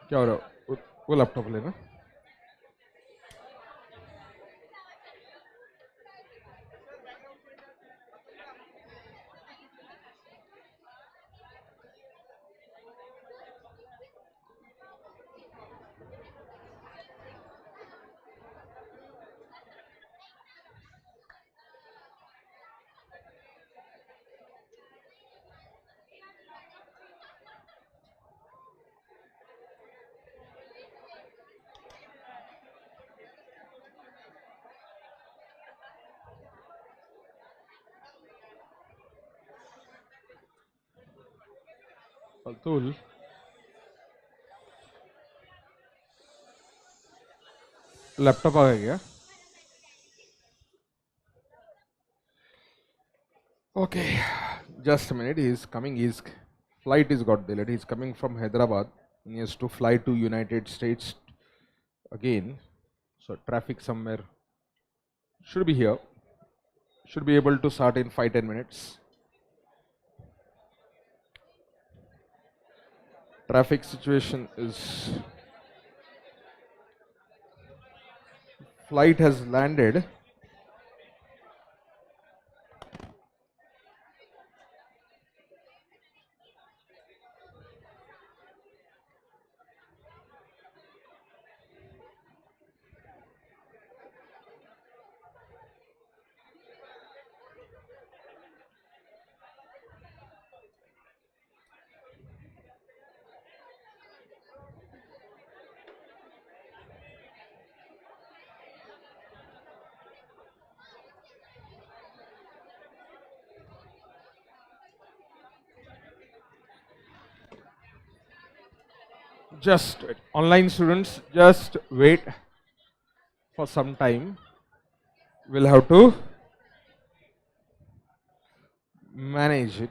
क्या हो रहा है? वो लैपटॉप लेना. अतुल, लैपटॉप आ गया क्या? Okay, just a minute. He is coming. His flight is got delayed. He is coming from Hyderabad. He has to fly to United States again. So traffic somewhere should be here. Should be able to start in 5-10 minutes. Traffic situation is flight has landed. Just wait. Online students, just wait for some time. We'll have to manage it.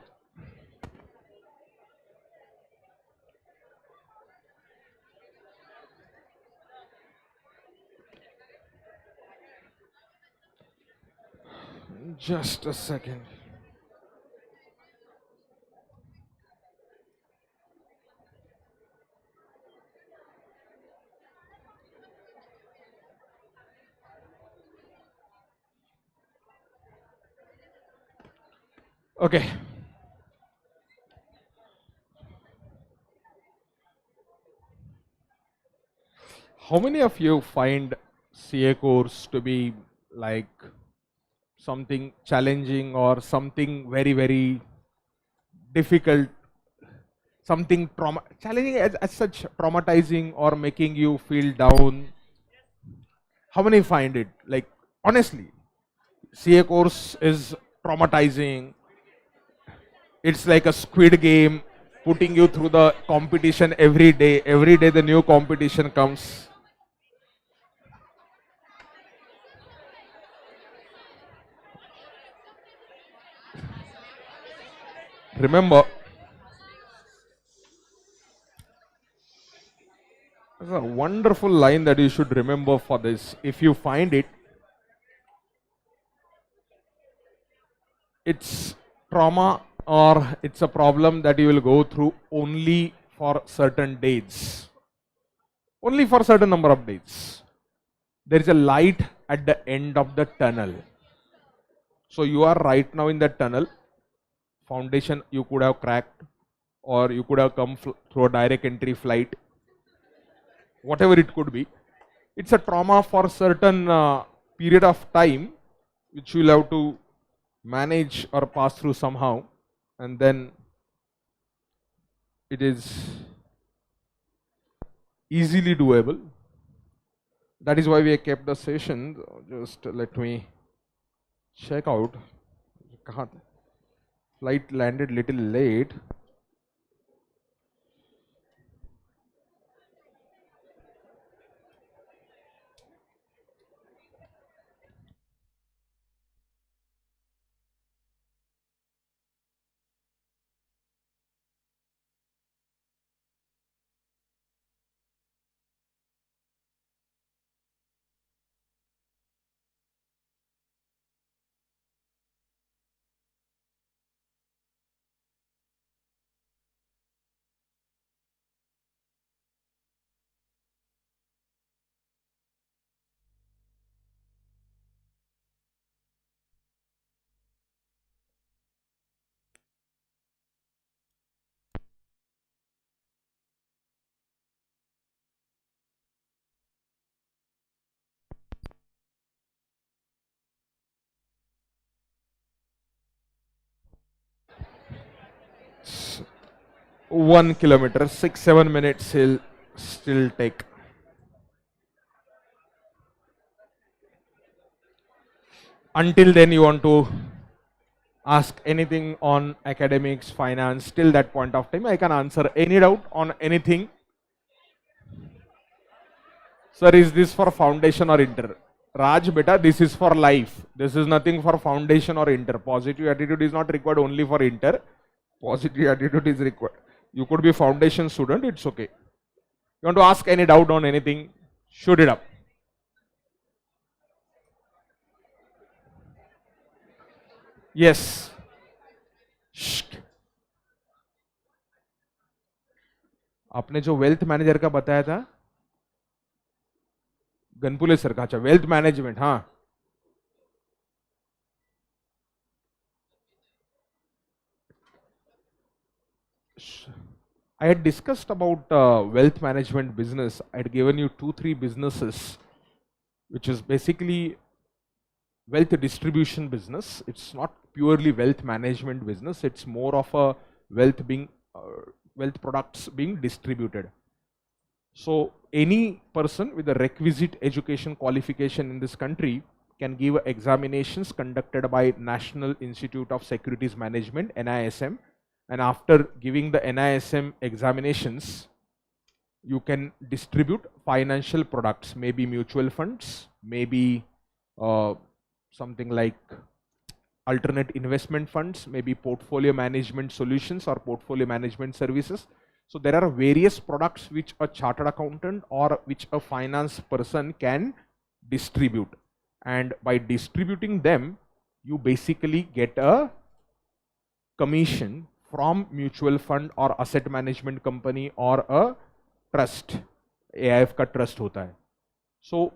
Just a second. Okay. How many of you find CA course to be like something challenging or something very, very difficult, something challenging as such, traumatizing or making you feel down? How many find it? Like, honestly, CA course is traumatizing. It's like a squid game, putting you through the competition every day. Every day, the new competition comes. Remember, there's a wonderful line that you should remember for this. If you find it, it's trauma or it's a problem that you will go through only for certain days, only for certain number of days. There is a light at the end of the tunnel. So you are right now in the tunnel. Foundation you could have cracked, or you could have come through a direct entry flight, whatever it could be. It's a trauma for certain period of time, which you'll have to manage or pass through somehow, and then it is easily doable. That is why we kept the session. Just let me check out. Flight landed little late. 1 kilometer, 6-7 minutes he'll still take. Until then, you want to ask anything on academics, finance, till that point of time, I can answer any doubt on anything. Sir, is this for foundation or inter? Raj, beta, this is for life. This is nothing for foundation or inter. Positive attitude is not required only for inter. Positive attitude is required. You could be foundation student, it's okay. You want to ask any doubt on anything, shoot it up. Yes. आपने जो wealth manager का बताया था Ganpule sir का, अच्छा wealth management, हाँ I had discussed about wealth management business. I had given you 2-3 businesses, which is basically wealth distribution business. It's not purely wealth management business. It's more of a wealth products being distributed. So any person with a requisite education qualification in this country can give examinations conducted by National Institute of Securities Management, NISM. And after giving the NISM examinations, you can distribute financial products, maybe mutual funds, maybe something like alternate investment funds, maybe portfolio management solutions or portfolio management services. So there are various products which a chartered accountant or which a finance person can distribute. And by distributing them, you basically get a commission from mutual fund or asset management company or a trust. AIF ka trust hota hai. So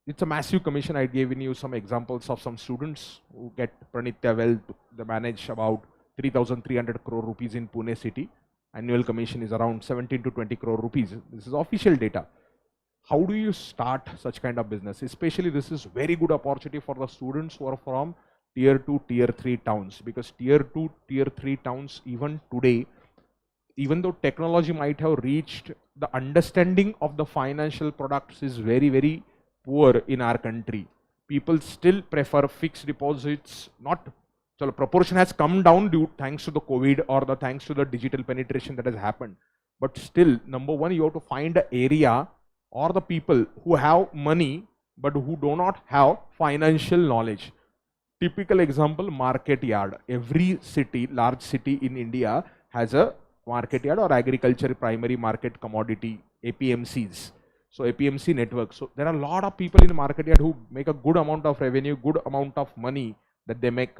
it's a massive commission. I gave you some examples of some students who get Pranitya Wealth. They manage about 3,300 crore rupees in Pune city. Annual commission is around 17 to 20 crore rupees. This is official data. How do you start such kind of business? Especially this is very good opportunity for the students who are from tier 2, tier 3 towns, because tier 2, tier 3 towns even today, even though technology might have reached, the understanding of the financial products is very, very poor in our country. People still prefer fixed deposits, not, so the proportion has come down due thanks to the COVID or the thanks to the digital penetration that has happened. But still, number one, you have to find an area or the people who have money but who do not have financial knowledge. Typical example, market yard. Every city, large city in India has a market yard or agriculture primary market commodity, APMCs. So APMC network. So there are a lot of people in the market yard who make a good amount of revenue, good amount of money that they make.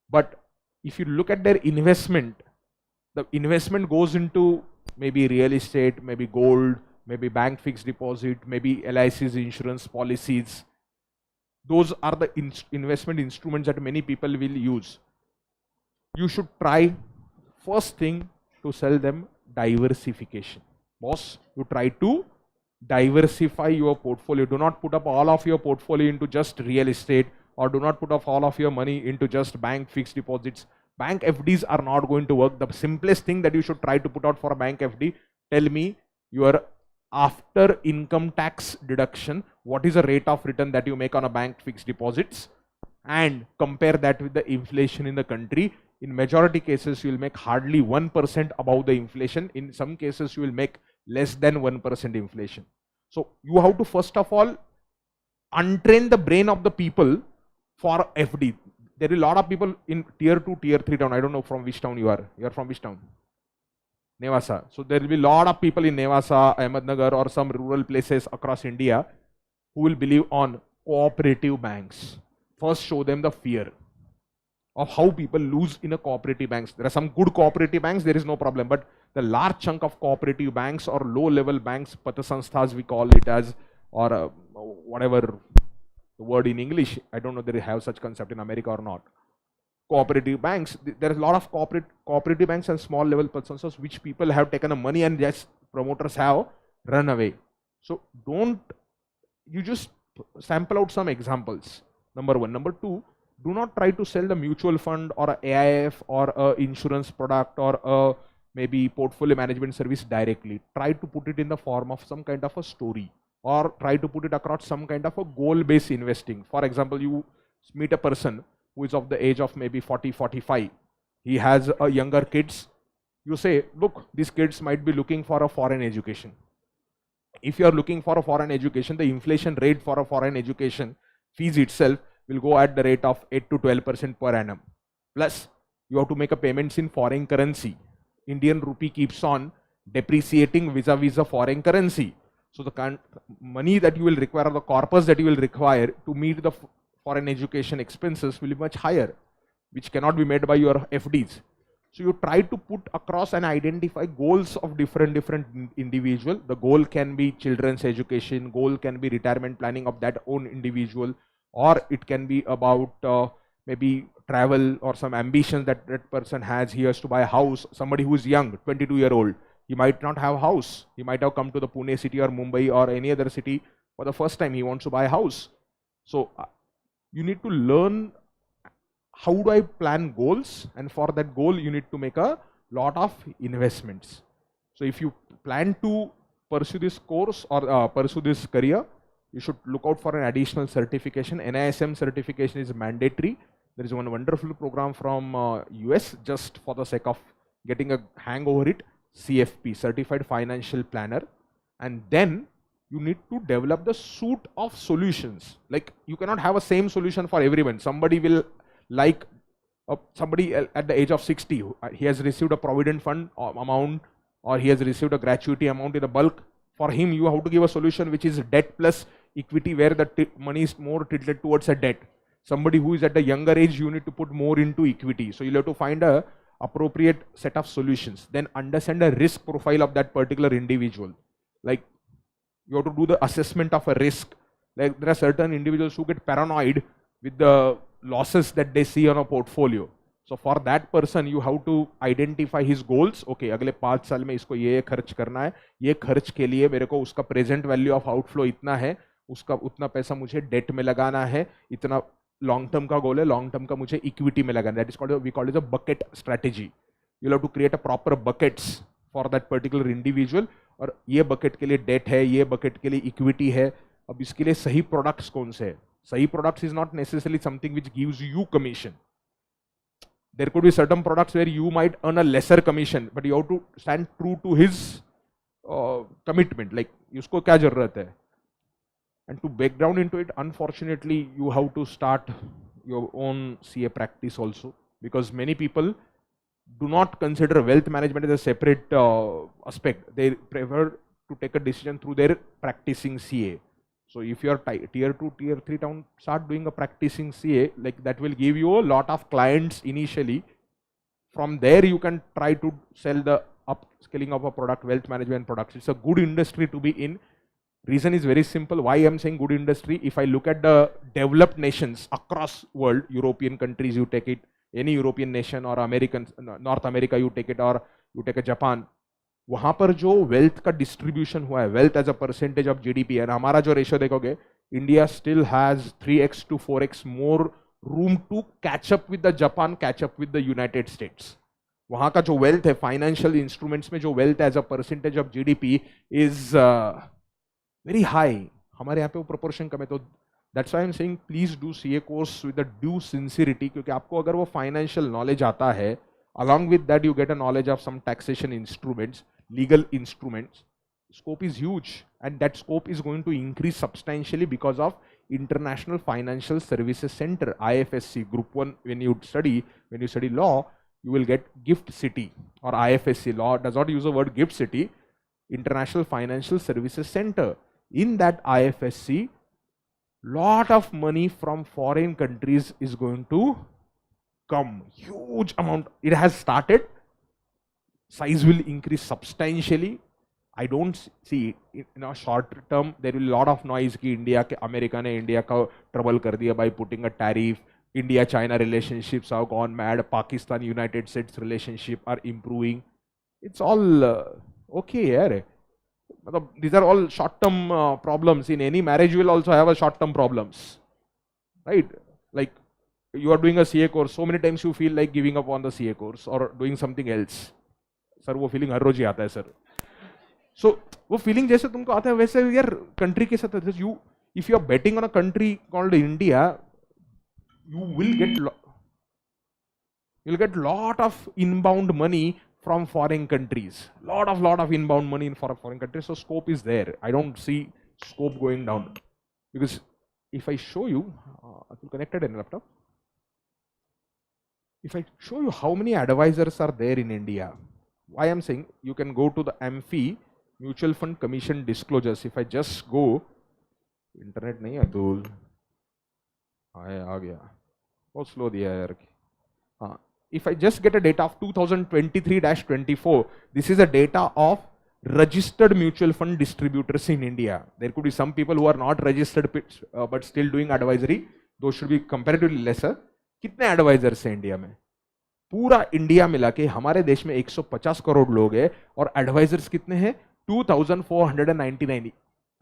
But if you look at their investment, the investment goes into maybe real estate, maybe gold, maybe bank fixed deposit, maybe LIC's insurance policies. Those are the investment instruments that many people will use. You should try, first thing, to sell them diversification. Boss, you try to diversify your portfolio. Do not put up all of your portfolio into just real estate, or do not put up all of your money into just bank fixed deposits. Bank FDs are not going to work. The simplest thing that you should try to put out for a bank FD, tell me your after income tax deduction, what is the rate of return that you make on a bank fixed deposits, and compare that with the inflation in the country. In majority cases, you will make hardly 1% above the inflation. In some cases, you will make less than 1% inflation. So you have to first of all untrain the brain of the people for FD. There are a lot of people in tier 2, tier 3 town. I don't know from which town you are. You are from which town? Nevasa. So there will be a lot of people in Nevasa, Ahmednagar or some rural places across India who will believe on cooperative banks. First show them the fear of how people lose in a cooperative banks. There are some good cooperative banks, there is no problem, but the large chunk of cooperative banks or low level banks, Patasansthas we call it as, or whatever the word in English, I don't know if they have such concept in America or not. Cooperative banks, there is a lot of cooperative banks and small level persons which people have taken the money and just promoters have run away. So don't, you just sample out some examples, number one. Number two, do not try to sell the mutual fund or a AIF or a insurance product or a maybe portfolio management service directly. Try to put it in the form of some kind of a story, or try to put it across some kind of a goal-based investing. For example, you meet a person who is of the age of maybe 40, 45. He has a younger kids. You say, look, these kids might be looking for a foreign education. If you are looking for a foreign education, the inflation rate for a foreign education fees itself will go at the rate of 8 to 12% per annum. Plus, you have to make a payments in foreign currency. Indian rupee keeps on depreciating vis-a-vis a foreign currency. So the money that you will require, or the corpus that you will require to meet the foreign education expenses will be much higher, which cannot be made by your FDs. So you try to put across and identify goals of different individual. The goal can be children's education, goal can be retirement planning of that own individual, or it can be about maybe travel or some ambitions that that person has. He has to buy a house. Somebody who is young, 22-year-old, he might not have a house. He might have come to the Pune city or Mumbai or any other city for the first time. He wants to buy a house. So you need to learn how do I plan goals, and for that goal you need to make a lot of investments. So if you plan to pursue this course or pursue this career, you should look out for an additional certification. NISM certification is mandatory. There is one wonderful program from US, just for the sake of getting a hang over it, CFP, Certified Financial Planner. And then you need to develop the suite of solutions. Like, you cannot have a same solution for everyone. Somebody will like somebody at the age of 60, he has received a provident fund amount, or he has received a gratuity amount in a bulk. For him, you have to give a solution which is debt plus equity, where the money is more tilted towards a debt. Somebody who is at the younger age, you need to put more into equity. So you'll have to find a appropriate set of solutions. Then understand the risk profile of that particular individual. Like, you have to do the assessment of a risk. Like, there are certain individuals who get paranoid with the losses that they see on a portfolio. So for that person, you have to identify his goals. Okay, अगले 5 साल में इसको ये खर्च करना है, ये खर्च के लिए मेरे को उसका प्रेजेंट वैल्यू ऑफ आउटफ्लो इतना है, उसका उतना पैसा मुझे डेट में लगाना है, इतना लॉन्ग टर्म का गोल है, लॉन्ग टर्म का मुझे इक्विटी में लगाना है. That is called, we call it a bucket strategy. You have to create a proper buckets for that particular individual. और ये बकेट के लिए डेट है, ये बकेट के लिए इक्विटी है. अब इसके लिए सही प्रोडक्ट्स कौन से है? सही products is not necessarily something which gives you commission. There could be certain products where you might earn a lesser commission, but you have to stand true to his commitment. Like, उसको क्या जरूरत है? And to break down into it, unfortunately, you have to start your own CA practice also, because many people do not consider wealth management as a separate aspect. They prefer to take a decision through their practicing CA. So if you are tier 2, tier 3 town, start doing a practicing CA, like that will give you a lot of clients initially. From there you can try to sell the upscaling of a product, wealth management products. It's a good industry to be in. Reason is very simple. Why I'm saying good industry? If I look at the developed nations across world, European countries, you take it, any European nation, or American, North America you take it, or you take a Japan, वहाँ पर जो wealth का distribution हुआ है, wealth as a percentage of GDP, and हमारा जो ratio देखोगे, India still has 3x to 4x more room to catch up with the Japan, catch up with the United States. वहाँ का जो वेल्थ है, फाइनेंशियल इंस्ट्रूमेंट्स में जो wealth as a percentage of GDP is very high. हमारे यहाँ पे वो प्रोपोर्शन कम है. तो that's why I am saying please do CA course with the due sincerity, क्योंकि आपको अगर वो फाइनेंशियल नॉलेज आता है, along with that you get a knowledge of some taxation instruments, legal instruments, scope is huge, and that scope is going to increase substantially because of International Financial Services Center, IFSC Group 1. When you study law, you will get GIFT City, or IFSC. Law does not use the word GIFT City. International Financial Services Center. In that IFSC, lot of money from foreign countries is going to come, huge amount. It has started. Size will increase substantially. I don't see it in a short term. There will be a lot of noise कि India के, America ने India का trouble कर दिया by putting a tariff. India China relationships have gone mad. Pakistan United States relationship are improving. It's all okay यार. मतलब these are all short term problems. In any marriage you will also have a short term problems, right? Like, you are doing a CA course, so many times you feel like giving up on the CA course or doing something else. Sir वो feeling हर रोज ही आता है sir. सो वो feeling जैसे तुमको आता है वैसे यार कंट्री के साथ you if you are betting on a country called India you will get you'll get lot of inbound money from foreign countries, lot of inbound money in foreign countries. So scope is there. I don't see scope going down, because if I show you connected in laptop, if I show you how many advisors are there in India, why I'm saying you can go to the AMFI mutual fund commission disclosures. If I just go internet nahi hai तो आ गया बहुत slow दिया है यार. हाँ, if I just get a data of 2023-24, this is a data of registered mutual fund distributors in India. There could be some people who are not registered but still doing advisory. Those should be comparatively lesser. कितने advisors हैं India में? पूरा India मिला के हमारे देश में 150 करोड़ लोग हैं और advisors कितने हैं? 2499.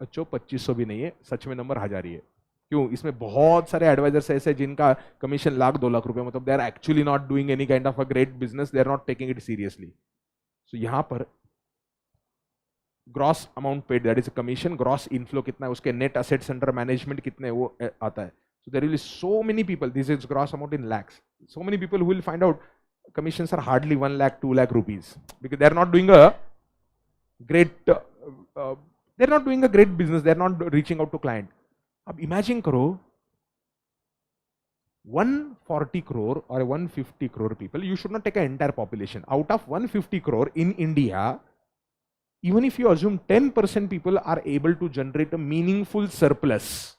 अच्छा 2500 भी नहीं है, सच में नंबर हजार ही है. क्यों? इसमें बहुत सारे एडवाइजर्स ऐसे जिनका कमीशन लाख 2 लाख रुपए, मतलब they are actually not doing any kind of a great business, they are not taking it seriously. So यहां पर gross amount paid, that is commission, gross inflow कितना है, उसके नेट असेट्स अंडर मैनेजमेंट कितने वो आता है. So there will be so many people, this is gross amount in lakhs, so many people who will find out commissions are hardly 1 lakh 2 lakh rupees because they are not doing a great they are not doing a great business, they are not reaching out to client. अब imagine करो 140 crore or 150 crore people, you should not take an entire population. Out of 150 crore in India, even if you assume 10% people are able to generate a meaningful surplus,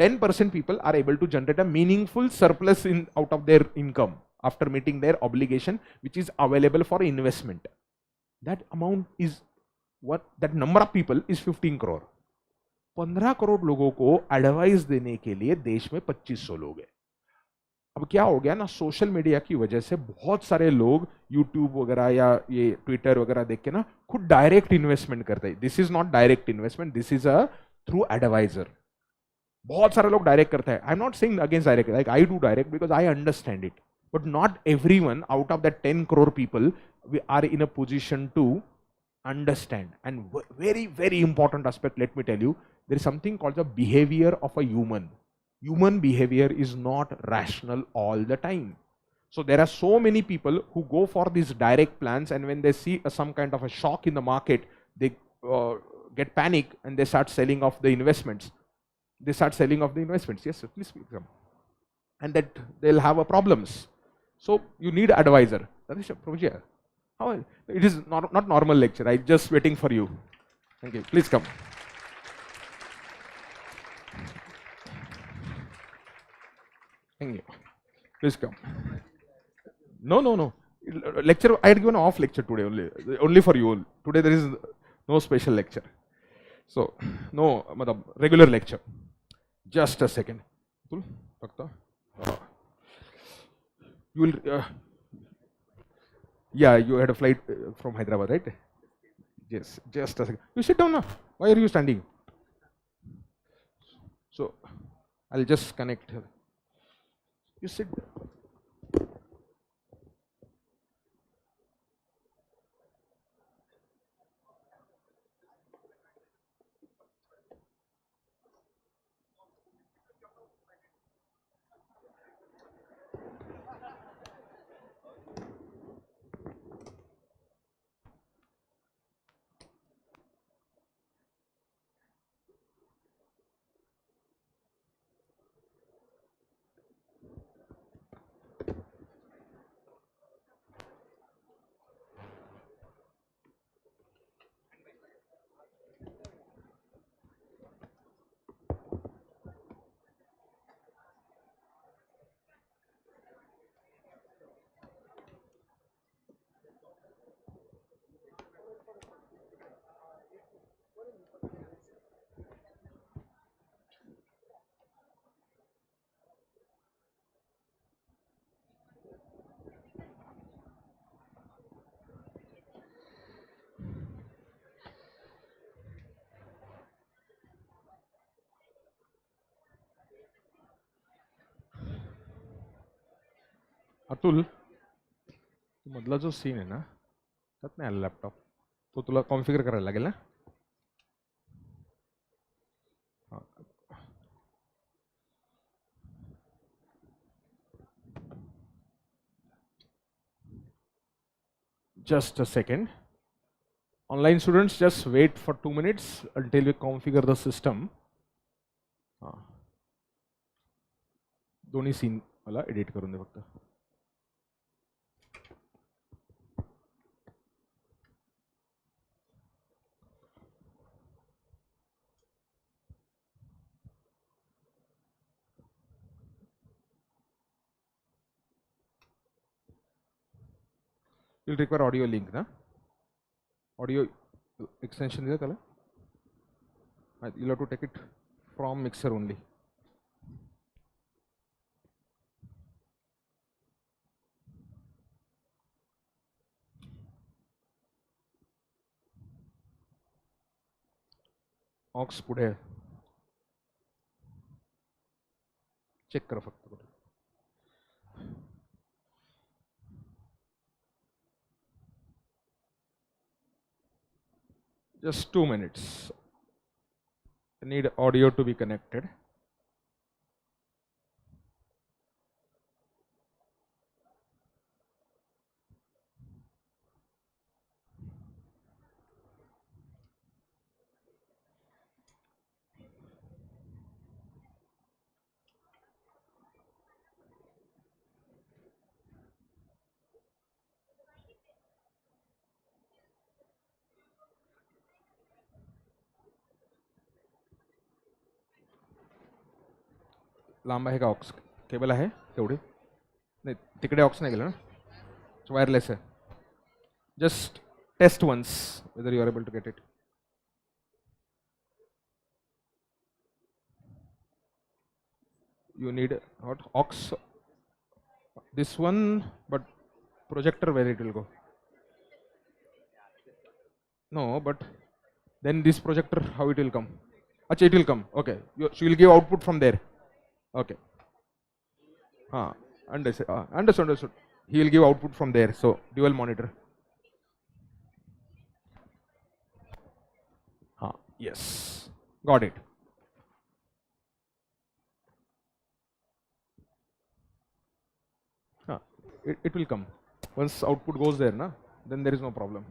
10% people are able to generate a meaningful surplus out of their income after meeting their obligation, which is available for investment. That amount is what, that number of people is 15 crore. 15 crore लोगों को advice देने के लिए देश में 2500 लोग हैं. अब क्या हो गया ना, सोशल मीडिया की वजह से बहुत सारे लोग यूट्यूब वगैरह या ये ट्विटर वगैरह देख के ना खुद डायरेक्ट इन्वेस्टमेंट करते हैं. This is not direct investment, this is a through advisor. बहुत सारे लोग डायरेक्ट करते हैं. I am not saying against direct, like I do direct because I understand it, but not everyone out of that 10 crore people are in a position to understand. And very important aspect, let me tell you, there is something called the behavior of a human. Human behavior is not rational all the time. So there are so many people who go for these direct plans, and when they see some kind of a shock in the market, they get panic and they start selling off the investments. Yes, sir, please speak them. And that they'll have a problems. So you need advisor. That is a project. It is not normal lecture. I'm just waiting for you. Thank you. Please come. Thank you. Please come. No. Lecture, I had given off lecture today only for you. Today there is no special lecture. So, no, regular lecture. Just a second. You will... yeah, you had a flight from Hyderabad, right? Yes, just a second. You sit down now. Why are you standing? So, I'll just connect. You sit. Atul, मधला जो scene है ना, त्यात नाही आला laptop, तो तुला configure करायला लागेल ना. Just a second. Online students, just wait for 2 minutes until we configure the system. दोन्ही सीन मला एडिट करून दे फक्त. You'll require audio link ना, audio extension दिला त्याला. You'll have to take it from mixer only. Aux पुढे check करा फक्त. Just 2 minutes. I need audio to be connected. लांब आहे का ऑक्स केबल आहे तेवढे नाही, तिकडे ऑक्स नाही गेलं ना, वायरलेस आहे. Just test once whether you are able to get it. You need what aux, this one, but projector where it will go. No, but then this projector how it will come? Achha, it will come. Okay, she will give output from there. Okay. Understood. He will give output from there. So dual monitor. Yes, got it. It will come once output goes there na, then there is no problem.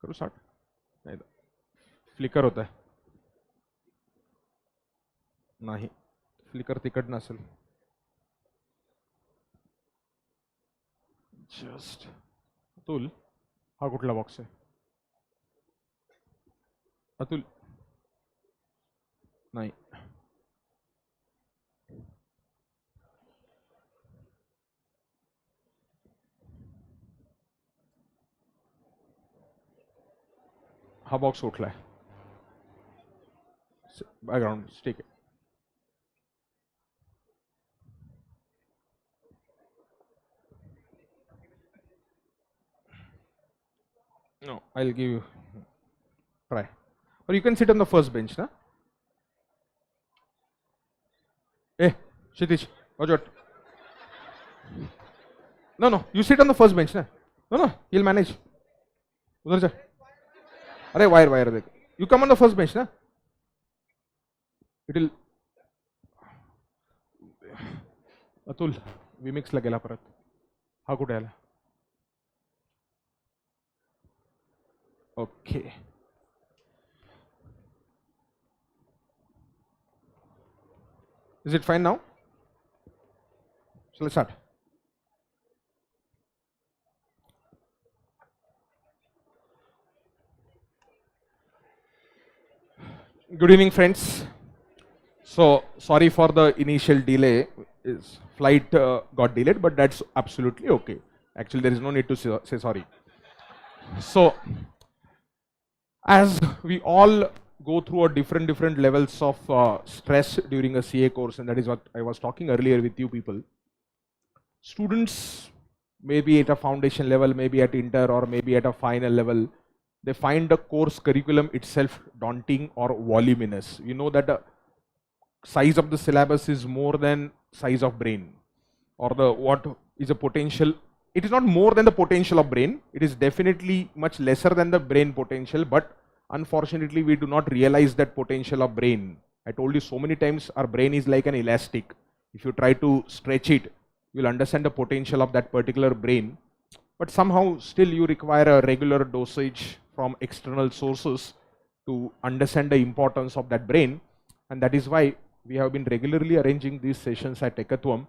करू start. नाही flicker होत आहे. नाही flicker तिकट नसेल. Just Atul हा कुठला box आहे? अतुल नाही, हा बॉक्स उठला आहे बॅकग्राउंड. ठीक आहे. No, I'll give you try. Or you can sit on the first bench, na? Hey, Shitish, watch out. No, you sit on the first bench, na? No, he'll manage. Udhar ja. Arey, wire dekh. You come on the first bench, na? It will. Atul, vmix ला गेला परत. हा कुठे आला? Okay. Is it fine now? So let's start. Good evening, friends. So sorry for the initial delay. His flight got delayed, but that's absolutely okay. Actually, there is no need to say sorry. So as we all go through a different levels of stress during a CA course, and that is what I was talking earlier with you people. Students may be at a foundation level, maybe at inter, or maybe at a final level. they find the course curriculum itself daunting or voluminous. You know that the size of the syllabus is more than size of brain, or the what is a potential. It is not more than the potential of brain. It is definitely much lesser than the brain potential, but unfortunately we do not realize that potential of brain. I told you so many times, our brain is like an elastic. If you try to stretch it, you will understand the potential of that particular brain, but somehow still you require a regular dosage from external sources to understand the importance of that brain. And that is why we have been regularly arranging these sessions at Ekatvam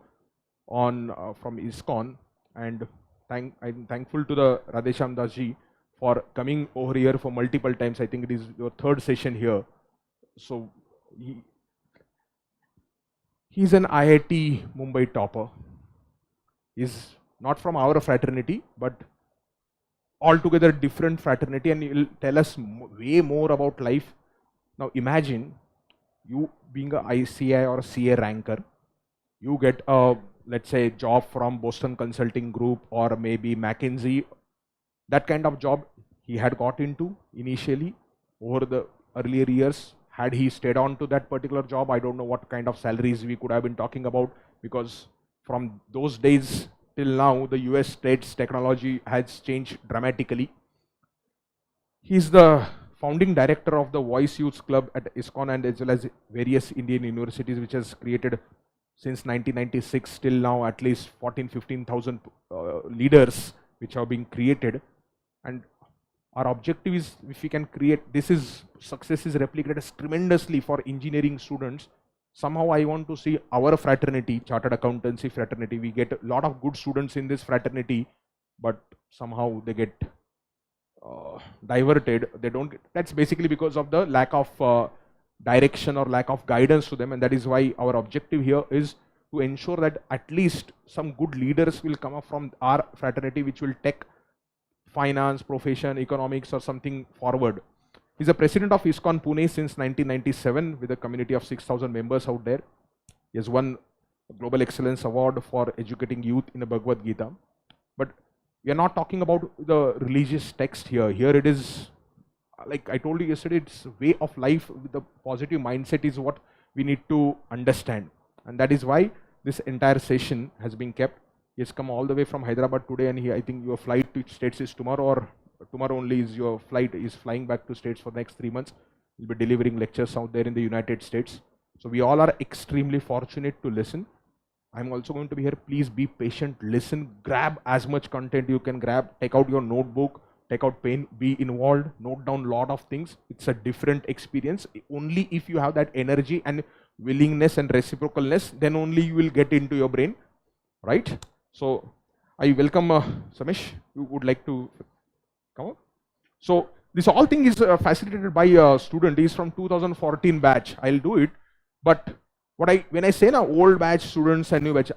on from ISKON, and I'm thankful to the Radhesham Das ji for coming over here for multiple times. I think it is your third session here. So he's an IIT Mumbai topper. He's not from our fraternity, but altogether different fraternity, and he will tell us way more about life. Now imagine you being a ICI or a CA ranker, you get a, let's say, job from Boston Consulting Group or maybe McKinsey. That kind of job he had got into initially over the earlier years. Had he stayed on to that particular job, I don't know what kind of salaries we could have been talking about, because from those days till now, the US states technology has changed dramatically. He's the founding director of the Voice Youth Club at ISKCON, and as well as various Indian universities, which has created since 1996 till now at least 14,000-15,000 leaders which have been created. And our objective is, if we can create, success is replicated tremendously for engineering students. Somehow I want to see our fraternity, chartered accountancy fraternity, we get a lot of good students in this fraternity, but somehow they get diverted. They don't get, that's basically because of the lack of direction or lack of guidance to them. And that is why our objective here is to ensure that at least some good leaders will come up from our fraternity, which will take finance, profession, economics or something forward. He's the president of ISKCON Pune since 1997 with a community of 6,000 members out there. He has won a Global Excellence Award for educating youth in the Bhagavad Gita. But we are not talking about the religious text here. Here it is, like I told you yesterday, it's way of life with the positive mindset is what we need to understand. And that is why this entire session has been kept. He has come all the way from Hyderabad today, and I think your flight to States is tomorrow, or tomorrow only is your flight, is flying back to States for the next 3 months. He'll be delivering lectures out there in the United States. So we all are extremely fortunate to listen. I'm also going to be here. Please be patient, listen, grab as much content you can grab, take out your notebook, take out pen, be involved, note down a lot of things. It's a different experience. Only if you have that energy and willingness and reciprocalness, then only you will get into your brain, right? So I welcome Samesh, you would like to come up? So this whole thing is facilitated by a student. He is from 2014 batch. I'll do it, but when I say now old batch students and new batch,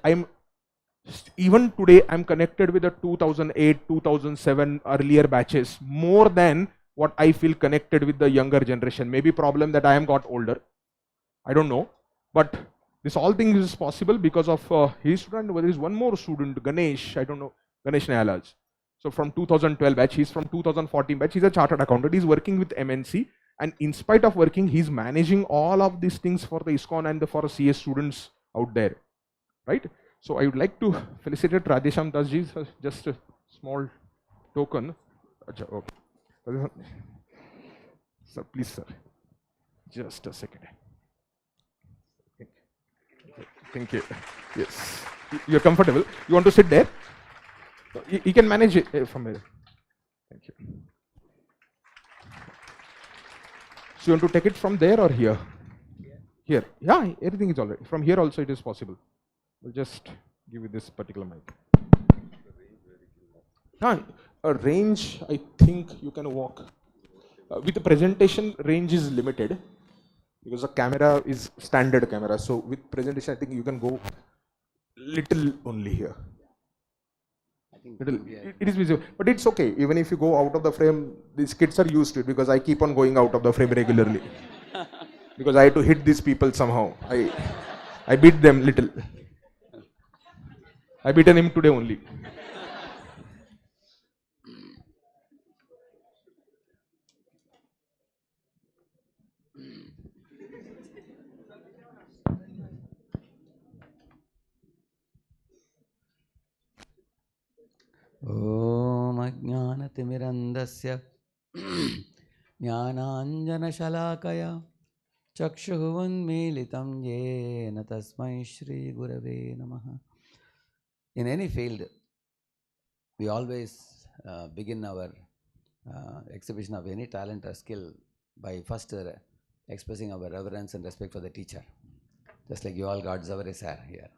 even today I'm connected with the 2008, 2007 earlier batches more than what I feel connected with the younger generation. Maybe problem that I am got older, I don't know, but this all thing is possible because of his student. There is one more student, Ganesh, I don't know, Ganesh Nayalaj. So from 2012 batch, he's from 2014 batch, he's a chartered accountant, he's working with MNC, and in spite of working, he's managing all of these things for the ISKCON and for CS students out there, right? So I would like to felicitate Radhesham Das ji, just a small token. Okay. Sir, please sir, just a second. Thank you. Yes, you're comfortable. You want to sit there? You can manage it from here. Thank you. So you want to take it from there or here? Here. Yeah, everything is all right. From here also it is possible. We'll just give you this particular mic. A range, I think you can walk. With the presentation, range is limited because the camera is standard camera. So with presentation, I think you can go little only here. Little, it is visible, but it's okay. Even if you go out of the frame, these kids are used to it because I keep on going out of the frame regularly. Because I have to hit these people somehow. I beat them little. I beaten him today only. ज्ञानतिमिरन्दस्य ज्ञानाञ्जनशलाकया चक्षुरुन्मीलितं येन तस्मै श्रीगुरवे नमः. In any field, we always begin our exhibition of any talent or skill by first expressing our reverence and respect for the teacher. Just like you all got Zaware sir here.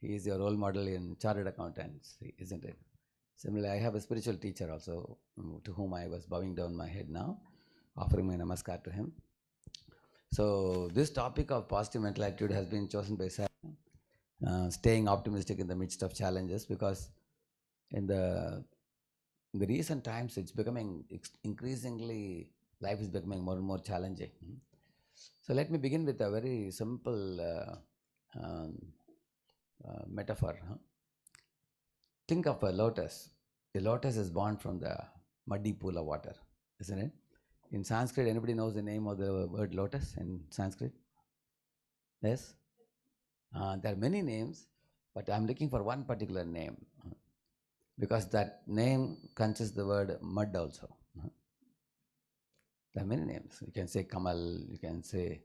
He is your role model in chartered accountants, isn't it? Similarly, I have a spiritual teacher also to whom I was bowing down my head now, offering my namaskar to him. So this topic of positive mental attitude has been chosen by sir, staying optimistic in the midst of challenges, because in the recent times it's becoming increasingly, life is becoming more and more challenging. So let me begin with a very simple metaphor. Think of a lotus. A lotus is born from the muddy pool of water, isn't it? In Sanskrit, anybody knows the name of the word lotus in Sanskrit? Yes? There are many names, but I'm looking for one particular name, because that name consists the word mud also. There are many names. You can say Kamal, you can say,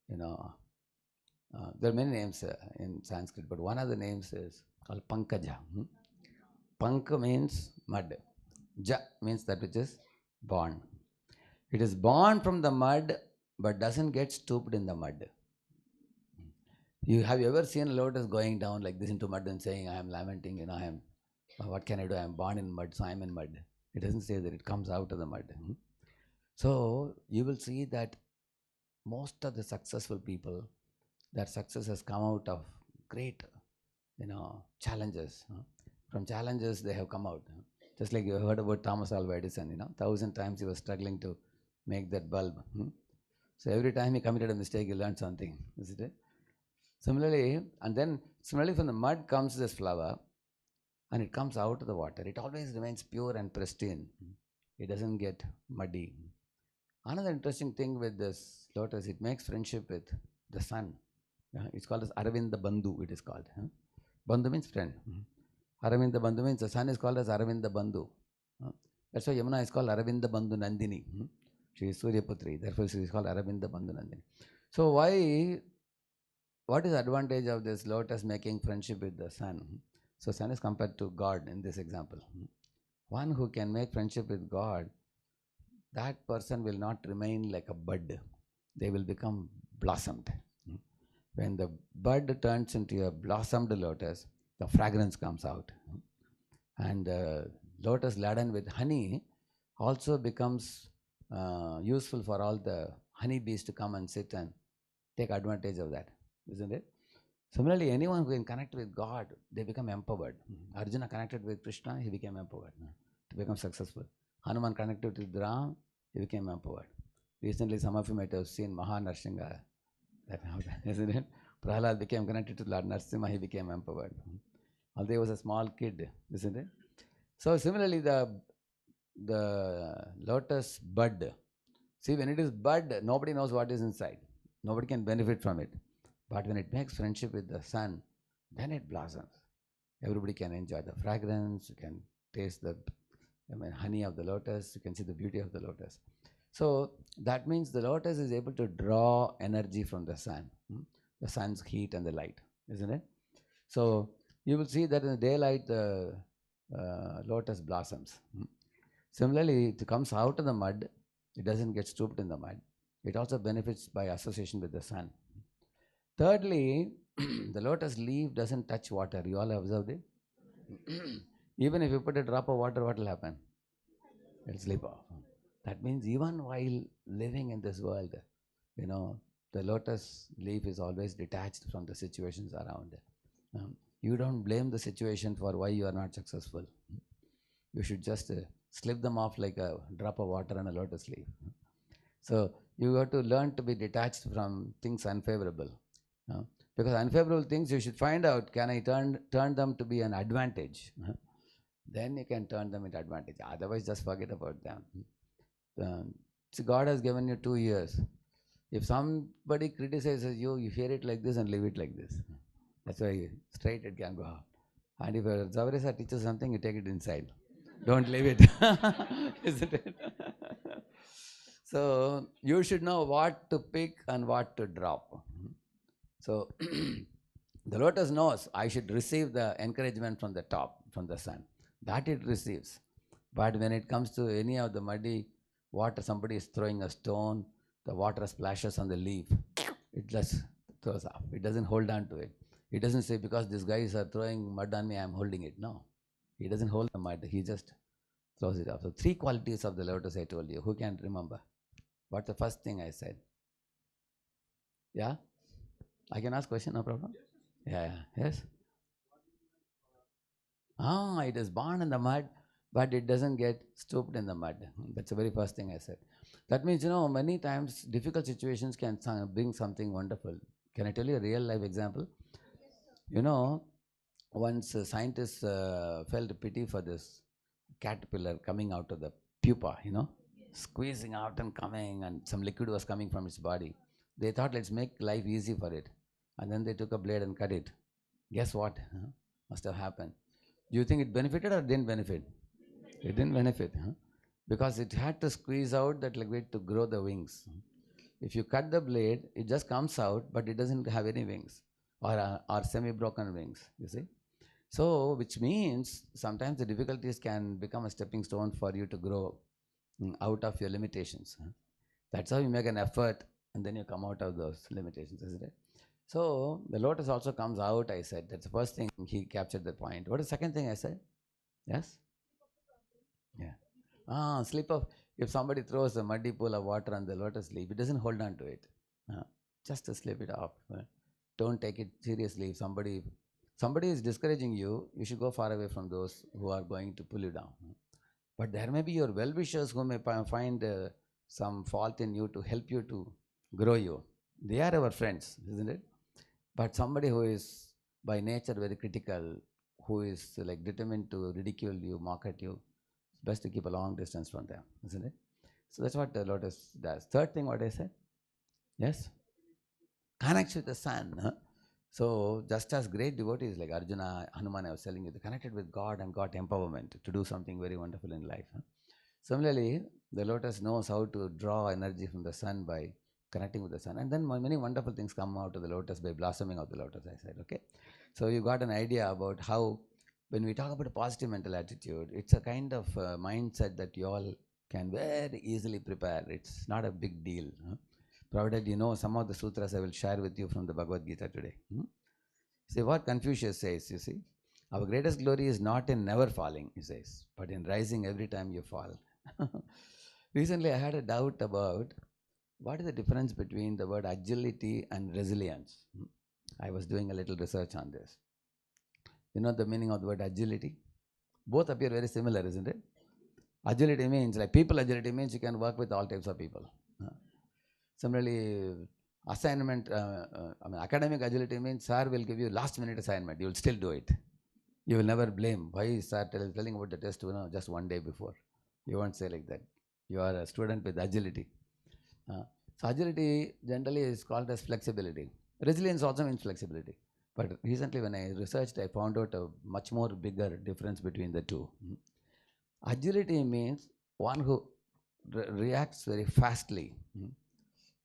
there are many names in Sanskrit, but one of the names is called Pankaja. Panka means mud. Ja means that which is born. It is born from the mud, but doesn't get stooped in the mud. Have you ever seen a lotus going down like this into mud and saying, I am lamenting, what can I do? I am born in mud, so I am in mud. It doesn't say that, it comes out of the mud. So you will see that most of the successful people, their success has come out of great, challenges. From challenges they have come out. Just like you heard about Thomas Alva Edison, 1,000 times he was struggling to make that bulb. So every time he committed a mistake, he learned something, isn't it? Similarly from the mud comes this flower, and it comes out of the water. It always remains pure and pristine. It doesn't get muddy. Another interesting thing with this lotus, it makes friendship with the sun. It's called as Aravinda Bandhu, it is called. Bandhu means friend. Aravinda Bandhu means the sun is called as Aravinda Bandhu. That's why Yamuna is called Aravinda Bandhu Nandini. She is Surya Putri, therefore she is called Aravinda Bandhu Nandini. So what is the advantage of this lotus making friendship with the sun? So sun is compared to God in this example. One who can make friendship with God, that person will not remain like a bud. They will become blossomed. When the bud turns into a blossomed lotus, the fragrance comes out. And lotus laden with honey also becomes useful for all the honeybees to come and sit and take advantage of that, isn't it? Similarly, anyone who can connect with God, they become empowered. Arjuna connected with Krishna, he became empowered to become successful. Hanuman connected with Ram, he became empowered. Recently, some of you might have seen Maha Narsingha, isn't it? Prahlad became connected to Lord Narsimha, he became empowered. Although he was a small kid, isn't it? So similarly, the lotus bud. See, when it is bud, nobody knows what is inside. Nobody can benefit from it. But when it makes friendship with the sun, then it blossoms. Everybody can enjoy the fragrance, you can taste the honey of the lotus, you can see the beauty of the lotus. So that means the lotus is able to draw energy from the sun, the sun's heat and the light, isn't it? So you will see that in the daylight, the lotus blossoms. Similarly, it comes out of the mud, it doesn't get stooped in the mud. It also benefits by association with the sun. Thirdly, the lotus leaf doesn't touch water. You all observed it? Even if you put a drop of water, what will happen? It will slip off. That means even while living in this world, the lotus leaf is always detached from the situations around. You don't blame the situation for why you are not successful. You should just slip them off like a drop of water on a lotus leaf. So you have to learn to be detached from things unfavorable. Because unfavorable things, you should find out, can I turn them to be an advantage? Then you can turn them into advantage. Otherwise, just forget about them. See, God has given you 2 years. If somebody criticizes you, you hear it like this and leave it like this. That's why straight it can go out. And if a Zaware teaches something, you take it inside. Don't leave it. Isn't it? So you should know what to pick and what to drop. So the lotus knows I should receive the encouragement from the top, from the sun. That it receives. But when it comes to any of the muddy water, somebody is throwing a stone, the water splashes on the leaf, it just throws off. It doesn't hold on to it. It doesn't say, because these guys are throwing mud on me, I'm holding it. No. He doesn't hold the mud. He just throws it off. So 3 qualities of the lotus I told you. Who can remember? What's the first thing I said? Yeah? I can ask question, no problem? Yeah. Yes? It is born in the mud, but it doesn't get stooped in the mud. That's the very first thing I said. That means, many times difficult situations can bring something wonderful. Can I tell you a real life example? You know, once scientists felt pity for this caterpillar coming out of the pupa, squeezing out and coming, and some liquid was coming from its body. They thought, let's make life easy for it. And then they took a blade and cut it. Guess what? Must have happened. Do you think it benefited or didn't benefit? It didn't benefit. Because it had to squeeze out that liquid to grow the wings. If you cut the blade, it just comes out, but it doesn't have any wings or semi-broken wings, you see. So, which means sometimes the difficulties can become a stepping stone for you to grow out of your limitations. That's how you make an effort and then you come out of those limitations, isn't it? So, the lotus also comes out, I said. That's the first thing he captured the point. What is the second thing I said? Yes? Yeah. Slip of, if somebody throws a muddy pool of water on the lotus leaf, it doesn't hold on to it. Just to slip it off. Don't take it seriously. If somebody is discouraging you, you should go far away from those who are going to pull you down. But there may be your well-wishers who may find some fault in you to help you to grow you. They are our friends, isn't it? But somebody who is by nature very critical, who is like determined to ridicule you, mock at you, it's best to keep a long distance from them, isn't it? So that's what the lotus does. Third thing, what I said? Yes? Connects with the sun. So just as great devotees like Arjuna, Hanuman, I was telling you, they connected with God and got empowerment to do something very wonderful in life. Similarly, the lotus knows how to draw energy from the sun by connecting with the sun. And then many wonderful things come out of the lotus by blossoming of the lotus, I said, okay? So you got an idea about how, when we talk about a positive mental attitude, it's a kind of mindset that you all can very easily prepare. It's not a big deal. Provided you know some of the sutras I will share with you from the Bhagavad Gita today. See what Confucius says, you see. Our greatest glory is not in never falling, he says, but in rising every time you fall. Recently, I had a doubt about what is the difference between the word agility and resilience. I was doing a little research on this. You know the meaning of the word agility? Both appear very similar, isn't it? Agility means, like people agility means you can work with all types of people. Similarly, assignment, academic agility means sir will give you last minute assignment. You will still do it. You will never blame. Why is sir telling about the test just one day before? You won't say like that. You are a student with agility. So agility generally is called as flexibility. Resilience also means flexibility. But recently when I researched, I found out a much more bigger difference between the two. Agility means one who reacts very fastly,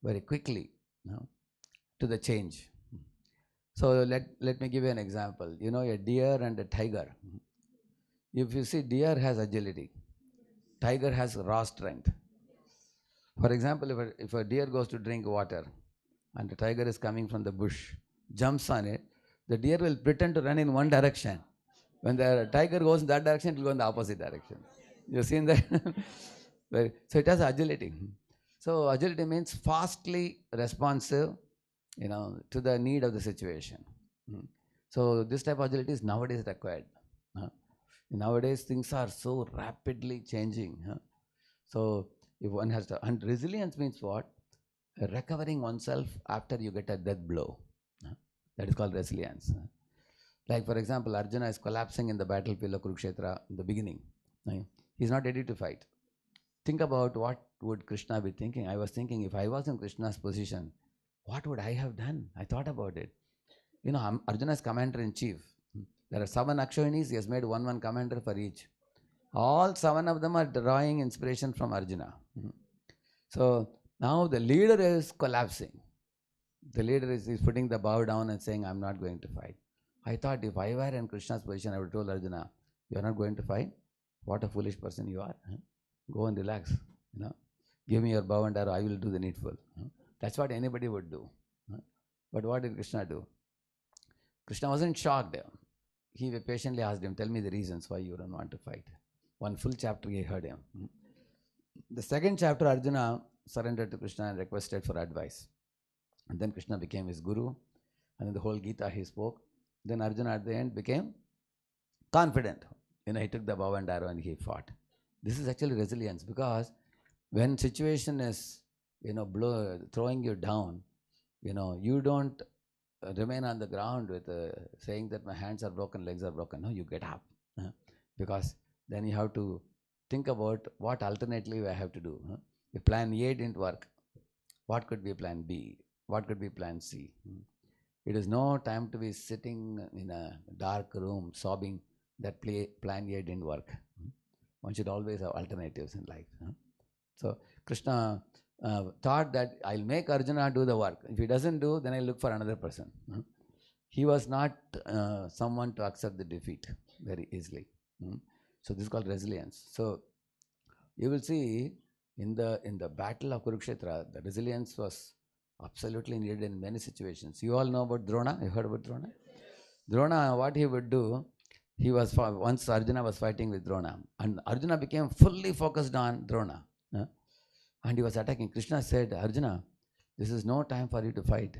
very quickly to the change. So let me give you an example. You know a deer and a tiger. If you see, deer has agility. Tiger has raw strength. For example, if a deer goes to drink water and the tiger is coming from the bush, jumps on it, the deer will pretend to run in one direction. When the tiger goes in that direction, it will go in the opposite direction. You've seen that? So it has agility. So agility means fastly responsive, to the need of the situation. So this type of agility is nowadays required. Nowadays things are so rapidly changing. So if one has to, and resilience means what? Recovering oneself after you get a death blow. That is called resilience. Like for example, Arjuna is collapsing in the battlefield of Kurukshetra in the beginning. He's not ready to fight. Think about what would Krishna be thinking. I was thinking, if I was in Krishna's position, what would I have done? I thought about it. Arjuna is commander in chief. There are 7 Akshavinis. He has made one commander for each. All 7 of them are drawing inspiration from Arjuna. So now the leader is collapsing. The leader is putting the bow down and saying, I'm not going to fight. I thought if I were in Krishna's position, I would have told Arjuna, you are not going to fight? What a foolish person you are. Go and relax. Give me your bow and arrow, I will do the needful. That's what anybody would do. But what did Krishna do? Krishna wasn't shocked. He patiently asked him, tell me the reasons why you don't want to fight. One full chapter he heard him. The second chapter, Arjuna surrendered to Krishna and requested for advice. And then Krishna became his guru. And in the whole Gita he spoke. Then Arjuna at the end became confident. He took the bow and arrow and he fought. This is actually resilience, because when situation is, throwing you down, you don't remain on the ground with saying that my hands are broken, legs are broken. No, you get up. Because then you have to think about what alternatively I have to do. If plan A didn't work, what could be plan B? What could be plan C? It is no time to be sitting in a dark room sobbing that plan A didn't work. One should always have alternatives in life. So Krishna thought that I'll make Arjuna do the work. If he doesn't do, then I'll look for another person. He was not someone to accept the defeat very easily. So this is called resilience. So you will see in the battle of Kurukshetra, the resilience was absolutely needed in many situations. You all know about Drona? You heard about Drona? Drona, what he would do, once Arjuna was fighting with Drona, and Arjuna became fully focused on Drona. And he was attacking. Krishna said, Arjuna, this is no time for you to fight.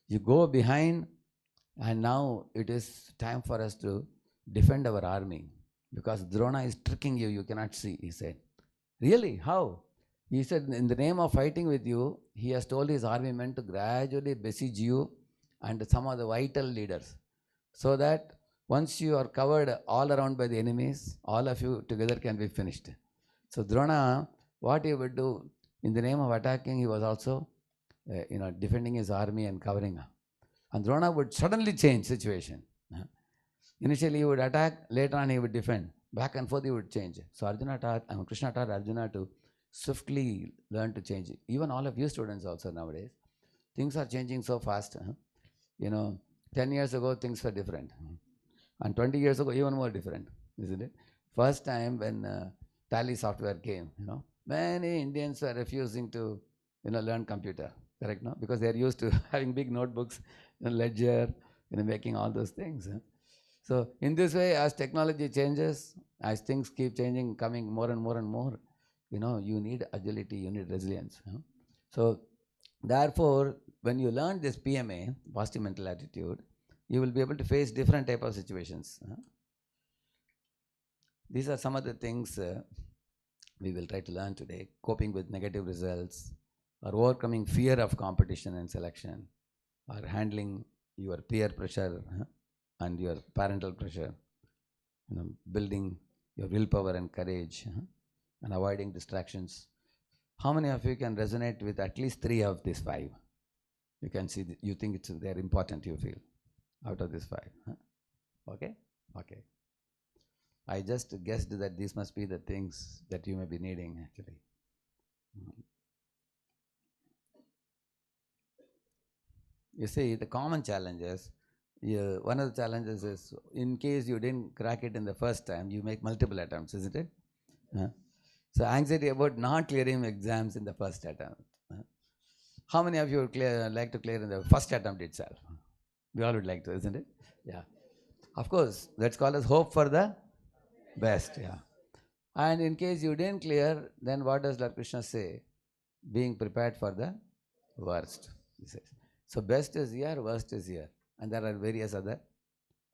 You go behind, and now it is time for us to defend our army. Because Drona is tricking you, you cannot see, he said. Really? How? He said, in the name of fighting with you, he has told his army men to gradually besiege you and some of the vital leaders. So that once you are covered all around by the enemies, all of you together can be finished. So Drona, what he would do, in the name of attacking, he was also defending his army and covering. And Drona would suddenly change situation. Initially he would attack, later on he would defend. Back and forth he would change. So Krishna taught Arjuna to swiftly learn to change. Even all of you students also nowadays, things are changing so fast. 10 years ago things were different. And 20 years ago even more different, isn't it? First time when Tally software came, many Indians were refusing to learn computer, correct? No? Because they are used to having big notebooks, ledger, making all those things. So in this way, as technology changes, as things keep changing, coming more and more and more, you need agility, you need resilience. So therefore, when you learn this PMA, positive mental attitude, you will be able to face different type of situations. These are some of the things we will try to learn today. Coping with negative results, or overcoming fear of competition and selection, or handling your peer pressure and your parental pressure, building your willpower and courage, and avoiding distractions. How many of you can resonate with at least 3 of these 5? You can see, you think they're important, you feel, out of these 5. Okay? Okay. I just guessed that these must be the things that you may be needing actually. You see, the common challenges, one of the challenges is, in case you didn't crack it in the first time, you make multiple attempts, isn't it? So anxiety about not clearing exams in the first attempt. How many of you would like to clear in the first attempt itself? We all would like to, isn't it? Yeah. Of course, that's called as hope for the best. Yeah. And in case you didn't clear, then what does Lord Krishna say? Being prepared for the worst, he says. So best is here, worst is here. And there are various other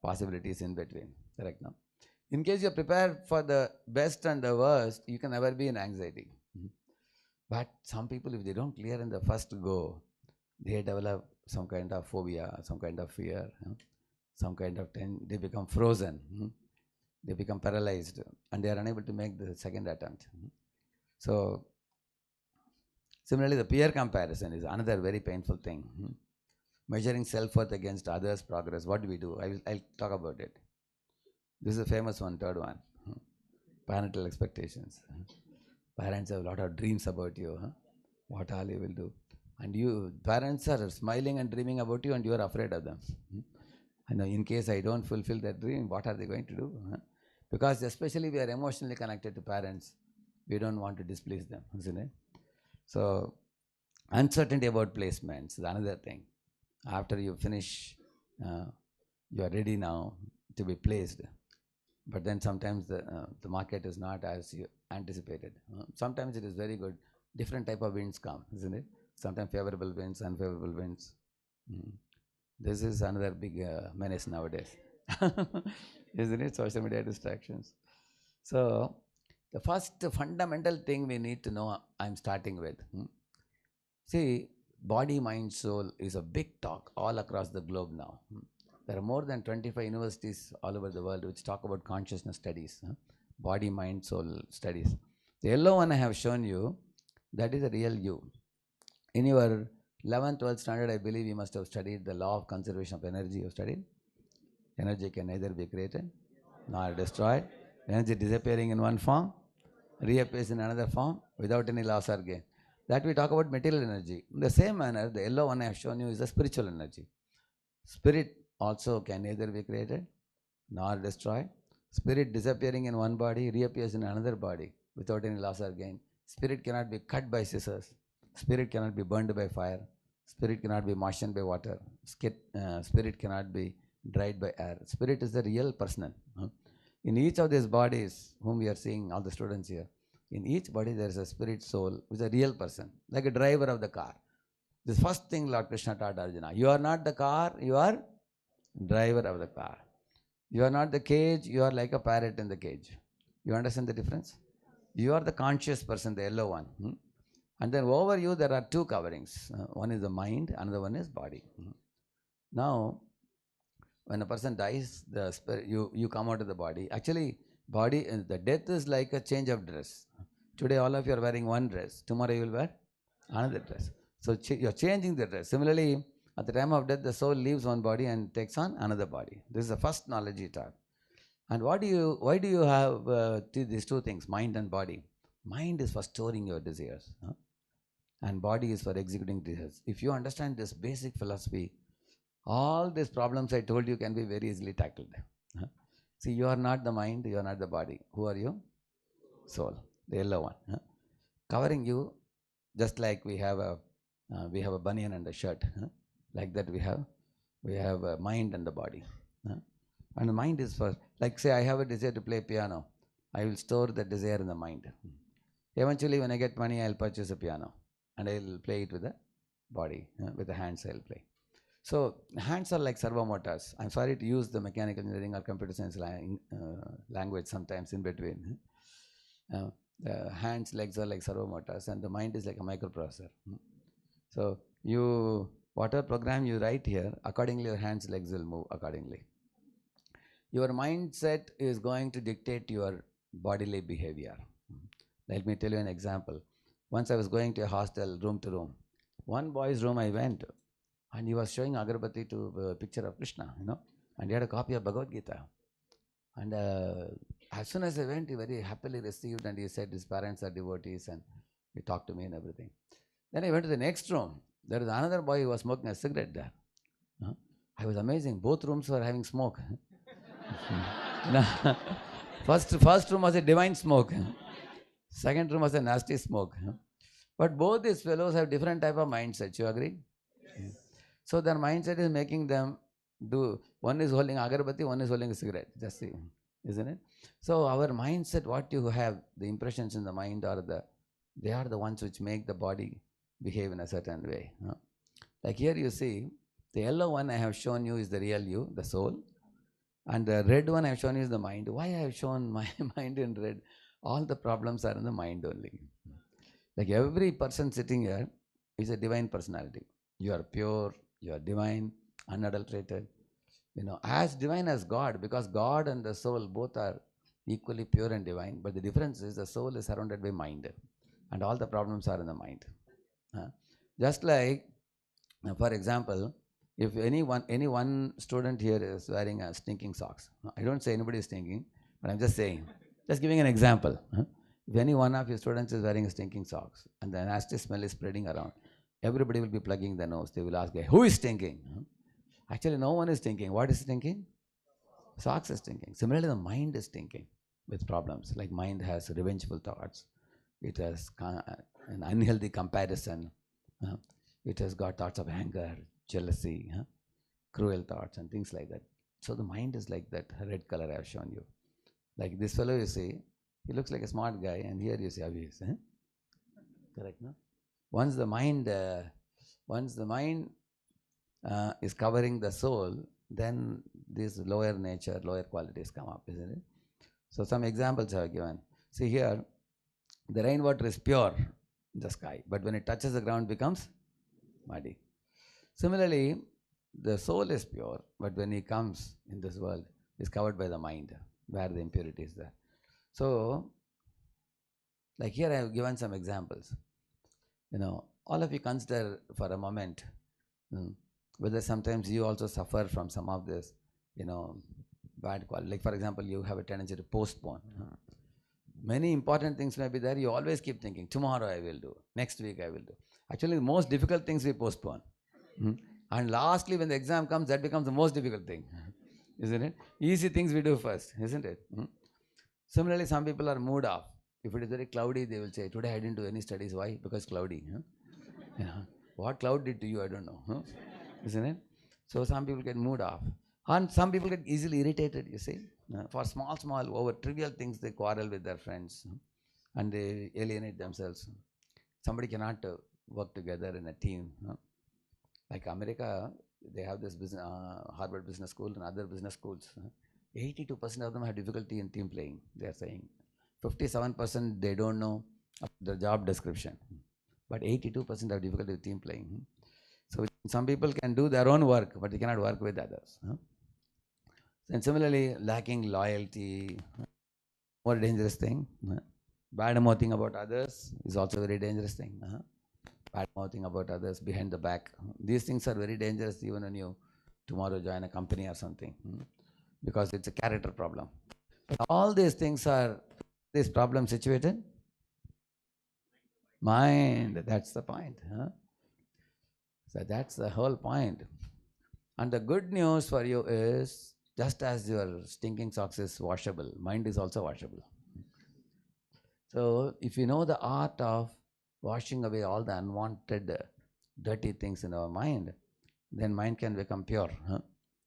possibilities in between. Correct now? In case you're prepared for the best and the worst, you can never be in anxiety. But some people, if they don't clear in the first go, they develop some kind of phobia, some kind of fear, some kind of they become frozen, they become paralyzed, and they are unable to make the second attempt. So similarly, the peer comparison is another very painful thing. Measuring self-worth against others' progress. What do we do? I'll talk about it. This is a famous one, third one. Parental expectations. Parents have a lot of dreams about you, what all you will do. And you, parents are smiling and dreaming about you and you are afraid of them. I know in case I don't fulfill that dream, what are they going to do? Because especially we are emotionally connected to parents. We don't want to displease them, isn't it? So uncertainty about placements is another thing. After you finish, you are ready now to be placed. But then sometimes the market is not as you anticipated. Sometimes it is very good. Different type of winds come, isn't it? Sometimes favorable winds, unfavorable winds. This is another big menace nowadays, isn't it? Social media distractions. So the first fundamental thing we need to know, I'm starting with. See, body, mind, soul is a big talk all across the globe now. There are more than 25 universities all over the world which talk about consciousness studies, body, mind, soul studies. The yellow one I have shown you, that is the real you. In your 11th, 12th standard, I believe you must have studied the law of conservation of energy. You have studied? Energy can neither be created nor destroyed. Energy disappearing in one form, reappears in another form without any loss or gain. That we talk about material energy. In the same manner, the yellow one I have shown you is the spiritual energy. Spirit also can neither be created nor destroyed. Spirit disappearing in one body reappears in another body without any loss or gain. Spirit cannot be cut by scissors. Spirit cannot be burned by fire. Spirit cannot be moistened by water. Spirit cannot be dried by air. Spirit is the real person. In each of these bodies, whom we are seeing, all the students here, in each body there is a spirit soul, which is a real person, like a driver of the car. This first thing Lord Krishna taught Arjuna. You are not the car, you are driver of the car. You are not the cage, you are like a parrot in the cage. You understand the difference? You are the conscious person, the yellow one. And then over you there are two coverings. One is the mind, another one is body. Now, when a person dies, the spirit, you come out of the body. Actually, body, the death is like a change of dress. Today all of you are wearing one dress. Tomorrow you will wear another dress. So you are changing the dress. Similarly, at the time of death, the soul leaves one body and takes on another body. This is the first knowledge he taught. And why do you have these two things, mind and body? Mind is for storing your desires, and body is for executing desires. If you understand this basic philosophy, all these problems I told you can be very easily tackled. See, you are not the mind, you are not the body. Who are you? Soul, the yellow one. Covering you, just like we have a banian and a shirt. Like that we have a mind and the body. And the mind is for, like say I have a desire to play piano. I will store the desire in the mind. Eventually when I get money, I will purchase a piano and I will play it with the body. With the hands I will play. So hands are like servo motors. I'm sorry to use the mechanical engineering or computer science language sometimes in between. The hands, legs are like servo motors and the mind is like a microprocessor. So whatever program you write here, accordingly your hands, legs will move accordingly. Your mindset is going to dictate your bodily behavior. Let me tell you an example. Once I was going to a hostel, room to room. One boy's room I went, and he was showing agarbatti to a picture of Krishna, and he had a copy of Bhagavad Gita. And as soon as I went, he very happily received, and he said his parents are devotees, and he talked to me and everything. Then I went to the next room. There was another boy who was smoking a cigarette there. I was amazing. Both rooms were having smoke. First room was a divine smoke. Second room was a nasty smoke. But both these fellows have different type of mindsets. You agree? Yes. So their mindset is making them do. One is holding agarbatti, one is holding a cigarette. Just see, isn't it? So our mindset, what you have, the impressions in the mind they are the ones which make the body behave in a certain way. Like here you see, the yellow one I have shown you is the real you, the soul. And the red one I have shown you is the mind. Why I have shown my mind in red? All the problems are in the mind only. Like every person sitting here is a divine personality. You are pure, you are divine, unadulterated. As divine as God, because God and the soul both are equally pure and divine. But the difference is the soul is surrounded by mind. And all the problems are in the mind. Just like, for example, if any one student here is wearing a stinking socks. I don't say anybody is stinking, but I'm just saying. Just giving an example. If any one of your students is wearing stinking socks and the nasty smell is spreading around, everybody will be plugging their nose. They will ask, who is stinking? Actually, no one is stinking. What is stinking? Socks is stinking. Similarly, the mind is stinking with problems. Like mind has revengeful thoughts. It has an unhealthy comparison. It has got thoughts of anger, jealousy, cruel thoughts and things like that. So the mind is like that red color I have shown you. Like this fellow you see, he looks like a smart guy, and here you see obvious. Correct, no? Once the mind is covering the soul, then these lower nature, lower qualities come up, isn't it? So some examples I have given. See here, the rainwater is pure in the sky, but when it touches the ground, it becomes muddy. Similarly, the soul is pure, but when he comes in this world, is covered by the mind, where the impurity is there. So, like here I have given some examples. All of you consider for a moment whether sometimes you also suffer from some of this, bad quality. Like for example, you have a tendency to postpone. Many important things may be there. You always keep thinking, tomorrow I will do, next week I will do. Actually, the most difficult things we postpone. And lastly, when the exam comes, that becomes the most difficult thing. Isn't it? Easy things we do first, isn't it? Similarly, some people are mood off. If it is very cloudy, they will say, today I didn't do any studies. Why? Because cloudy. What cloud did to you, I don't know. Isn't it? So some people get mood off. And some people get easily irritated, you see. For small, over trivial things, they quarrel with their friends. And they alienate themselves. Somebody cannot work together in a team. Like America, they have this Harvard Business School and other business schools. 82% of them have difficulty in team playing, they are saying. 57% they don't know the job description. But 82% have difficulty with team playing. So some people can do their own work, but they cannot work with others. And similarly, lacking loyalty, more dangerous thing. Bad mouthing about others is also a very dangerous thing. Bad mouthing about others behind the back. These things are very dangerous even when you tomorrow join a company or something, because it's a character problem. But all these things are, this problem situated? Mind, that's the point. So that's the whole point. And the good news for you is, just as your stinking socks is washable, mind is also washable. So if you know the art of washing away all the unwanted dirty things in our mind, then mind can become pure.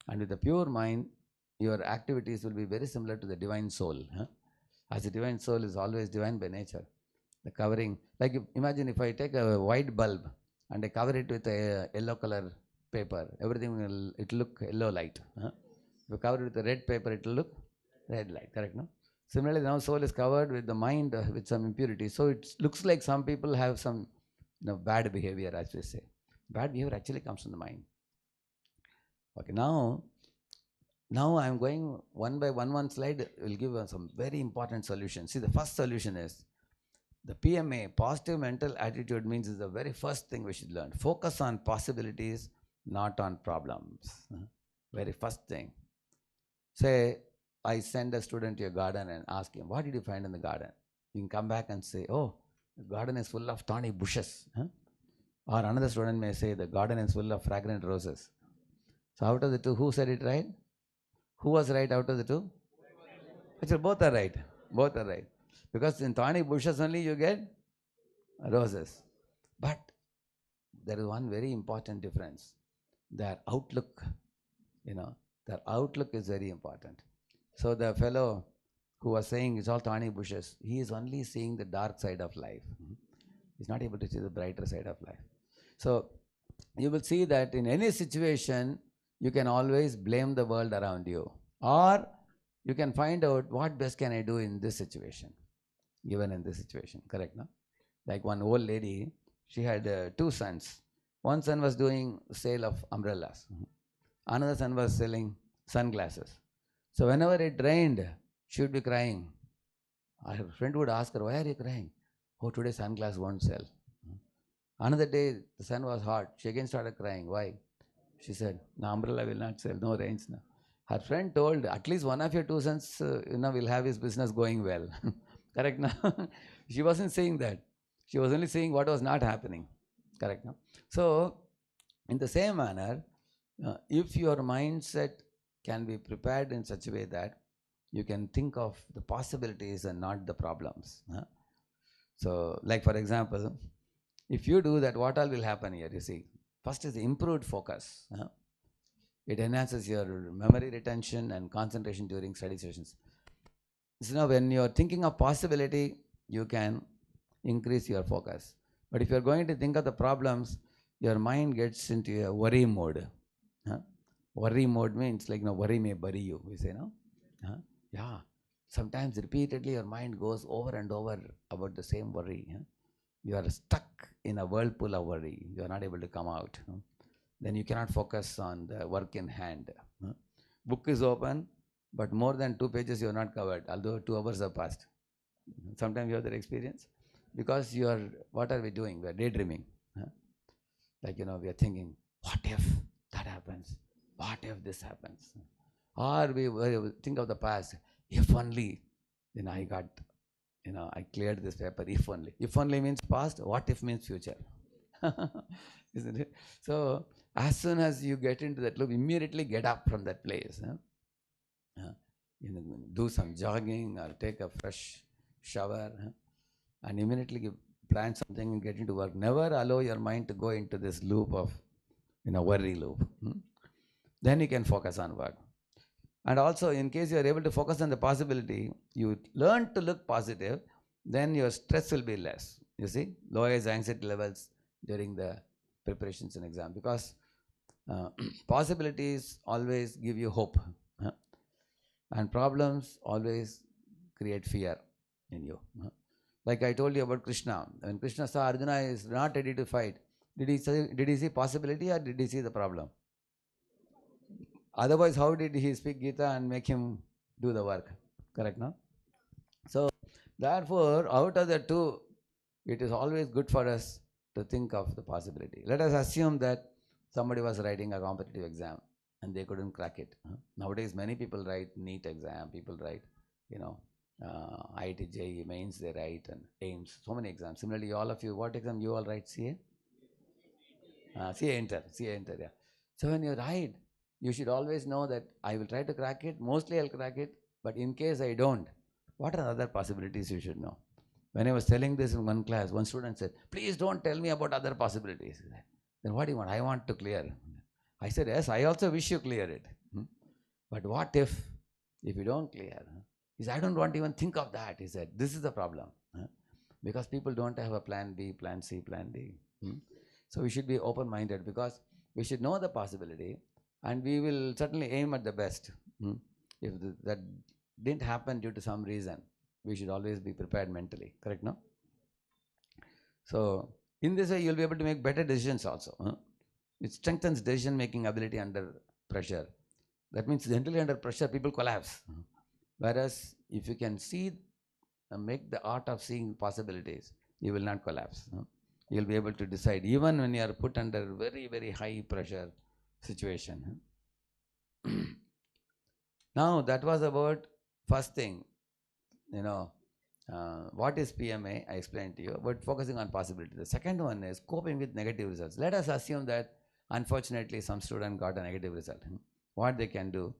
And with the pure mind, your activities will be very similar to the divine soul. As the divine soul is always divine by nature. The covering, like imagine if I take a white bulb and I cover it with a yellow color paper, everything will look yellow light. If you cover it with a red paper, it will look red light, correct, no? Similarly, now soul is covered with the mind with some impurity. So it looks like some people have some bad behavior, as we say. Bad behavior actually comes from the mind. Okay, now I am going one by one slide will give us some very important solutions. See, the first solution is the PMA, positive mental attitude, means is the very first thing we should learn. Focus on possibilities, not on problems. Very first thing. Say, I send a student to a garden and ask him, what did you find in the garden? You can come back and say, oh, the garden is full of thorny bushes. Or another student may say, the garden is full of fragrant roses. So out of the two, who said it right? Who was right out of the two? Actually, both are right. Both are right. Because in thorny bushes only you get roses. But there is one very important difference. Their outlook, their outlook is very important. So the fellow who was saying it's all thorny bushes, he is only seeing the dark side of life. He's not able to see the brighter side of life. So you will see that in any situation, you can always blame the world around you. Or you can find out what best can I do in this situation, given in this situation, correct, no? Like one old lady, she had two sons. One son was doing sale of umbrellas. Another son was selling sunglasses. So whenever it rained, she would be crying. Her friend would ask her, why are you crying? Oh, today sunglasses won't sell. Another day, the sun was hot. She again started crying. Why? She said, no, umbrella will not sell. No rains now. Her friend told, at least one of your two sons, will have his business going well. Correct now? She wasn't saying that. She was only saying what was not happening. Correct now? So, in the same manner, if your mindset can be prepared in such a way that you can think of the possibilities and not the problems. So, like for example, if you do that, what all will happen here? You see, first is the improved focus. It enhances your memory retention and concentration during study sessions. So now when you're thinking of possibility, you can increase your focus. But if you're going to think of the problems, your mind gets into a worry mode. Worry mode means like, worry may bury you, we say, no? Yeah. Sometimes repeatedly your mind goes over and over about the same worry. You are stuck in a whirlpool of worry. You are not able to come out. Then you cannot focus on the work in hand. Book is open, but more than 2 pages you are not covered, although 2 hours have passed. Sometimes you have that experience. Because you are, what are we doing? We are daydreaming. Like, we are thinking, what if that happens? What if this happens? Or we think of the past, if only, I got, I cleared this paper, if only. If only means past, what if means future. Isn't it? So, as soon as you get into that loop, immediately get up from that place. Do some jogging or take a fresh shower and immediately plan something and get into work. Never allow your mind to go into this loop of, worry loop. Then you can focus on work. And also, in case you are able to focus on the possibility, you learn to look positive, then your stress will be less. You see, lowers anxiety levels during the preparations and exam, because possibilities always give you hope, and problems always create fear in you. Like I told you about Krishna. When Krishna saw Arjuna is not ready to fight, did he see possibility or did he see the problem? Otherwise, how did he speak Gita and make him do the work? Correct, no? So, therefore, out of the two, it is always good for us to think of the possibility. Let us assume that somebody was writing a competitive exam and they couldn't crack it. Nowadays, many people write NEET exam, people write, IIT, JEE, mains they write, and AIMS, so many exams. Similarly, all of you, what exam you all write? CA? CA Inter, yeah. So when you write, you should always know that I will try to crack it, mostly I'll crack it, but in case I don't, what are the other possibilities you should know? When I was telling this in one class, one student said, please don't tell me about other possibilities. Then what do you want? I want to clear. I said, yes, I also wish you clear it. But what if you don't clear? He said, I don't want to even think of that. He said, this is the problem. Because people don't have a plan B, plan C, plan D. So we should be open-minded, because we should know the possibility and we will certainly aim at the best. If that didn't happen due to some reason, we should always be prepared mentally. Correct, no? So, in this way, you'll be able to make better decisions also. It strengthens decision-making ability under pressure. That means generally under pressure, people collapse. Whereas, if you can see and make the art of seeing possibilities, you will not collapse. You'll be able to decide even when you are put under very, very high pressure situation. Now, that was about first thing. What is PMA? I explained to you, but focusing on possibility. The second one is coping with negative results. Let us assume that unfortunately some student got a negative result. What they can do?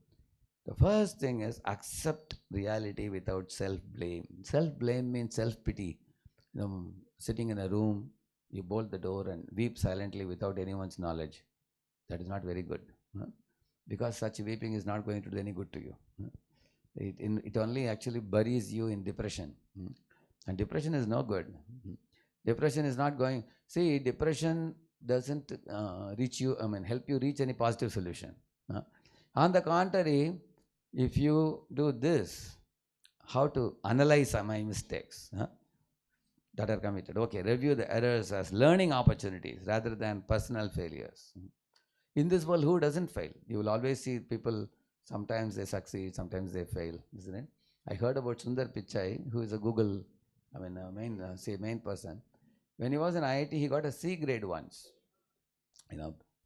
The first thing is accept reality without self-blame. Self-blame means self-pity. Sitting in a room, you bolt the door and weep silently without anyone's knowledge. That is not very good. Because such weeping is not going to do any good to you. It only actually buries you in depression. And depression is no good. Depression is not going... See, depression doesn't help you reach any positive solution. On the contrary, if you do this, how to analyze my mistakes that are committed. Okay, review the errors as learning opportunities rather than personal failures. In this world, who doesn't fail? You will always see people, sometimes they succeed, sometimes they fail, isn't it? I heard about Sundar Pichai, who is a Google, main person. When he was in IIT, he got a C grade once.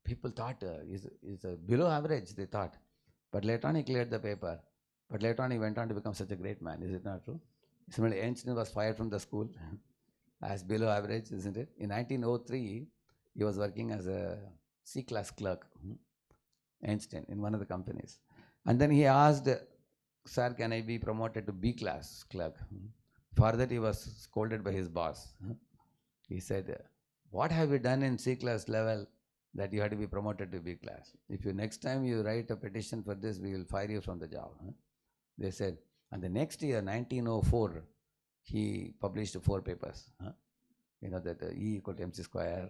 People thought he's below average, they thought. But later on he cleared the paper. But later on he went on to become such a great man. Is it not true? Similarly, Einstein was fired from the school as below average, isn't it? In 1903, he was working as a C-class clerk, Einstein, in one of the companies. And then he asked, Sir, can I be promoted to B-class clerk? For that, he was scolded by his boss. He said, what have you done in C-class level that you had to be promoted to B-class? If you next time you write a petition for this, we will fire you from the job. They said, and the next year, 1904, he published 4 papers. You know, that E equal to mc square,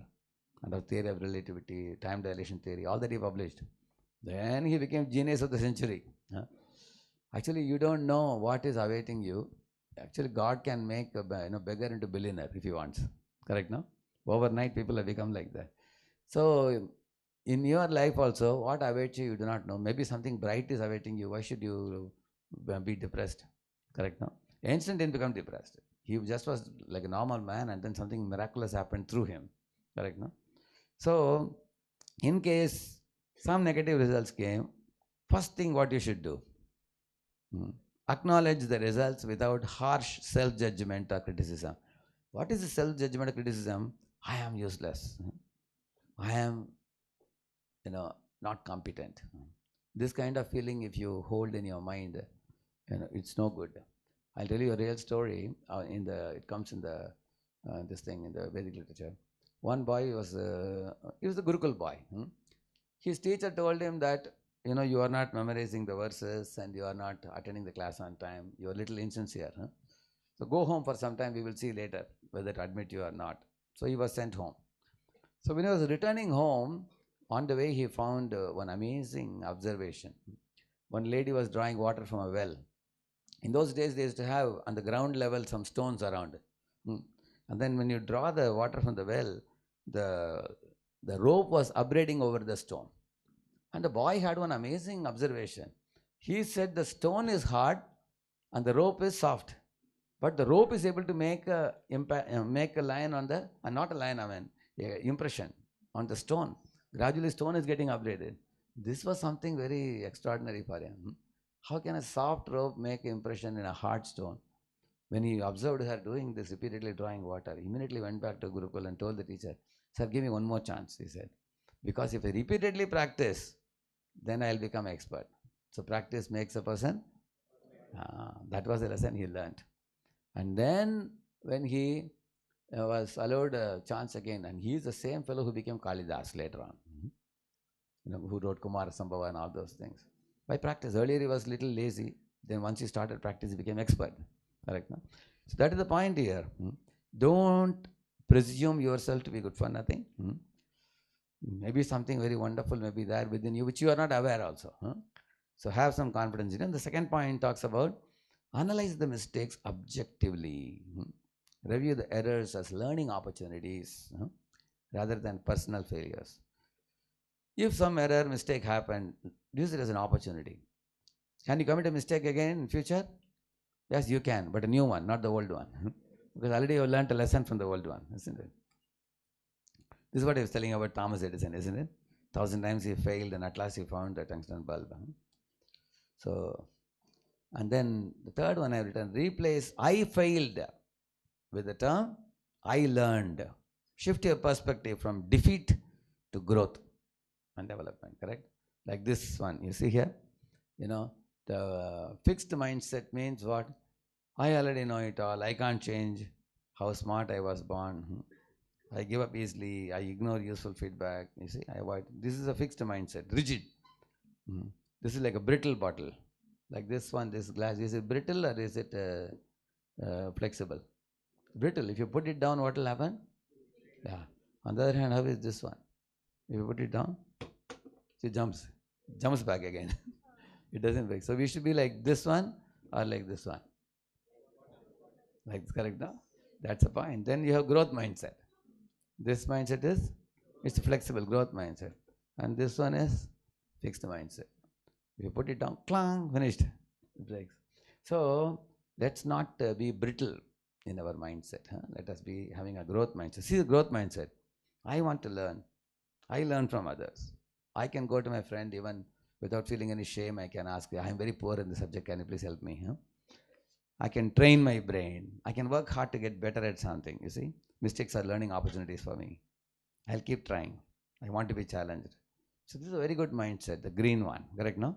and the theory of relativity, time dilation theory, all that he published. Then he became genius of the century. Actually, you don't know what is awaiting you. Actually, God can make a beggar into billionaire if he wants. Correct, no? Overnight, people have become like that. So, in your life also, what awaits you, you do not know. Maybe something bright is awaiting you. Why should you be depressed? Correct, no? Einstein didn't become depressed. He just was like a normal man, and then something miraculous happened through him. Correct, no? So, in case some negative results came, first thing what you should do, acknowledge the results without harsh self-judgment or criticism. What is the self-judgment or criticism? I am useless. I am, not competent. This kind of feeling, if you hold in your mind, it's no good. I'll tell you a real story. It comes in the this thing in the Vedic literature. One boy was he was a Gurukul boy. His teacher told him that you are not memorizing the verses and you are not attending the class on time. You are a little insincere. So go home for some time. We will see later whether to admit you or not. So he was sent home. So when he was returning home, on the way he found one amazing observation. One lady was drawing water from a well. In those days, they used to have on the ground level some stones around. And then when you draw the water from the well, the rope was upbraiding over the stone. And the boy had one amazing observation. He said the stone is hard and the rope is soft. But the rope is able to make a line on the, not a line, impression on the stone. Gradually stone is getting upgraded. This was something very extraordinary for him. How can a soft rope make impression in a hard stone? When he observed her doing this, repeatedly drawing water, he immediately went back to Gurukul and told the teacher, Sir, give me one more chance, he said. Because if I repeatedly practice, then I'll become expert. So practice makes a person. That was the lesson he learned. And then when he was allowed a chance again, and he is the same fellow who became Kalidas later on, who wrote Kumara Sambhava and all those things. By practice. Earlier he was little lazy. Then once he started practice, he became expert. Correct, no? So that is the point here. Don't presume yourself to be good for nothing. Maybe something very wonderful may be there within you, which you are not aware also. So have some confidence in it. And the second point talks about analyze the mistakes objectively. Review the errors as learning opportunities rather than personal failures. If some error, mistake happened, use it as an opportunity. Can you commit a mistake again in future? Yes, you can, but a new one, not the old one. Because already you learned a lesson from the old one, isn't it? This is what I was telling about Thomas Edison, isn't it? 1,000 times he failed and at last he found the tungsten bulb. So, and then the third one I have written, replace I failed with the term I learned. Shift your perspective from defeat to growth and development, correct? Like this one, you see here, the fixed mindset means what? I already know it all, I can't change how smart I was born. I give up easily, I ignore useful feedback, you see, I avoid. This is a fixed mindset, rigid. This is like a brittle bottle. Like this one, this glass, is it brittle or is it flexible? Brittle. If you put it down, what will happen? Yeah. On the other hand, how is this one? If you put it down, it jumps back again. It doesn't break. So we should be like this one or like this one. Like this, correct now? That's the point. Then you have growth mindset. This mindset is, it's a flexible growth mindset. And this one is fixed mindset. If you put it down, clang, finished. It breaks. So let's not be brittle in our mindset. Let us be having a growth mindset. See the growth mindset. I want to learn. I learn from others. I can go to my friend even Without feeling any shame, I can ask, I am very poor in the subject, can you please help me? Huh? I can train my brain. I can work hard to get better at something, you see. Mistakes are learning opportunities for me. I'll keep trying. I want to be challenged. So this is a very good mindset, the green one, correct, no?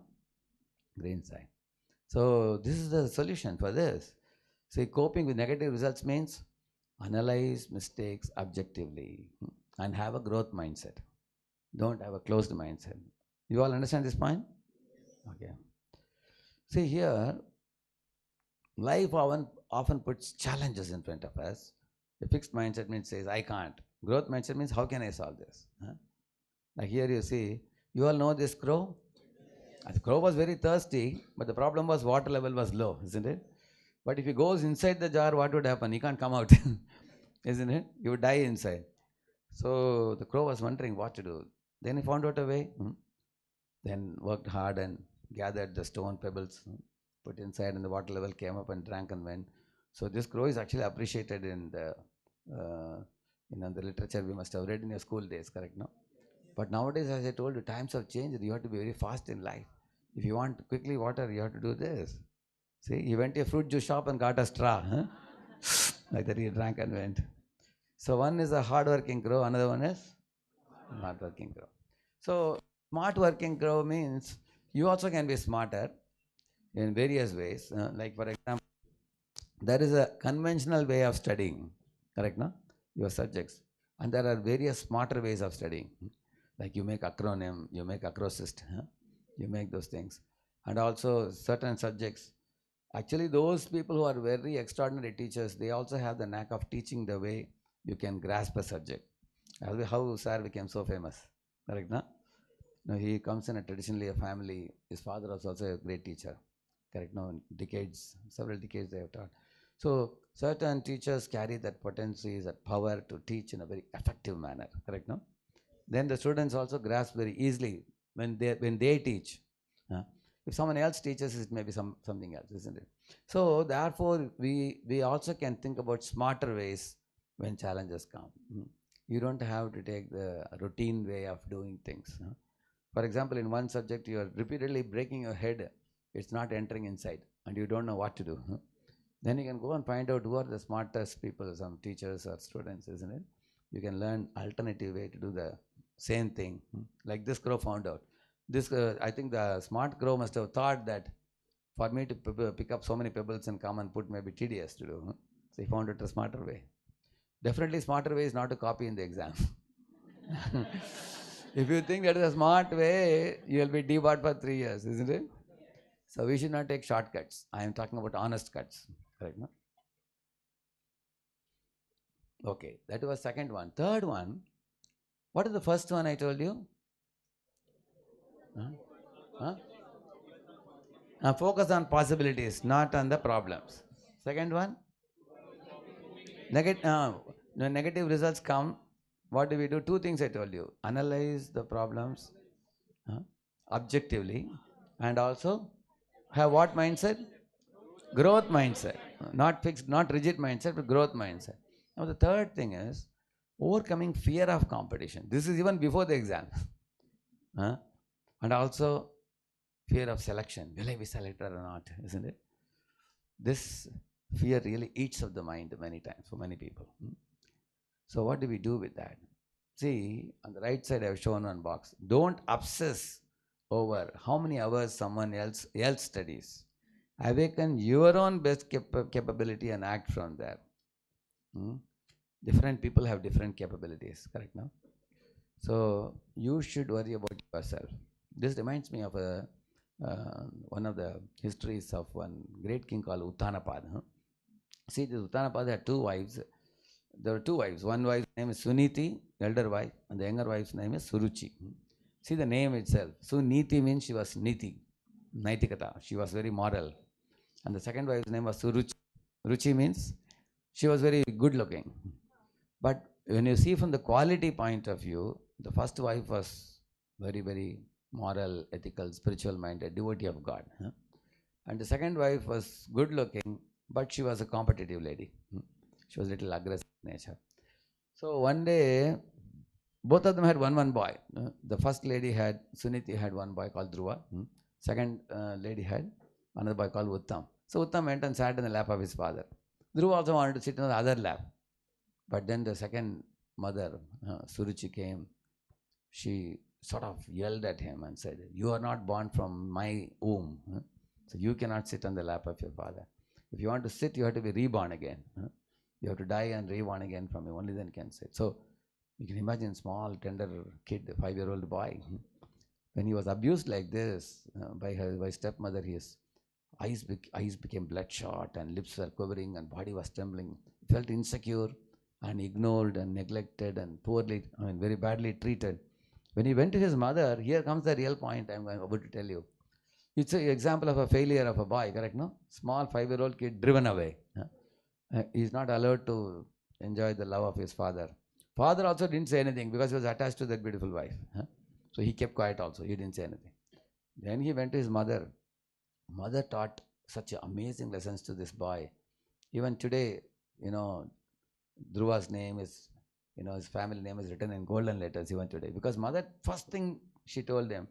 Green side. So this is the solution for this. See, coping with negative results means analyze mistakes objectively and have a growth mindset. Don't have a closed mindset. You all understand this point? Okay. See here, life often puts challenges in front of us. A fixed mindset means says, I can't. Growth mindset means, how can I solve this? Huh? Like here you see, you all know this crow? The crow was very thirsty, but the problem was water level was low, isn't it? But if he goes inside the jar, what would happen? He can't come out, isn't it? He would die inside. So the crow was wondering what to do. Then he found out a way. Then worked hard and gathered the stone pebbles, put inside, and the water level came up and drank and went. So this crow is actually appreciated in the the literature we must have read in your school days, correct? No? But nowadays, as I told you, times have changed. You have to be very fast in life. If you want quickly water, you have to do this. See, he went to a fruit juice shop and got a straw. Huh? Like that he drank and went. So one is a hard-working crow, another one is not working crow. So smart working crow means you also can be smarter in various ways. Like for example, there is a conventional way of studying, correct, no? Your subjects. And there are various smarter ways of studying. Like you make acronym, you make acrosist, you make those things. And also certain subjects. Actually, those people who are very extraordinary teachers, they also have the knack of teaching the way you can grasp a subject. How Sir became so famous, correct, no? Now he comes in traditionally a family. His father was also a great teacher, correct, no? Decades, several decades they have taught. So certain teachers carry that potency, that power to teach in a very effective manner, correct, no? Then the students also grasp very easily when they teach. If someone else teaches, it may be something else, isn't it? So therefore, we also can think about smarter ways when challenges come. You don't have to take the routine way of doing things. For example, in one subject, you are repeatedly breaking your head. It's not entering inside, and you don't know what to do. Then you can go and find out who are the smartest people, some teachers or students, isn't it? You can learn alternative way to do the same thing. Like this crow found out. This, I think the smart crow must have thought that for me to pick up so many pebbles and come and put may be tedious to do. So he found it a smarter way. Definitely smarter way is not to copy in the exam. If you think that is a smart way, you will be debarred for 3 years, isn't it? So we should not take shortcuts. I am talking about honest cuts. Correct, no? Okay, that was second one. Third one, what is the first one I told you? Focus on possibilities, not on the problems. Second one, negative results come. What do we do? Two things I told you. Analyze the problems objectively and also have what mindset? Growth mindset. Not fixed, not rigid mindset, but growth mindset. Now the third thing is overcoming fear of competition. This is even before the exam. And also fear of selection. Will I be selected or not? Isn't it? This fear really eats up the mind many times for many people. So what do we do with that? See, on the right side I have shown one box. Don't obsess over how many hours someone else studies. Awaken your own best capability and act from there. Different people have different capabilities, correct, no? So you should worry about yourself. This reminds me of one of the histories of one great king called Uttanapada. See, this Uttanapada had two wives. There were two wives. One wife's name is Suniti, elder wife, and the younger wife's name is Suruchi. See the name itself. Suniti means she was Niti, Naitikata. She was very moral. And the second wife's name was Suruchi. Ruchi means she was very good looking. But when you see from the quality point of view, the first wife was very, very moral, ethical, spiritual minded, devotee of God. And the second wife was good looking, but she was a competitive lady. She was a little aggressive in nature. So one day, Both of them had one boy. The first lady had, Suniti had one boy called Dhruva. Second lady had another boy called Uttam. So Uttam went and sat in the lap of his father. Dhruva also wanted to sit in the other lap. But then the second mother, Suruchi, came. She sort of yelled at him and said, "You are not born from my womb. So you cannot sit on the lap of your father. If you want to sit, you have to be reborn again. You have to die and reborn again from me. Only then can sit." So you can imagine small, tender kid, a 5-year-old boy. When he was abused like this by stepmother, his eyes became bloodshot and lips were quivering and body was trembling. He felt insecure and ignored and neglected and poorly, very badly treated. When he went to his mother, here comes the real point I'm about to tell you. It's an example of a failure of a boy, correct, no? Small 5-year-old kid driven away. He's not allowed to enjoy the love of his father. Father also didn't say anything because he was attached to that beautiful wife. So he kept quiet also. He didn't say anything. Then he went to his mother. Mother taught such amazing lessons to this boy. Even today, Dhruva's name is, his family name is written in golden letters even today. Because mother, first thing she told them,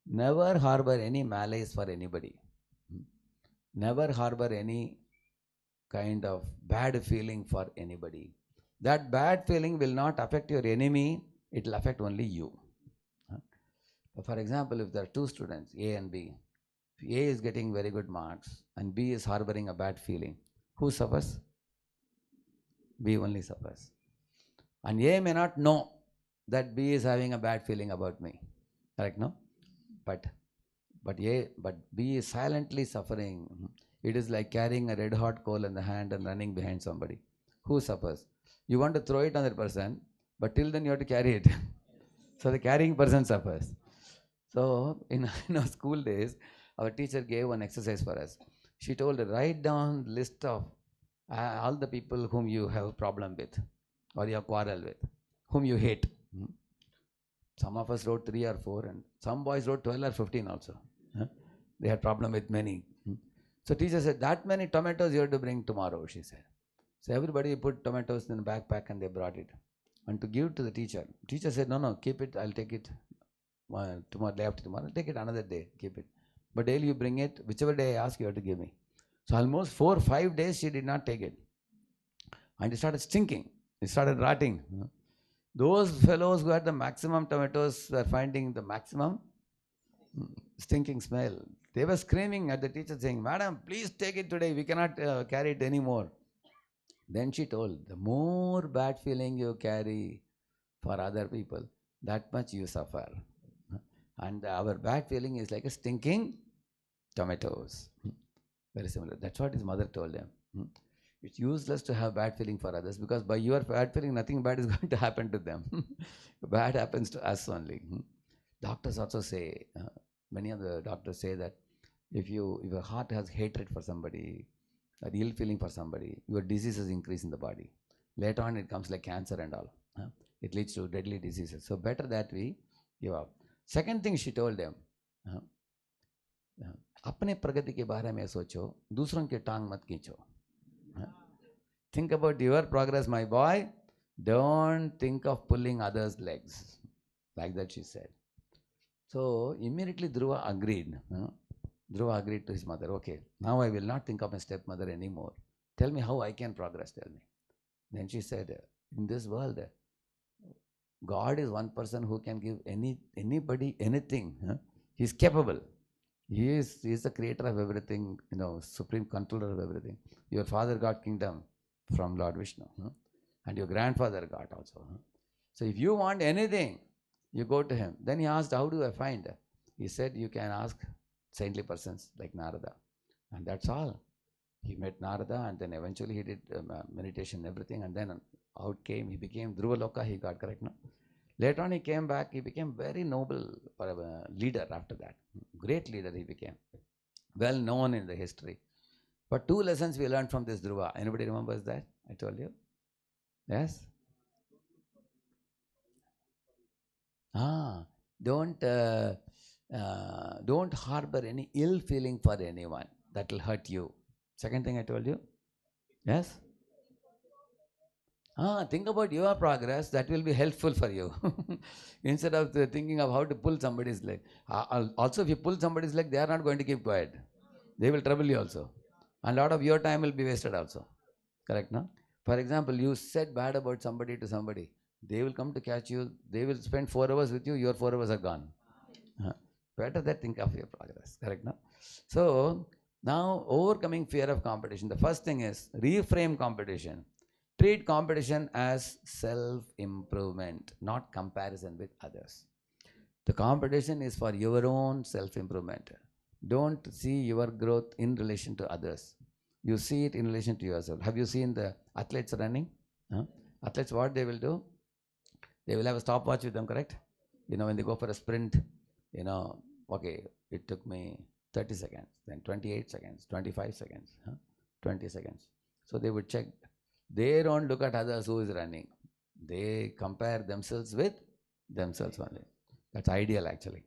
never harbor any malice for anybody. Never harbor any kind of bad feeling for anybody. That bad feeling will not affect your enemy, it will affect only you. For example, if there are two students, A and B, if A is getting very good marks and B is harboring a bad feeling, who suffers? B only suffers. And A may not know that B is having a bad feeling about me. Correct, no? But B is silently suffering. It is like carrying a red hot coal in the hand and running behind somebody. Who suffers? You want to throw it on that person, but till then you have to carry it. So the carrying person suffers. So in our school days, our teacher gave one exercise for us. She told, write down list of all the people whom you have problem with, or you have quarrel with, whom you hate. Some of us wrote 3 or 4, and some boys wrote 12 or 15 also. They had problem with many. So teacher said, that many tomatoes you have to bring tomorrow, she said. So everybody put tomatoes in the backpack and they brought it. And to give to the teacher. Teacher said, no, keep it, I'll take it tomorrow, day after tomorrow, I'll take it another day, keep it. But daily you bring it, whichever day I ask, you have to give me. So almost 4 or 5 days she did not take it. And it started stinking. It started rotting. Those fellows who had the maximum tomatoes were finding the maximum stinking smell. They were screaming at the teacher saying, "Madam, please take it today. We cannot carry it anymore." Then she told, the more bad feeling you carry for other people, that much you suffer. And our bad feeling is like a stinking tomatoes. Very similar. That's what his mother told him. It's useless to have bad feeling for others because by your bad feeling, nothing bad is going to happen to them. Bad happens to us only. Doctors also say, many of the doctors say that if your heart has hatred for somebody, or ill feeling for somebody, your diseases increase in the body. Later on, it comes like cancer and all. It leads to deadly diseases. So better that we give up. Second thing she told them, अपने प्रगति के बारे में सोचो, दूसरों के टांग मत खींचो. Think about your progress, my boy. Don't think of pulling others' legs. Like that she said. So immediately Dhruva agreed. Dhruva agreed to his mother. Okay, now I will not think of my stepmother anymore. Tell me how I can progress, tell me. Then she said, in this world, God is one person who can give anybody anything. He is capable. He is the creator of everything, supreme controller of everything. Your father got kingdom from Lord Vishnu. And your grandfather got also. So if you want anything, you go to him. Then he asked, how do I find? He said, you can ask saintly persons like Narada. And that's all. He met Narada and then eventually he did meditation and everything. And then out came, he became Dhruva Loka, he got correct, no? Later on he came back, he became very noble leader after that. Great leader he became. Well known in the history. But 2 lessons we learned from this Dhruva. Anybody remembers that? I told you. Yes? Don't harbor any ill feeling for anyone. That will hurt you. Second thing I told you. Yes? Think about your progress. That will be helpful for you. Instead of thinking of how to pull somebody's leg. Also, if you pull somebody's leg, they are not going to keep quiet. They will trouble you also. And a lot of your time will be wasted also. Correct, no? For example, you said bad about somebody to somebody. They will come to catch you. They will spend 4 hours with you. Your 4 hours are gone. Better that think of your progress. Correct, no? So, now overcoming fear of competition. The first thing is reframe competition. Treat competition as self-improvement, not comparison with others. The competition is for your own self-improvement. Don't see your growth in relation to others. You see it in relation to yourself. Have you seen the athletes running? Athletes, what they will do? They will have a stopwatch with them, correct? When they go for a sprint, okay, it took me 30 seconds, then 28 seconds, 25 seconds, 20 seconds. So they would check. They don't look at others who is running. They compare themselves with themselves only. That's ideal actually.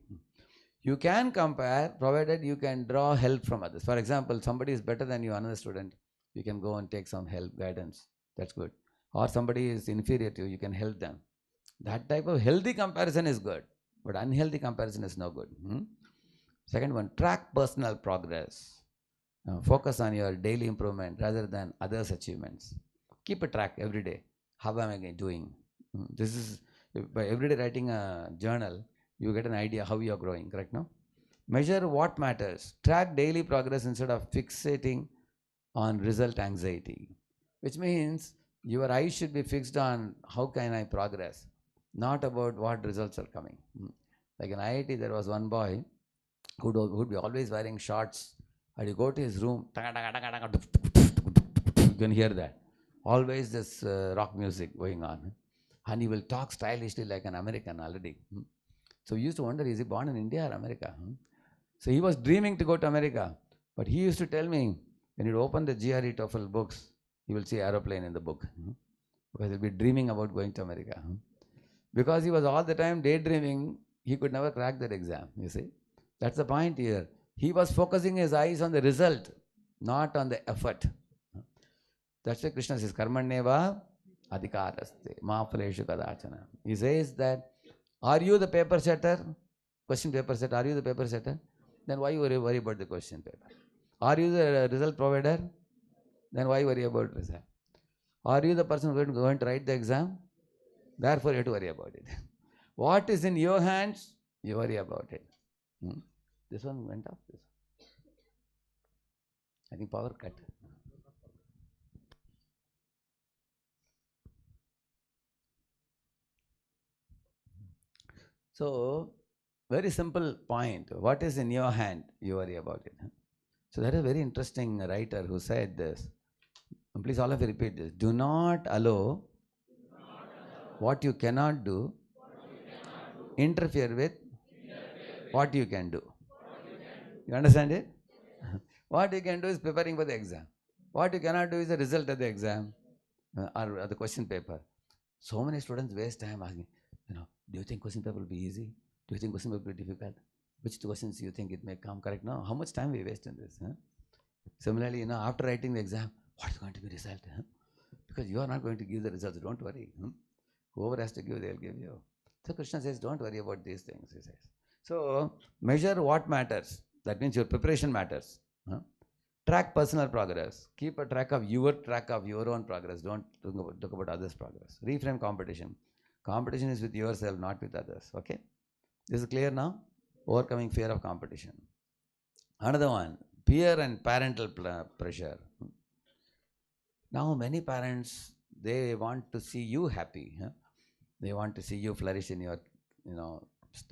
You can compare provided you can draw help from others. For example, somebody is better than you, another student, you can go and take some help, guidance. That's good. Or somebody is inferior to you, you can help them. That type of healthy comparison is good, but unhealthy comparison is no good. Second one, track personal progress. Focus on your daily improvement rather than others' achievements. Keep a track every day. How am I doing? This is by every day writing a journal, you get an idea how you are growing, correct now? Measure what matters. Track daily progress instead of fixating on result anxiety, which means your eyes should be fixed on how can I progress, not about what results are coming. Like in IIT, there was one boy who would be always wearing shorts, and you go to his room, you can hear that. Always this rock music going on. And he will talk stylishly like an American already. So we used to wonder, is he born in India or America? So he was dreaming to go to America. But he used to tell me, when he'd open the GRE TOEFL books, he will see aeroplane in the book. Because he'll be dreaming about going to America. Because he was all the time daydreaming, he could never crack that exam, you see. That's the point here. He was focusing his eyes on the result, not on the effort. That's why Krishna says, Karmanyeva adhikaraste ma phaleshu kadachana. He says that, are you the paper setter? Question paper setter, are you the paper setter? Then why you worry about the question paper? Are you the result provider? Then why worry about result? Are you the person who is going to write the exam? Therefore you have to worry about it. What is in your hands, you worry about it. This one went off. I think power cut. So, very simple point. What is in your hand, you worry about it. So, there is a very interesting writer who said this. And please, all of you repeat this. Do not allow what you cannot do interfere with what you can do. You understand it? What you can do is preparing for the exam. What you cannot do is the result of the exam or the question paper. So many students waste time asking, do you think question paper will be easy? Do you think question paper will be difficult? Which questions do you think it may come correct? No, how much time we waste in this? Similarly, after writing the exam, what is going to be the result? Because you are not going to give the results, don't worry. Whoever has to give, they'll give you. So Krishna says, don't worry about these things, he says. So, measure what matters. That means your preparation matters. Track personal progress. Keep a track of your own progress. Don't talk about others' progress. Reframe competition. Competition is with yourself, not with others. Okay? This is clear now? Overcoming fear of competition. Another one, peer and parental pressure. Now many parents, they want to see you happy. They want to see you flourish in your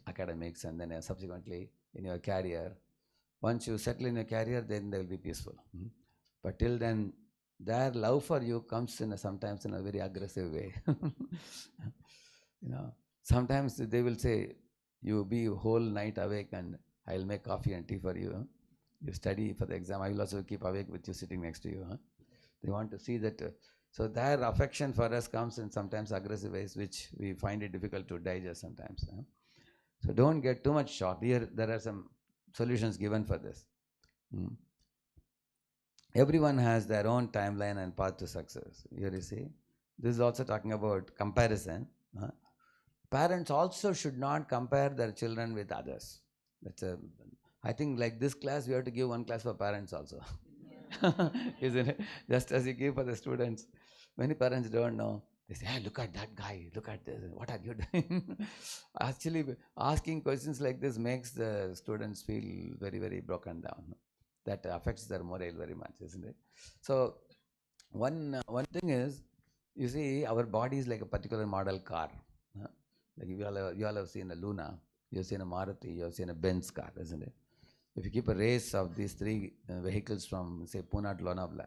academics and then subsequently in your career. Once you settle in your career, then they will be peaceful. But till then, their love for you comes sometimes in a very aggressive way. Sometimes they will say, you be whole night awake and I'll make coffee and tea for you. You study for the exam. I will also keep awake with you sitting next to you. They want to see that. So their affection for us comes in sometimes aggressive ways, which we find it difficult to digest sometimes. So don't get too much shocked. Here there are some solutions given for this. Everyone has their own timeline and path to success. Here you see, This is also talking about comparison. Parents also should not compare their children with others. I think like this class, we have to give one class for parents also. Isn't it? Just as you give for the students. Many parents don't know. They say, hey, look at that guy, look at this, what are you doing? Actually, asking questions like this makes the students feel very, very broken down. That affects their morale very much, isn't it? So, one thing is, you see, our body is like a particular model car. Like you all have seen a Luna, you have seen a Maruti, you have seen a Benz car, isn't it? If you keep a race of these three vehicles from, say, Pune to Lonavala,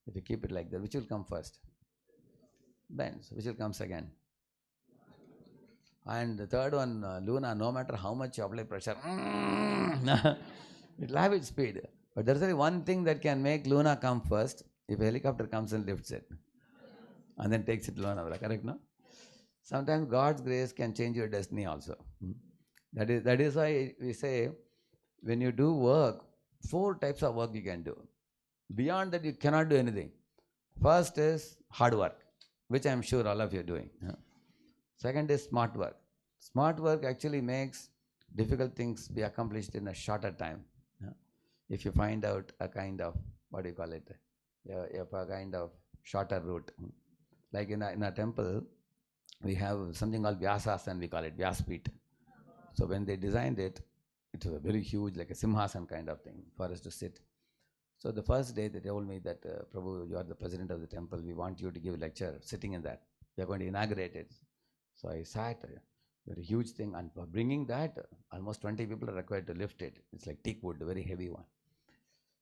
if you keep it like that, which will come first? Benz. Which will come second? And the third one, Luna, no matter how much you apply pressure, it will have its speed. But there's only one thing that can make Luna come first, if a helicopter comes and lifts it and then takes it to Lonavala, correct, no? Sometimes God's grace can change your destiny also. That is why we say, when you do work, 4 types of work you can do. Beyond that, you cannot do anything. First is hard work, which I am sure all of you are doing. Second is smart work. Smart work actually makes difficult things be accomplished in a shorter time. If you find out a kind of, what do you call it, a kind of shorter route. Like in a temple, we have something called Vyasasana, we call it Vyaspeet. So when they designed it, it was a very huge, like a Simhasan kind of thing for us to sit. So the first day they told me that, Prabhu, you are the president of the temple, we want you to give a lecture sitting in that. We are going to inaugurate it. So I sat, very huge thing, and for bringing that, almost 20 people are required to lift it. It's like teak wood, a very heavy one.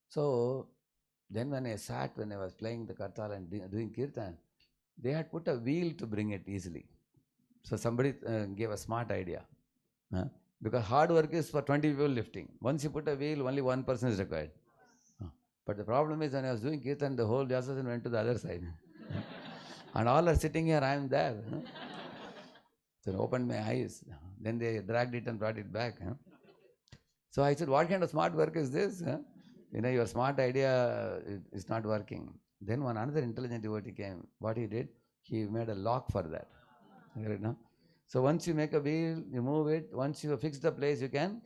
So then when I was playing the kartal and doing kirtan, they had put a wheel to bring it easily. So somebody gave a smart idea. Because hard work is for 20 people lifting. Once you put a wheel, only one person is required. But the problem is, when I was doing kirtan, the whole Vyasasana went to the other side. And all are sitting here, I am there. So I opened my eyes. Then they dragged it and brought it back. So I said, what kind of smart work is this? Your smart idea is not working. Then another intelligent devotee came. What he did, he made a lock for that. Right, no? So once you make a wheel, you move it. Once you fix the place, you can.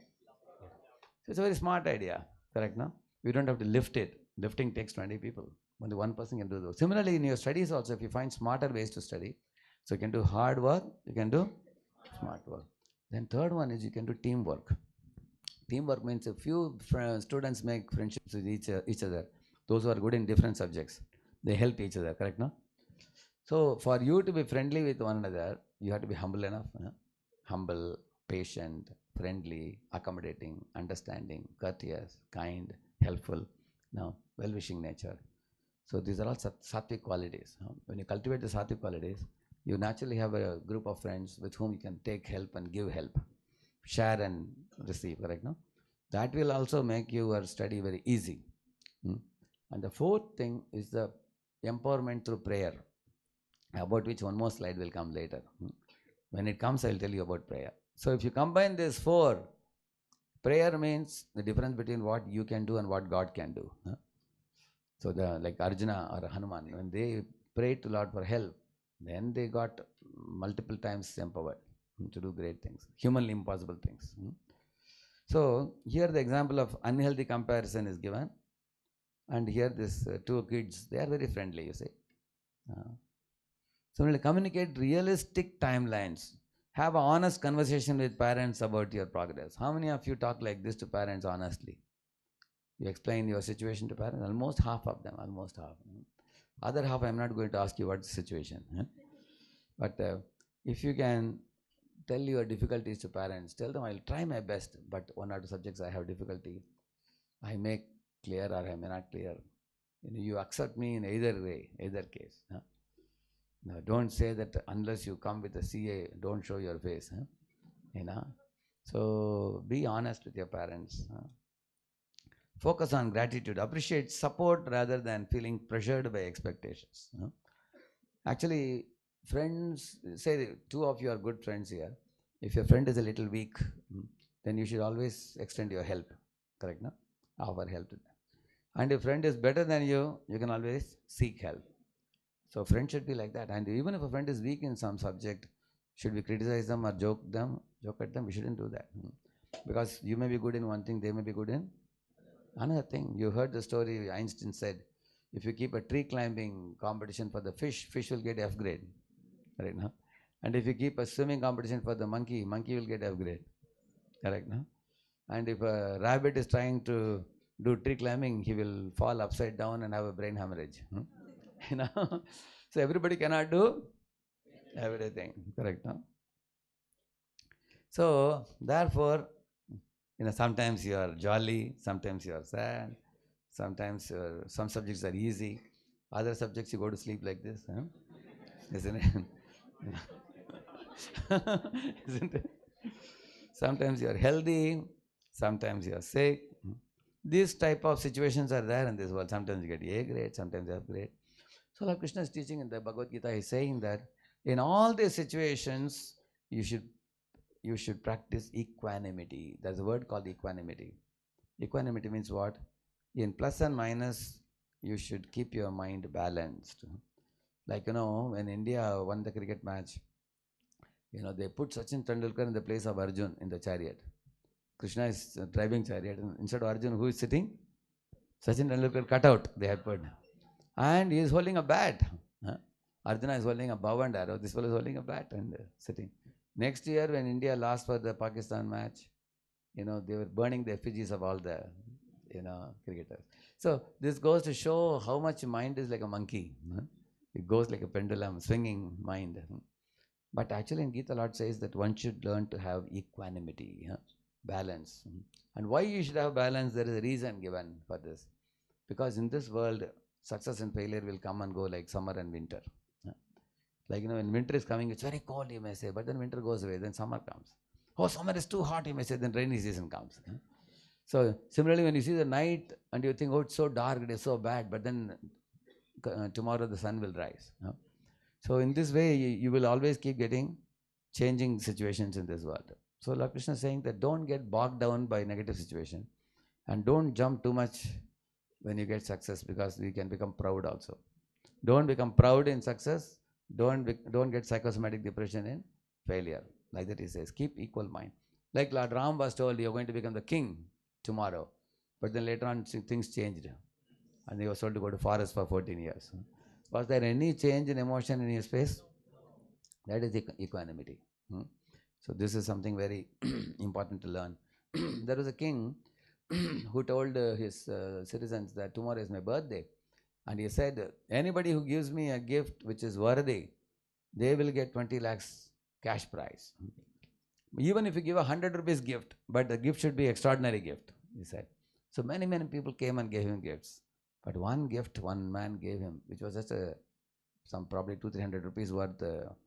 So it's a very smart idea. Correct, no? You don't have to lift it. Lifting takes 20 people. Only one person can do those. Similarly, in your studies also, if you find smarter ways to study, so you can do hard work, you can do smart work. Then third one is you can do teamwork. Teamwork means a few students make friendships with each other. Those who are good in different subjects, they help each other, correct, no? So for you to be friendly with one another, you have to be humble enough. Humble, patient, friendly, accommodating, understanding, courteous, kind, helpful, well-wishing nature. So these are all sattvic qualities. When you cultivate the sattvic qualities, you naturally have a group of friends with whom you can take help and give help, share and receive, correct, no? That will also make your study very easy. And the fourth thing is the empowerment through prayer, about which one more slide will come later. When it comes, I will tell you about prayer. So if you combine these 4, prayer means the difference between what you can do and what God can do. So like Arjuna or Hanuman, when they prayed to Lord for help, then they got multiple times empowered to do great things, humanly impossible things. So here the example of unhealthy comparison is given. And here these 2 kids, they are very friendly, you see. So we'll communicate realistic timelines. Have an honest conversation with parents about your progress. How many of you talk like this to parents honestly? You explain your situation to parents? Almost half of them, almost half. Other half, I'm not going to ask you what's the situation. But if you can tell your difficulties to parents, tell them I'll try my best, but 1 or 2 subjects I have difficulty. I may clear or I may not clear. You accept me in either way, either case. Now, don't say that unless you come with a CA, don't show your face. So be honest with your parents. Focus on gratitude. Appreciate support rather than feeling pressured by expectations. Actually, friends, say 2 of you are good friends here. If your friend is a little weak, then you should always extend your help. Correct, no? Offer help to them. And if friend is better than you, you can always seek help. So friends should be like that. And even if a friend is weak in some subject, should we criticize them or joke at them? We shouldn't do that. Because you may be good in one thing, they may be good in another thing. You heard the story, Einstein said, if you keep a tree climbing competition for the fish, fish will get F grade. Right now. And if you keep a swimming competition for the monkey, monkey will get F grade. Correct, no? And if a rabbit is trying to do tree climbing, he will fall upside down and have a brain hemorrhage. You know? So everybody cannot do everything. Correct, no? So therefore, sometimes you are jolly, sometimes you are sad, sometimes some subjects are easy, other subjects you go to sleep like this, huh? Isn't it? Isn't it? Sometimes you are healthy, sometimes you are sick. These type of situations are there in this world. Sometimes you get A grade, sometimes F grade. So Lord Krishna is teaching in the Bhagavad Gita, he is saying that in all these situations, you should practice equanimity. There's a word called equanimity. Equanimity means what? In plus and minus, you should keep your mind balanced. Like, when India won the cricket match, they put Sachin Tendulkar in the place of Arjun in the chariot. Krishna is driving chariot, and instead of Arjun, who is sitting? Sachin Tendulkar cut out, they had put. And he is holding a bat. Arjuna is holding a bow and arrow. This fellow is holding a bat and sitting. Next year, when India lost for the Pakistan match, they were burning the effigies of all the, cricketers. So this goes to show how much mind is like a monkey. It goes like a pendulum, swinging mind. But actually in Gita, Lord says that one should learn to have equanimity, balance. And why you should have balance, there is a reason given for this. Because in this world, success and failure will come and go like summer and winter. Like, when winter is coming, it's very cold, you may say, but then winter goes away, then summer comes. Oh, summer is too hot, you may say, then rainy season comes. So, similarly, when you see the night and you think, oh, it's so dark, it is so bad, but then tomorrow the sun will rise. So, in this way, you will always keep getting changing situations in this world. So, Lord Krishna is saying that don't get bogged down by negative situation and don't jump too much when you get success, because we can become proud also. Don't become proud in success. Don't get psychosomatic depression in failure. Like that he says, keep equal mind. Like Lord Ram was told, you're going to become the king tomorrow. But then later on things changed. And he was told to go to forest for 14 years. Was there any change in emotion in his face? That is equanimity. So this is something very important to learn. There was a king who told his citizens that tomorrow is my birthday. And he said, anybody who gives me a gift which is worthy, they will get 20 lakhs cash prize. Even if you give 100 rupees gift, but the gift should be extraordinary gift, he said. So many people came and gave him gifts. But one gift one man gave him, which was just some probably 200-300 rupees worth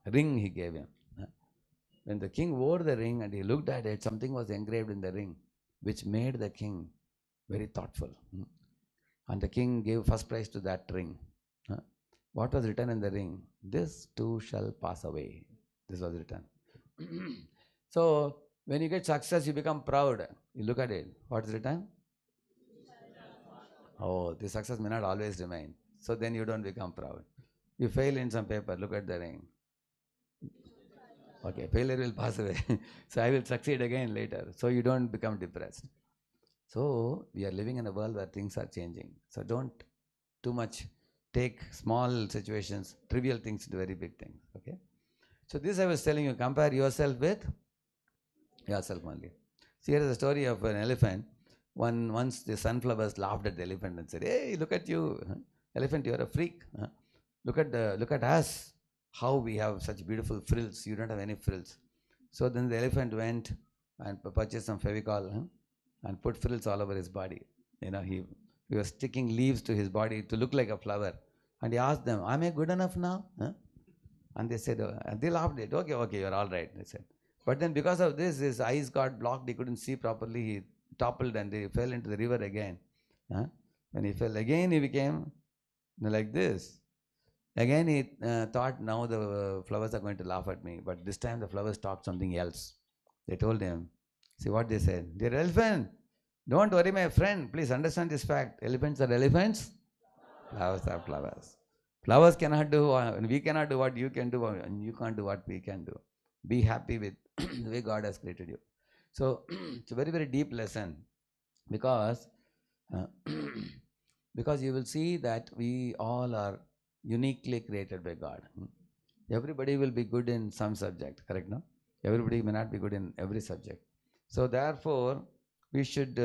ring he gave him. When the king wore the ring and he looked at it, something was engraved in the ring, which made the king very thoughtful. And the king gave first prize to that ring. What was written in the ring? This too shall pass away. This was written. So, when you get success, you become proud. You look at it. What is written? Oh, the success may not always remain. So then you don't become proud. You fail in some paper, look at the ring. Okay, failure will pass away. So I will succeed again later. So you don't become depressed. So we are living in a world where things are changing. So don't too much take small situations, trivial things into very big things. Okay. So this I was telling you, compare yourself with yourself only. So here is a story of an elephant. Once the sunflowers laughed at the elephant and said, "Hey, look at you, elephant! You are a freak. Look at us. How we have such beautiful frills. You don't have any frills." So then the elephant went and purchased some Fevicol and put frills all over his body. He was sticking leaves to his body to look like a flower. And he asked them, "Am I good enough now?" And they said, and they laughed at it. Okay, you're all right, they said. But then because of this, his eyes got blocked. He couldn't see properly. He toppled and he fell into the river again. When he fell again, he became like this. Again, he thought, now the flowers are going to laugh at me. But this time the flowers talked something else. They told him, see what they said. "Dear elephant, don't worry, my friend. Please understand this fact. Elephants are elephants. Flowers are flowers. Flowers cannot do, and we cannot do what you can do, and you can't do what we can do. Be happy with the way God has created you. So it's a very, very deep lesson, because uh, because you will see that we all are uniquely created by God. Everybody will be good in some subject, correct? No? Everybody may not be good in every subject. So therefore, we should,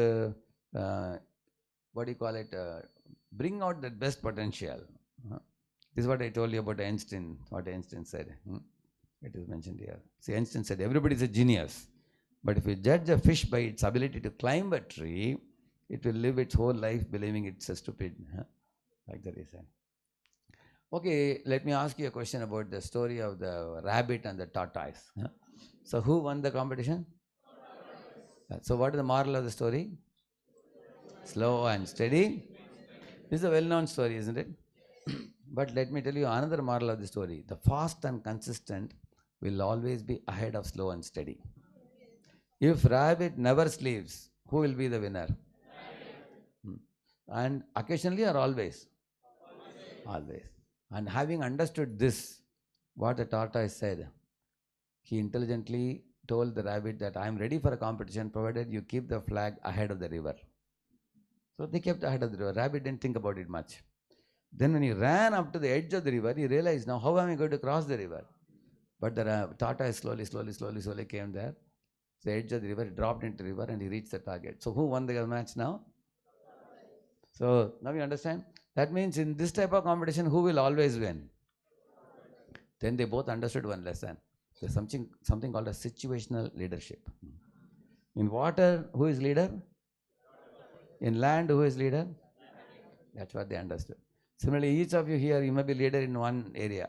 what do you call it, bring out the best potential. This is what I told you about Einstein, what Einstein said. It is mentioned here. See, Einstein said, everybody is a genius. But if you judge a fish by its ability to climb a tree, it will live its whole life believing it's a stupid. Like that he said. Okay, let me ask you a question about the story of the rabbit and the tortoise. So who won the competition? So what is the moral of the story? Slow and steady. This is a well-known story, isn't it? But let me tell you another moral of the story. The fast and consistent will always be ahead of slow and steady. If rabbit never sleeps, who will be the winner? And occasionally or always? Always. And having understood this, what the tortoise said, he intelligently told the rabbit that I am ready for a competition provided you keep the flag ahead of the river. So they kept ahead of the river. Rabbit didn't think about it much. Then when he ran up to the edge of the river, he realized, now how am I going to cross the river? But the tortoise slowly came there. The edge of the river, he dropped into the river and he reached the target. So who won the match now? So now you understand? That means in this type of competition, who will always win? Then they both understood one lesson. There's something called a situational leadership. In water, who is leader? In land, who is leader? That's what they understood. Similarly, each of you here, you may be leader in one area,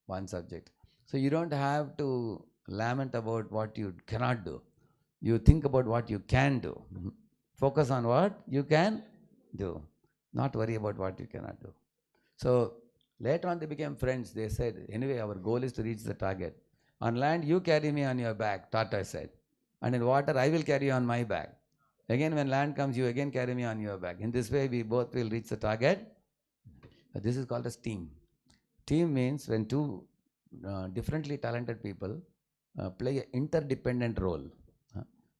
one subject. So you don't have to lament about what you cannot do. You think about what you can do. Focus on what you can do. Not worry about what you cannot do. So later on they became friends. They said, anyway, our goal is to reach the target. On land, you carry me on your back, tortoise said. And in water, I will carry you on my back. Again, when land comes, you again carry me on your back. In this way, we both will reach the target. This is called as team. Team means when two differently talented people play an interdependent role,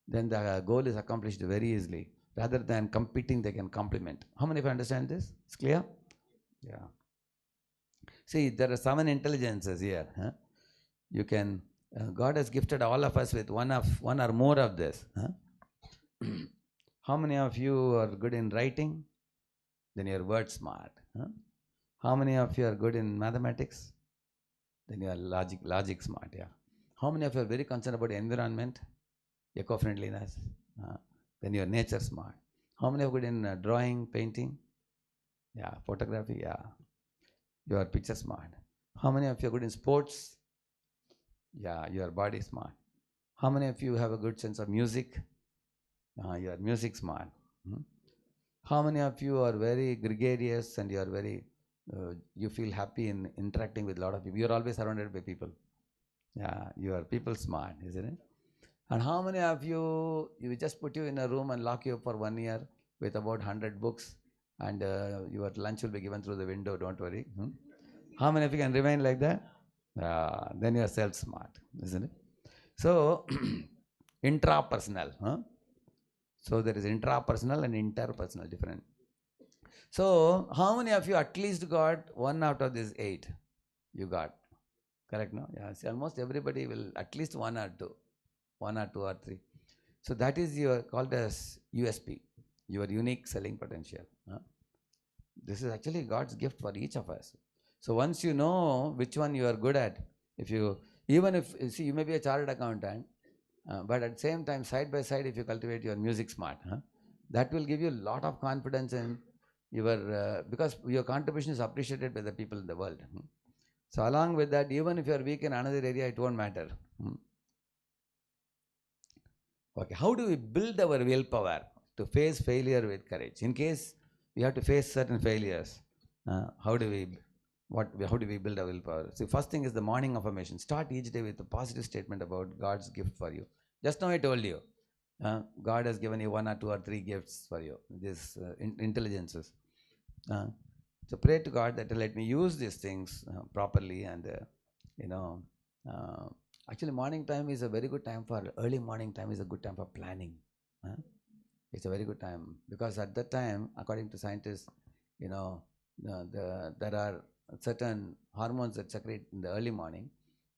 then the goal is accomplished very easily. Rather than competing, they can complement. How many of you understand this? It's clear? Yeah. See, there are 7 intelligences here. You can, God has gifted all of us with one or more of this. How many of you are good in writing? Then you're word smart. How many of you are good in mathematics? Then you are logic smart. Yeah. How many of you are very concerned about environment, eco-friendliness? Then you are nature smart. How many are good in drawing, painting? Yeah, photography. Yeah. You are picture smart. How many of you are good in sports? Yeah, you are body smart. How many of you have a good sense of music? You are music smart. How many of you are very gregarious and you are very, you feel happy in interacting with a lot of people? You are always surrounded by people. Yeah, you are people smart, isn't it? And how many of you, we just put you in a room and lock you up for 1 year with about 100 books and your lunch will be given through the window, don't worry. How many of you can remain like that? Then you are self-smart, isn't it? So, intrapersonal. So, there is intrapersonal and interpersonal different. So, how many of you at least got 1 out of these 8? You got. Correct, no? Yeah, see, almost everybody will at least 1 or 2. 1 or 2 or 3. So that is your called as USP, your unique selling potential. This is actually God's gift for each of us. So once you know which one you are good at, even if you may be a chartered accountant, but at the same time, side by side, if you cultivate your music smart, that will give you a lot of confidence in your, because your contribution is appreciated by the people in the world. So along with that, even if you are weak in another area, it won't matter. Okay, how do we build our willpower to face failure with courage? In case we have to face certain failures, how do we build our willpower? See, first thing is the morning affirmation. Start each day with a positive statement about God's gift for you. Just now I told you, God has given you 1 or 2 or 3 gifts for you, these intelligences. So pray to God that let me use these things properly, and you know, uh, actually morning time is a very good time for, early morning time is a good time for planning. It's a very good time, because at that time, according to scientists, you know, there are certain hormones that secrete in the early morning,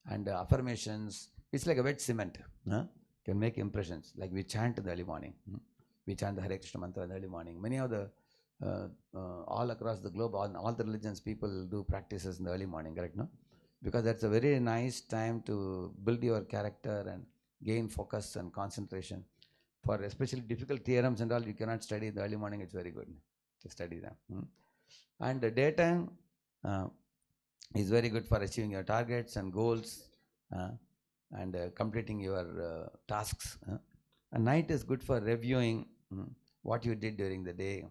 and affirmations. It's like a wet cement. Can make impressions. Like we chant in the early morning. We chant the Hare Krishna mantra in the early morning. Many of the all across the globe, all the religions, people do practices in the early morning, correct? No, because that's a very nice time to build your character and gain focus and concentration. For especially difficult theorems and all, you cannot study in the early morning. It's very good to study them. And the daytime is very good for achieving your targets and goals, and completing your tasks. And night is good for reviewing what you did during the day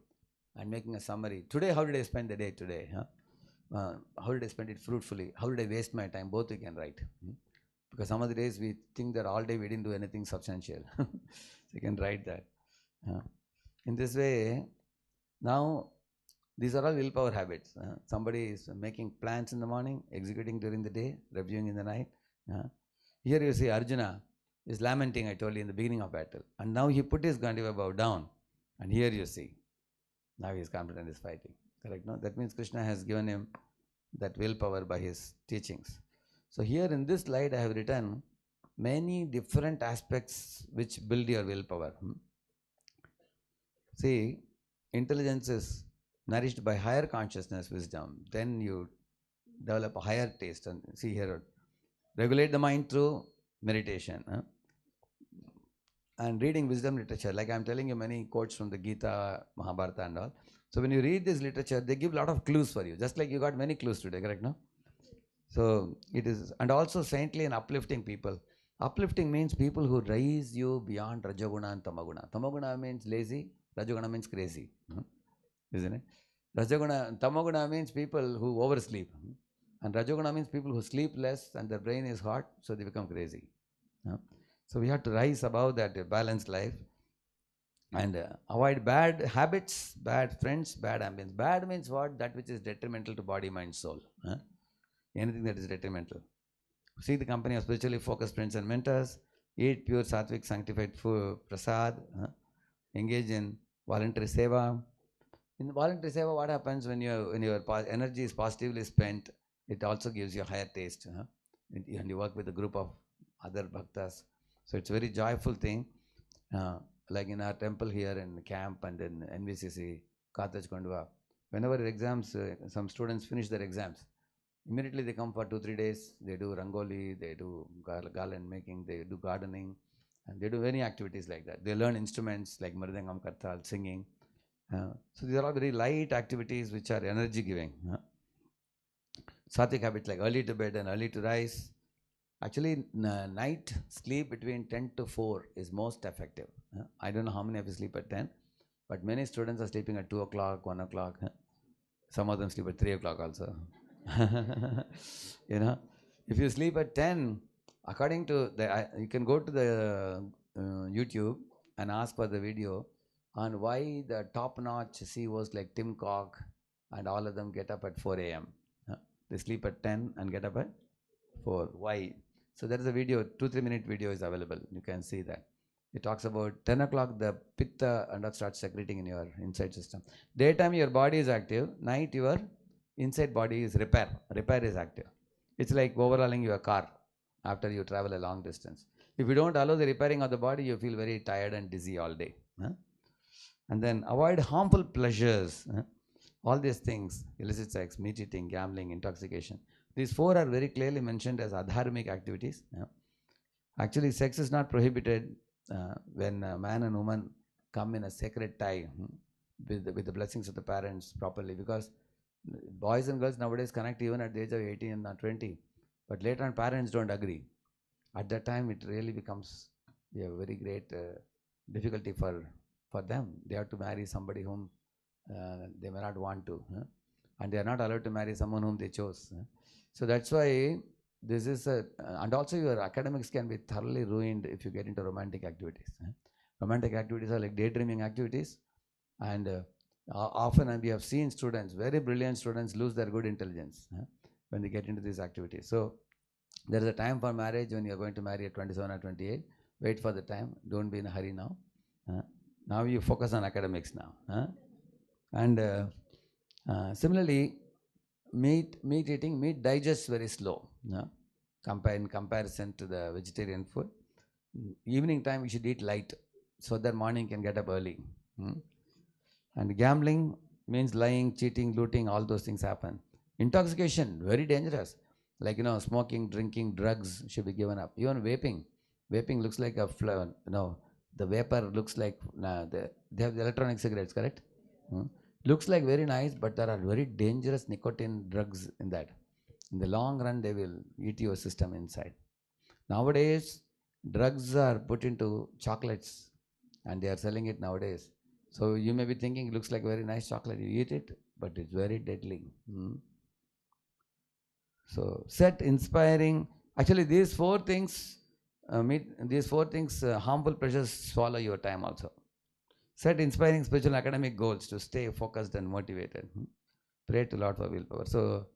and making a summary. Today, how did I spend the day today? How did I spend it fruitfully? How did I waste my time? Both you can write. Because some of the days we think that all day we didn't do anything substantial. So you can write that. In this way, now these are all willpower habits. Somebody is making plans in the morning, executing during the day, reviewing in the night. Here you see Arjuna is lamenting, I told you, in the beginning of battle. And now he put his Gandiva bow down. And here you see, now he is confident and is fighting. Correct? No? That means Krishna has given him that willpower by his teachings. So here in this slide I have written many different aspects which build your willpower. See, intelligence is nourished by higher consciousness, wisdom. Then you develop a higher taste. And see here, regulate the mind through meditation. And reading wisdom literature. Like I'm telling you many quotes from the Gita, Mahabharata and all. So when you read this literature, they give a lot of clues for you. Just like you got many clues today, correct? No? So it is, and also saintly and uplifting people. Uplifting means people who raise you beyond Rajaguna and Tamaguna. Tamaguna means lazy, Rajaguna means crazy. Isn't it? Tamaguna means people who oversleep. And Rajaguna means people who sleep less and their brain is hot, so they become crazy. So we have to rise above that balanced life and avoid bad habits, bad friends, bad ambience. Bad means what? That which is detrimental to body, mind, soul. Anything that is detrimental. Seek the company of spiritually focused friends and mentors. Eat pure, sattvic, sanctified food, prasad. Engage in voluntary seva. In voluntary seva, what happens when your energy is positively spent? It also gives you a higher taste. And you work with a group of other bhaktas. So it's a very joyful thing. Like in our temple here in camp and in NVCC, Kartaj Kondwa, whenever exams, some students finish their exams, immediately they come for 2-3 days. They do rangoli, they do garland making, they do gardening, and they do many activities like that. They learn instruments like mridangam, kartal, singing. So these are all very light activities which are energy giving. Sattvic habits like early to bed and early to rise. Actually, night sleep between 10 to 4 is most effective. I don't know how many of you sleep at 10, but many students are sleeping at 2 o'clock, 1 o'clock. Some of them sleep at 3 o'clock also. If you sleep at 10, according to you can go to the YouTube and ask for the video on why the top-notch CEOs like Tim Cook and all of them get up at 4 a.m. They sleep at 10 and get up at 4. Why? So there is a video, 2-3 minute video is available. You can see that. It talks about 10 o'clock, the pitta and that starts secreting in your inside system. Daytime, your body is active. Night, your inside body is repair. Repair is active. It's like overhauling your car after you travel a long distance. If you don't allow the repairing of the body, you feel very tired and dizzy all day. And then avoid harmful pleasures. All these things, illicit sex, meat eating, gambling, intoxication. These 4 are very clearly mentioned as adharmic activities. Actually, sex is not prohibited when a man and woman come in a sacred tie with the blessings of the parents properly, because boys and girls nowadays connect even at the age of 18 or 20. But later on, parents don't agree. At that time, it really becomes a very great difficulty for them. They have to marry somebody whom they may not want to. And they are not allowed to marry someone whom they chose. So that's why this is and also your academics can be thoroughly ruined if you get into romantic activities. Romantic activities are like daydreaming activities, and Often we have seen students, very brilliant students, lose their good intelligence when they get into these activities. So there is a time for marriage when you are going to marry at 27 or 28. Wait for the time. Don't be in a hurry now. Now you focus on academics now. And similarly, meat eating, meat digests very slow. In comparison to the vegetarian food. Evening time we should eat light so that morning can get up early. And gambling means lying, cheating, looting, all those things happen. Intoxication, very dangerous. Like, smoking, drinking, drugs should be given up. Even vaping. Vaping looks like the vapor looks like, they have the electronic cigarettes, correct? Looks like very nice, but there are very dangerous nicotine drugs in that. In the long run, they will eat your system inside. Nowadays, drugs are put into chocolates and they are selling it nowadays. So you may be thinking it looks like very nice chocolate. You eat it, but it's very deadly. So set inspiring. Actually, these four things, harmful pressures swallow your time also. Set inspiring spiritual and academic goals to stay focused and motivated. Pray to Lord for willpower. So,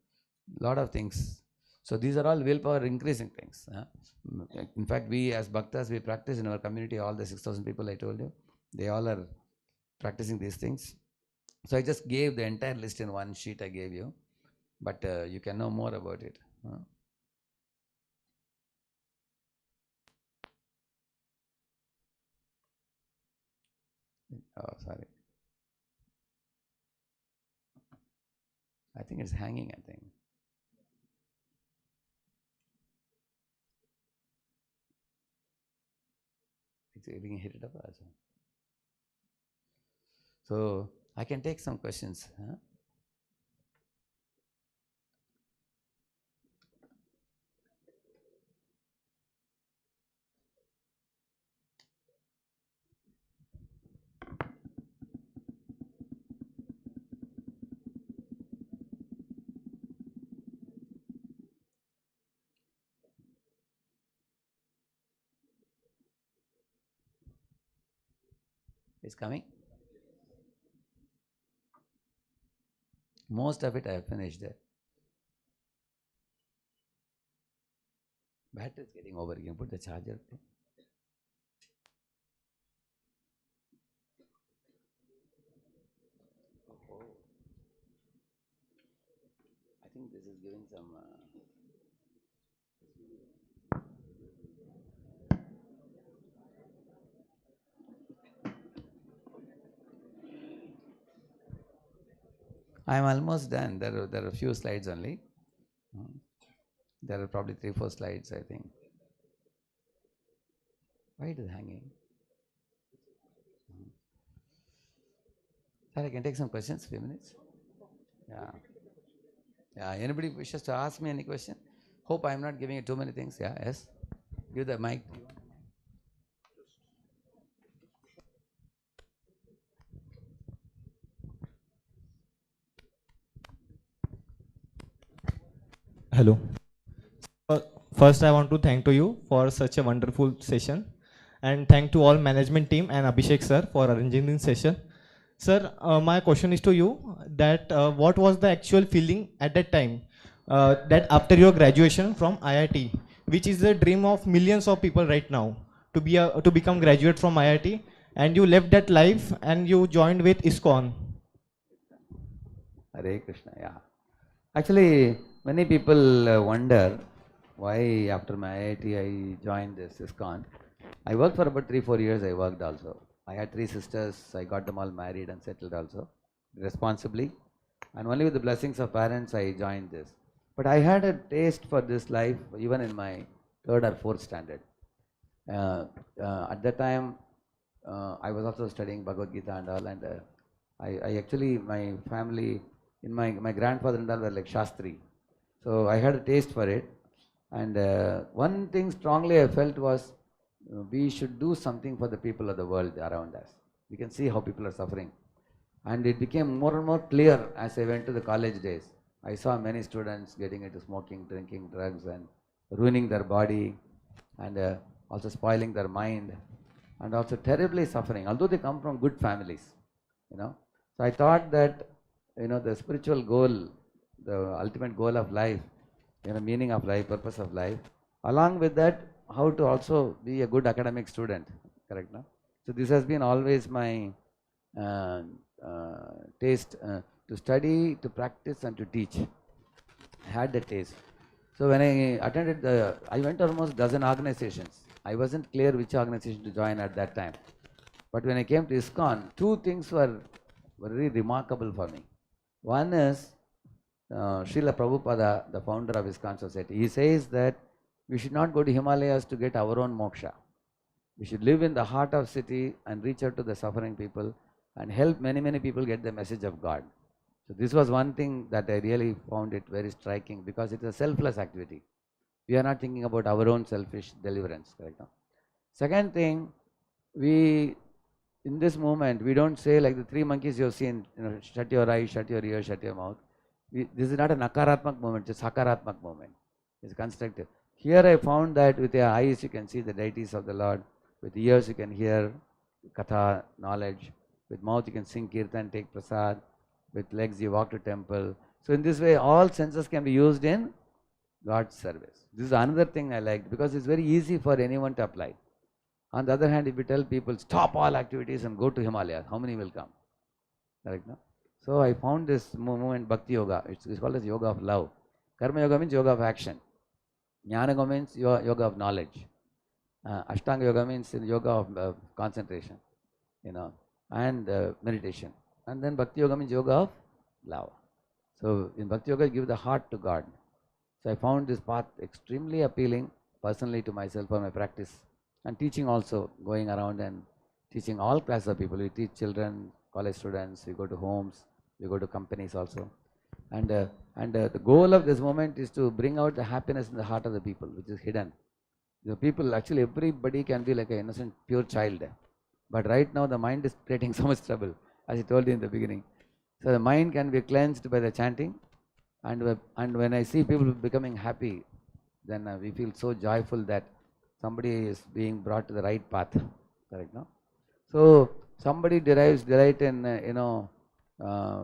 lot of things. So these are all willpower increasing things. In fact, we as bhaktas, we practice in our community, all the 6,000 people I told you, they all are practicing these things. So I just gave the entire list in one sheet I gave you, but you can know more about it. Oh, sorry. I think it's hanging, I think. It's getting hit it up also. So I can take some questions. It's coming. Most of it I have finished there. Battery is getting over. You can put the charger. I think this is giving some. I am almost done. There are a few slides only. There are probably 3-4 slides, I think. Why it is hanging? Sir, I can take some questions, few minutes. Yeah. Anybody wishes to ask me any question? Hope I am not giving you too many things. Yeah, yes. Give the mic. Hello. First, I want to thank to you for such a wonderful session, and thank to all management team and Abhishek sir for arranging this session. Sir, my question is to you that what was the actual feeling at that time that after your graduation from IIT, which is the dream of millions of people right now, to become graduate from IIT, and you left that life and you joined with ISKON. Hare Krishna, yeah. Actually, many people wonder why after my IIT I joined this ISKCON. I worked for about 3-4 years. I worked also. I had 3 sisters. I got them all married and settled also responsibly. And only with the blessings of parents I joined this. But I had a taste for this life even in my 3rd or 4th standard. At that time, I was also studying Bhagavad Gita and all, and I actually, my family, my grandfather and all were like Shastri. So I had a taste for it. And one thing strongly I felt was we should do something for the people of the world around us. We can see how people are suffering. And it became more and more clear as I went to the college days. I saw many students getting into smoking, drinking, drugs, and ruining their body, and also spoiling their mind, and also terribly suffering, although they come from good families, you know. So I thought that, the spiritual goal, the ultimate goal of life, meaning of life, purpose of life, along with that, how to also be a good academic student, correct? No? So this has been always my uh, taste to study, to practice, and to teach. I had the taste. So when I went almost dozen organizations. I wasn't clear which organization to join at that time. But when I came to ISKCON, two things were very remarkable for me. One is Srila Prabhupada, the founder of ISKCON Society. He says that we should not go to Himalayas to get our own moksha. We should live in the heart of city and reach out to the suffering people and help many, many people get the message of God. So this was one thing that I really found it very striking because it's a selfless activity. We are not thinking about our own selfish deliverance, correct? No? Second thing, we in this moment we don't say like the three monkeys you've seen, shut your eyes, shut your ears, shut your mouth. This is not a nakaratmak moment, it's a sakaratmak moment. It's constructive. Here I found that with your eyes you can see the deities of the Lord, with ears you can hear katha, knowledge, with mouth you can sing kirtan, take prasad, with legs you walk to temple. So in this way all senses can be used in God's service. This is another thing I liked because it's very easy for anyone to apply. On the other hand, if we tell people stop all activities and go to Himalayas, how many will come? Correct, no? So I found this movement Bhakti Yoga. It's called as yoga of love. Karma Yoga means yoga of action. Jnana Yoga means yoga of knowledge. Ashtanga Yoga means yoga of concentration, and meditation. And then Bhakti Yoga means yoga of love. So in Bhakti Yoga, you give the heart to God. So I found this path extremely appealing personally to myself for my practice and teaching also, going around and teaching all classes of people. We teach children, college students, we go to homes, we go to companies also. And the goal of this moment is to bring out the happiness in the heart of the people, which is hidden. The people, actually everybody can be like an innocent, pure child. But right now the mind is creating so much trouble, as I told you in the beginning. So the mind can be cleansed by the chanting. And when I see people becoming happy, then we feel so joyful that somebody is being brought to the right path. Correct, no? So somebody derives delight in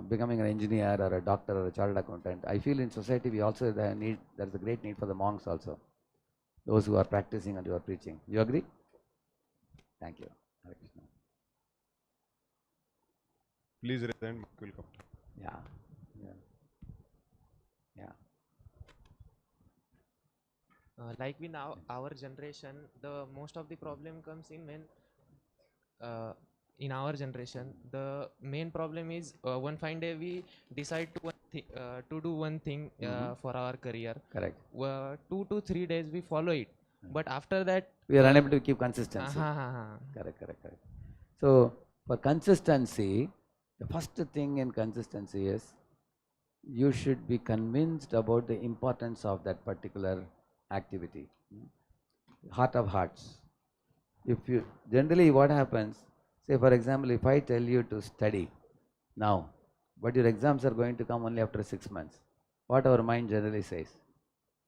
becoming an engineer or a doctor or a chartered accountant. I feel in society we also there's a great need for the monks also, those who are practicing and who are preaching. You agree? Thank you. Hare Krishna. Please raise hand. Will come. Yeah. Yeah. Like we now our generation, the most of the problem comes in when in our generation the main problem is one fine day we decide to do one thing for our career. Correct. 2 to 3 days we follow it, but after that We are unable to keep consistency. uh, Correct. So for consistency, the first thing in consistency is you should be convinced about the importance of that particular activity. Heart of hearts. If you generally what happens, say for example, if I tell you to study now, but your exams are going to come only after 6 months, what our mind generally says?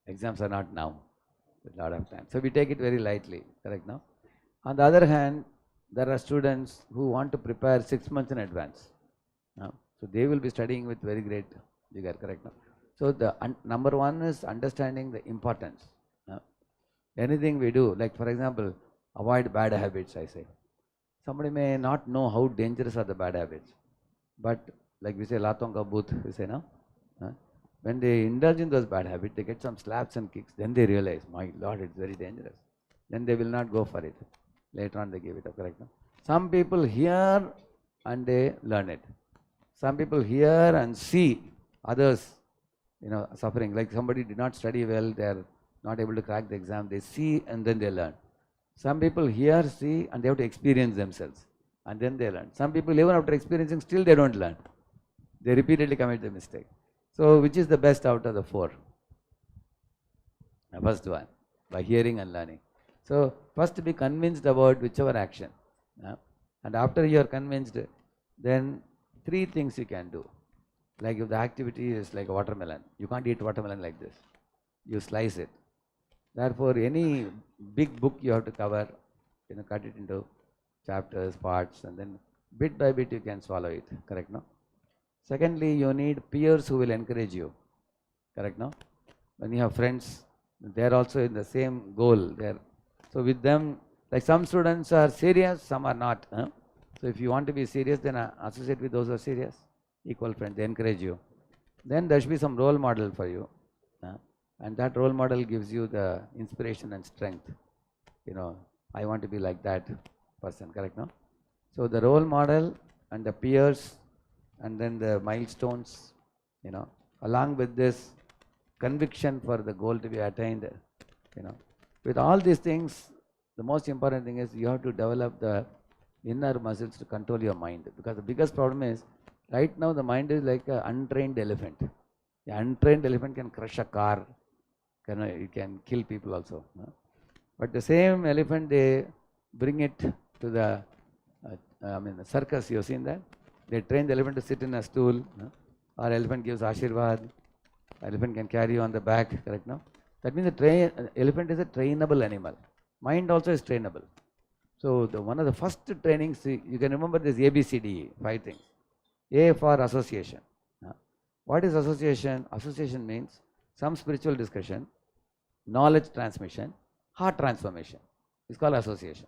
Exams are not now, with a lot of time. So we take it very lightly, correct now? On the other hand, there are students who want to prepare 6 months in advance. So they will be studying with very great vigor, correct now? So the number one is understanding the importance. Anything we do, like for example, avoid bad habits, I say. Somebody may not know how dangerous are the bad habits, but like we say, latonga booth, we say, no? When they indulge in those bad habits, they get some slaps and kicks, then they realize, my Lord, it's very dangerous. Then they will not go for it. Later on they give it up, correct? No? Some people hear and they learn it. Some people hear and see others, suffering. Like somebody did not study well, they are not able to crack the exam. They see and then they learn. Some people hear, see, and they have to experience themselves, and then they learn. Some people even after experiencing, still they don't learn. They repeatedly commit the mistake. So which is the best out of the four? The first one, by hearing and learning. So first be convinced about whichever action. And after you are convinced, then three things you can do. Like if the activity is like a watermelon, you can't eat watermelon like this. You slice it. Therefore, any big book you have to cover, cut it into chapters, parts, and then bit by bit you can swallow it, correct, no? Secondly, you need peers who will encourage you, correct, no? When you have friends, they're also in the same goal there. So with them, like some students are serious, some are not. Huh? So if you want to be serious, then associate with those who are serious. Equal friends, they encourage you. Then there should be some role model for you. And that role model gives you the inspiration and strength. You know, I want to be like that person, correct, no? So the role model and the peers and then the milestones, you know, along with this conviction for the goal to be attained, you know. With all these things, the most important thing is you have to develop the inner muscles to control your mind. Because the biggest problem is, right now the mind is like an untrained elephant. The untrained elephant can crush a car, it can kill people also. But the same elephant, they bring it to the, the circus, you've seen that? They train the elephant to sit in a stool, or elephant gives Ashirvad, elephant can carry you on the back, correct, no? That means the elephant is a trainable animal. Mind also is trainable. So one of the first trainings, you can remember this ABCD, 5 things. A for association. What is association? Association means some spiritual discussion, knowledge transmission, heart transformation. It's called association.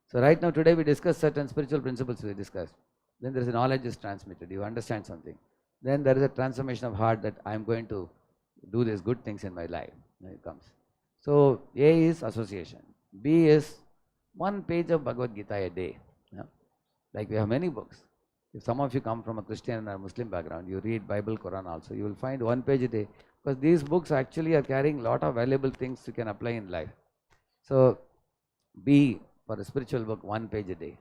So right now, today we discuss certain spiritual principles we discussed. Then there is a knowledge is transmitted. You understand something. Then there is a transformation of heart that I am going to do these good things in my life. When it comes. So A is association. B is 1 page of Bhagavad Gita a day. Like we have many books. If some of you come from a Christian or Muslim background, you read Bible, Quran also, you will find 1 page a day. Because these books actually are carrying a lot of valuable things you can apply in life. So B for a spiritual book, 1 page a day.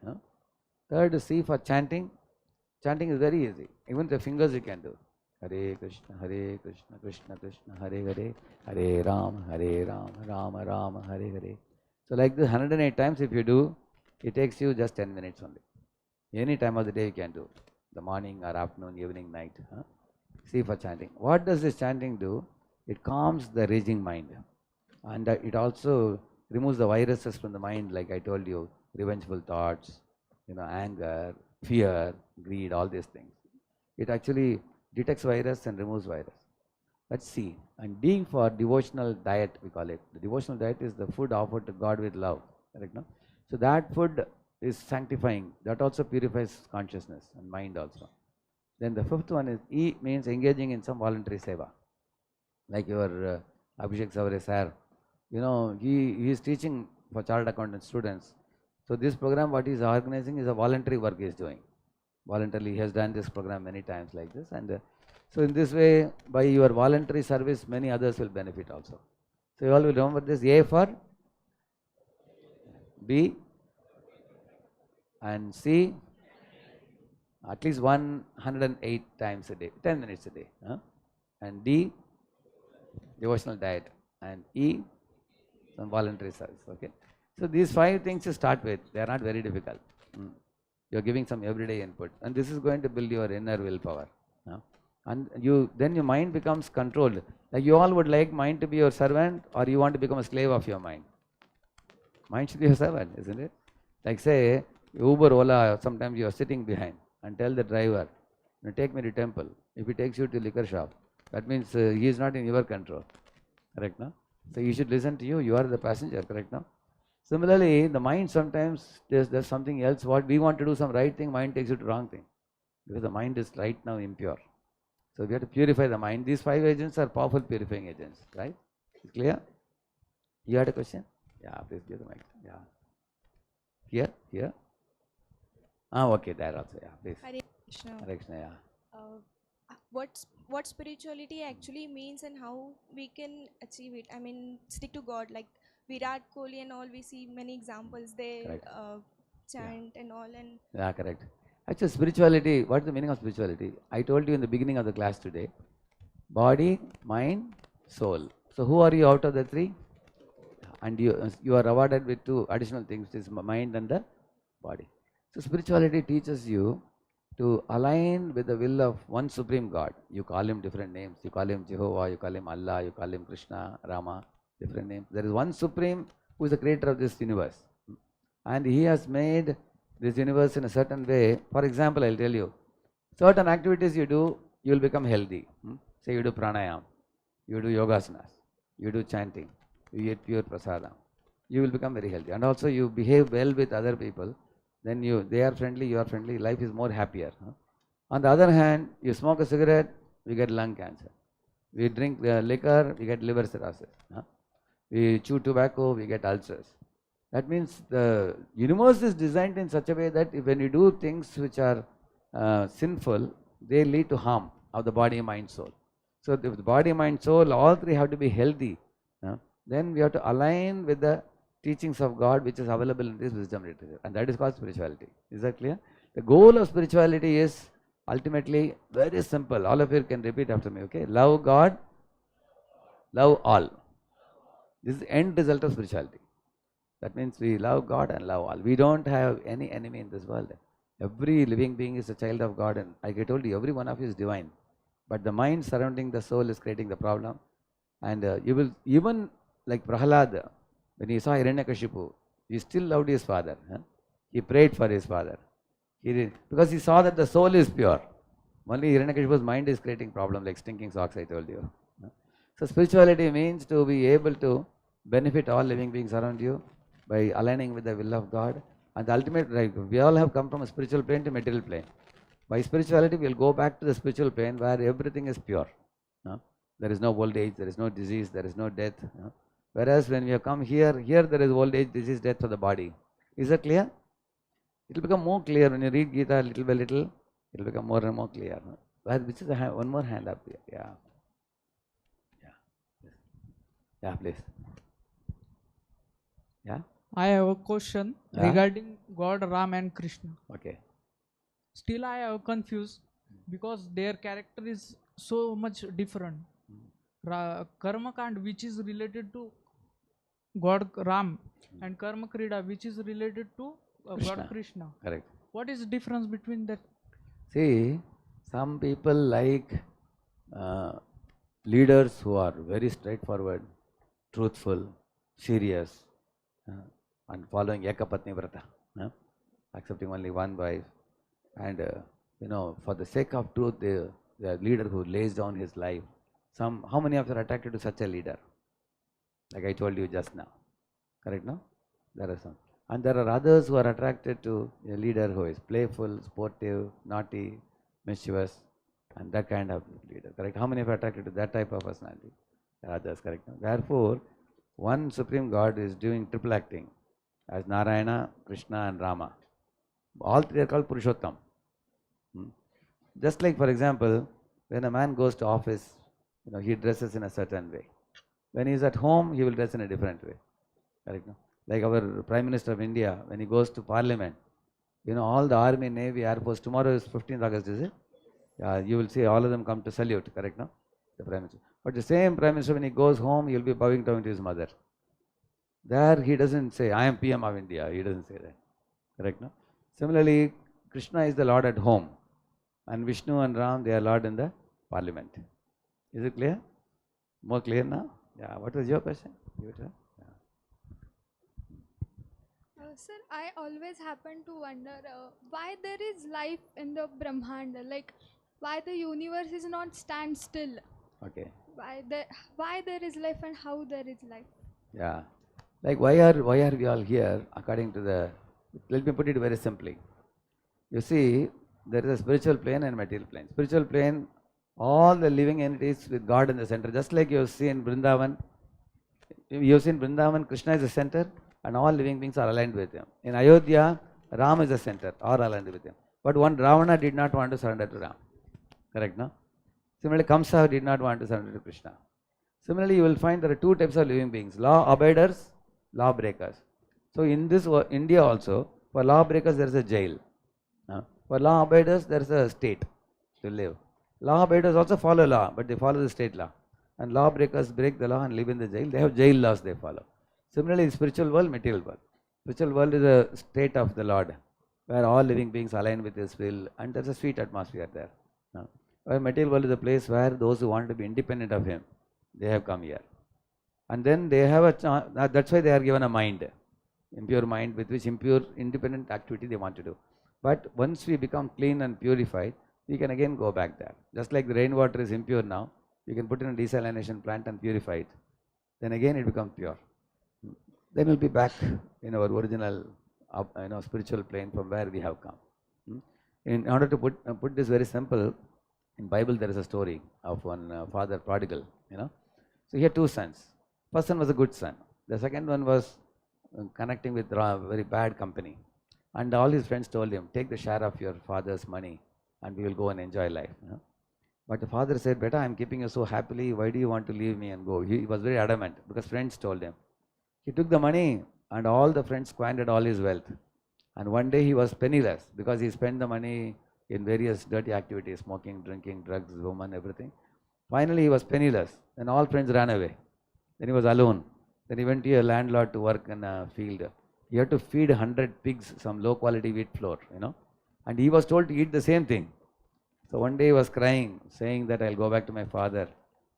Third is C for chanting. Chanting is very easy. Even the fingers you can do. Hare Krishna, Krishna Krishna, Hare Hare, Hare Rama, Rama Rama, Hare Hare. So like this 108 times if you do, it takes you just 10 minutes only. Any time of the day you can do. The morning or afternoon, evening, night. See for chanting. What does this chanting do? It calms the raging mind. And it also removes the viruses from the mind, like I told you, revengeful thoughts, anger, fear, greed, all these things. It actually detects virus and removes virus. That's C. And D for devotional diet, we call it. The devotional diet is the food offered to God with love. Correct, no? So that food is sanctifying. That also purifies consciousness and mind also. Then the fifth one is E, means engaging in some voluntary seva. Like your ABhishek Zaware sir. He is teaching for chartered accountant students. So this program, what he is organizing is a voluntary work he is doing. Voluntarily, he has done this program many times like this. And so in this way, by your voluntary service, many others will benefit also. So you all will remember this. A for B and C, at least 108 times a day, 10 minutes a day. And D, devotional diet. And E, some voluntary service. Okay. So these 5 things to start with, they are not very difficult. You are giving some everyday input, and this is going to build your inner willpower. And then your mind becomes controlled. Like you all would like mind to be your servant, or you want to become a slave of your mind? Mind should be your servant, isn't it? Like say, Uber, Ola, sometimes you are sitting behind and tell the driver, take me to temple. If he takes you to liquor shop, that means he is not in your control. Correct, no? So he should listen to you. You are the passenger, correct, no? Similarly, the mind sometimes there's something else. What we want to do some right thing, mind takes you to wrong thing. Because the mind is right now impure. So we have to purify the mind. These 5 agents are powerful purifying agents, right? Is clear? You had a question? Yeah, please give the mic. Yeah. Here? Okay, there also, yeah, please. Hare Krishna. Hare Krishna, yeah. What spirituality actually means and how we can achieve it? I mean, stick to God. Like Virat Kohli and all, we see many examples. They chant and all. And yeah, correct. Actually, spirituality, what is the meaning of spirituality? I told you in the beginning of the class today. Body, mind, soul. So who are you out of the 3? And you are awarded with 2 additional things, which is mind and the body. So spirituality teaches you to align with the will of one supreme God. You call him different names. You call him Jehovah, you call him Allah, you call him Krishna, Rama, different names. There is one supreme who is the creator of this universe. And he has made this universe in a certain way. For example, I'll tell you, certain activities you do, you will become healthy. Say you do pranayam, you do yogasanas, you do chanting, you eat pure prasadam, you will become very healthy. And also you behave well with other people, then they are friendly, you are friendly, life is more happier. On the other hand, you smoke a cigarette, we get lung cancer. We drink liquor, we get liver cirrhosis. We chew tobacco, we get ulcers. That means the universe is designed in such a way that when you do things which are sinful, they lead to harm of the body, mind, soul. So if the body, mind, soul, all three have to be healthy. Then we have to align with the teachings of God which is available in this wisdom literature. And that is called spirituality. Is that clear? The goal of spirituality is ultimately very simple. All of you can repeat after me, okay? Love God, love all. This is the end result of spirituality. That means we love God and love all. We don't have any enemy in this world. Every living being is a child of God, and like I told you, every one of you is divine. But the mind surrounding the soul is creating the problem. And you will, even like Prahalad, when he saw Hiranyakashipu, he still loved his father. He prayed for his father. Because he saw that the soul is pure. Only Hiranyakashipu's mind is creating problem like stinking socks, I told you. So spirituality means to be able to benefit all living beings around you by aligning with the will of God. And the ultimate, right, we all have come from a spiritual plane to material plane. By spirituality, we will go back to the spiritual plane where everything is pure. There is no old age, there is no disease, there is no death. Whereas when we have come here there is old age, disease, death of the body. Is that clear? It will become more clear when you read Gita little by little. It will become more and more clear. Which is one more hand up here. Yeah. Yeah, please. Yeah. I have a question regarding God, Ram and Krishna. Okay. Still I am confused because their character is so much different. Karma Kand, which is related to God Ram, and Karma Krida, which is related to God Krishna. Correct. What is the difference between that? See, some people like leaders who are very straightforward, truthful, serious, and following Ekapatni Vrata, accepting only one wife. And for the sake of truth, the leader who lays down his life. How many of you are attracted to such a leader? Like I told you just now. Correct, no? There are some. And there are others who are attracted to a leader who is playful, sportive, naughty, mischievous, and that kind of leader. Correct? How many of you are attracted to that type of personality? There are others, correct? No? Therefore, one Supreme God is doing triple acting as Narayana, Krishna, and Rama. All three are called Purushottam. Just like, for example, when a man goes to office, he dresses in a certain way. When he is at home, he will dress in a different way. Correct? No? Like our Prime Minister of India, when he goes to Parliament, all the Army, Navy, Air Force, tomorrow is 15th August, is it? You will see all of them come to salute, correct? No? The Prime Minister. But the same Prime Minister, when he goes home, he will be bowing down to his mother. There he doesn't say, I am PM of India. He doesn't say that. Correct? No? Similarly, Krishna is the Lord at home. And Vishnu and Ram, they are Lord in the Parliament. Is it clear? More clear now? Yeah. What was your question? Give it to her. Sir, I always happen to wonder why there is life in the Brahmanda, like why the universe is not stand still. Okay. Why there is life and how there is life. Yeah. Like why are we all here according to the, let me put it very simply. You see, there is a spiritual plane and material plane. Spiritual plane, all the living entities with God in the center. Just like you have seen Vrindavan. You have seen Vrindavan, Krishna is the center. And all living beings are aligned with him. In Ayodhya, Ram is the center, all aligned with him. But one Ravana did not want to surrender to Ram. Correct, no? Similarly, Kamsa did not want to surrender to Krishna. Similarly, you will find there are two types of living beings, law abiders, law breakers. So in this India also, for law breakers there is a jail. For law abiders there is a state to live. Law abiders also follow law, but they follow the state law. And law breakers break the law and live in the jail. They have jail laws they follow. Similarly, spiritual world, material world. Spiritual world is a state of the Lord, where all living beings align with His will, and there's a sweet atmosphere there. Where material world is a place where those who want to be independent of Him, they have come here. And then they have a chance, that's why they are given a mind. impure mind with which impure independent activity they want to do. But once we become clean and purified, we can again go back there. Just like the rainwater is impure now, you can put in a desalination plant and purify it. Then again it becomes pure. Then we'll be back in our original spiritual plane from where we have come. In order to put this very simple, in Bible there is a story of one father prodigal. So he had two sons. First son was a good son. The second one was connecting with very bad company. And all his friends told him, take the share of your father's money and we will go and enjoy life. But the father said, Beta, I am keeping you so happily, why do you want to leave me and go? He was very adamant because friends told him. He took the money and all the friends squandered all his wealth. And one day he was penniless because he spent the money in various dirty activities, smoking, drinking, drugs, women, everything. Finally he was penniless and all friends ran away. Then he was alone. Then he went to a landlord to work in a field. He had to feed 100 pigs some low quality wheat flour, and he was told to eat the same thing. So one day he was crying, saying that I'll go back to my father.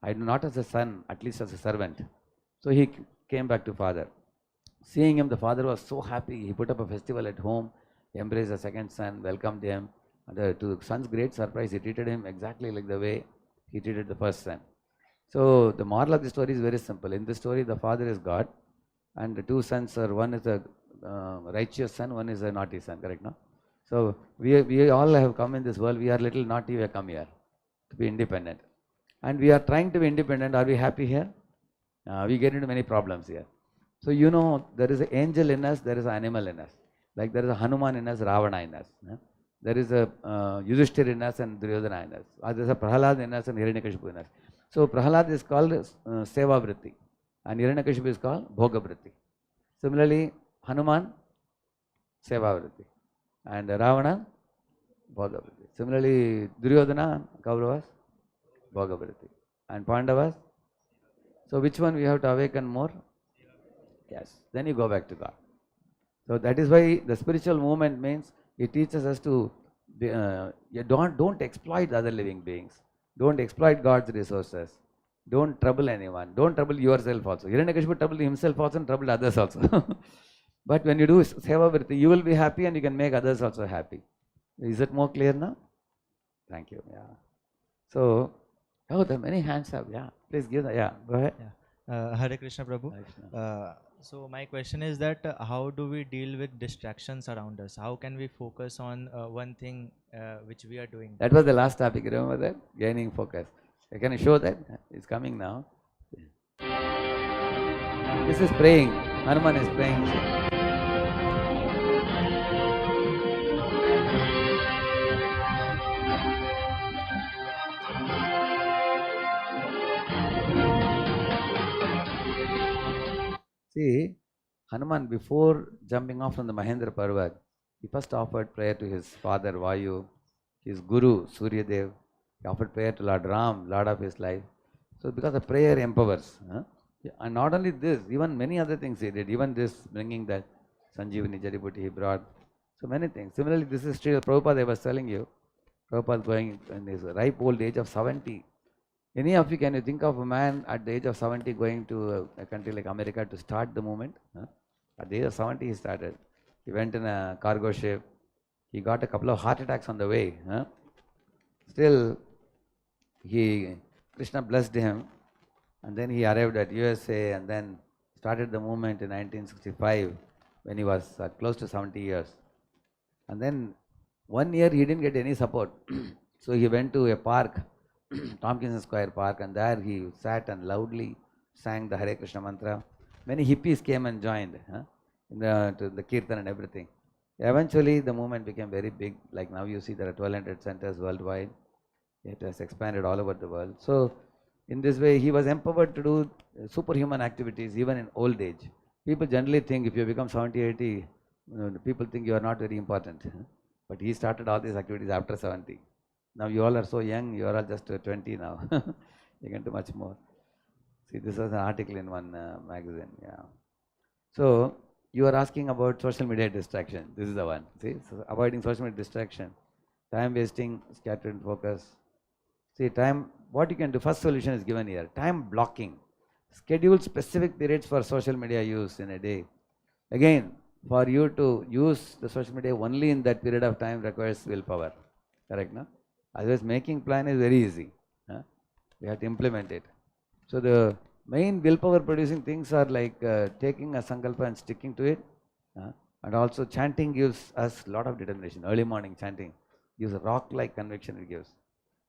I do not as a son, at least as a servant. So he came back to father. Seeing him, the father was so happy. He put up a festival at home, embraced the second son, welcomed him. And to the son's great surprise, he treated him exactly like the way he treated the first son. So the moral of the story is very simple. In this story, the father is God, and the two sons are, one is a righteous son, one is a naughty son, correct, no? So we all have come in this world, we are little naughty, we have come here to be independent. And we are trying to be independent. Are we happy here? We get into many problems here. So there is an angel in us, there is an animal in us. Like there is a Hanuman in us, Ravana in us. There is a Yudhishthir in us and Duryodhana in us. There is a Prahalad in us and Hiranyakashipu in us. So Prahalad is called Seva Vritti and Hiranyakashipu is called Bhoga Vritti. Similarly, Hanuman, Seva Vritti, and Ravana, Bhoga Vritti. Similarly, Duryodhana, Kauravas, Bhoga Vritti, and Pandavas. So which one we have to awaken more? Yes. Then you go back to God. So that is why the spiritual movement means it teaches us to don't exploit other living beings. Don't exploit God's resources. Don't trouble anyone. Don't trouble yourself also. Hiranyakashipu troubled himself also and troubled others also. But when you do Seva Vritti, you will be happy and you can make others also happy. Is it more clear now? Thank you. Yeah. So, there are many hands up. Yeah. Please give that. Yeah. Go ahead. Yeah. Hare Krishna Prabhu. Hare Krishna. So my question is that how do we deal with distractions around us? How can we focus on one thing which we are doing? That was the last topic. Remember that? Gaining focus. Can you show that? It's coming now. This is praying. Hanuman is praying. See, Hanuman, before jumping off from the Mahendra Parvat, he first offered prayer to his father Vayu, his guru Suryadev. He offered prayer to Lord Ram, Lord of his life. So because the prayer empowers. And not only this, even many other things he did. Even this, bringing that Sanjeevani Jadibuti he brought. So many things. Similarly, this is Srila Prabhupada I was telling you. Prabhupada going in his ripe old age of 70. Any of you, can you think of a man at the age of 70 going to a country like America to start the movement? At the age of 70 he started. He went in a cargo ship. He got a couple of heart attacks on the way. Still, Krishna blessed him, and then he arrived at USA and then started the movement in 1965 when he was close to 70 years. And then 1 year he didn't get any support. So he went to a park, Tompkins Square Park, and there he sat and loudly sang the Hare Krishna mantra. Many hippies came and joined to the kirtan and everything. Eventually the movement became very big. Like now you see there are 1200 centers worldwide. It has expanded all over the world. So in this way he was empowered to do superhuman activities even in old age. People generally think if you become 70, 80, people think you are not very important. But he started all these activities after 70. Now you all are so young, you are all just 20 now. You can do much more. See, this was an article in one magazine. Yeah. So you are asking about social media distraction. This is the one. See, so avoiding social media distraction, time wasting, scattered focus. See, time. What you can do? First solution is given here. Time blocking. Schedule specific periods for social media use in a day. Again, for you to use the social media only in that period of time requires willpower. Correct, no? Otherwise, making plan is very easy. We have to implement it. So the main willpower producing things are like taking a sankalpa and sticking to it. And also chanting gives us a lot of determination. Early morning chanting gives a rock-like conviction it gives.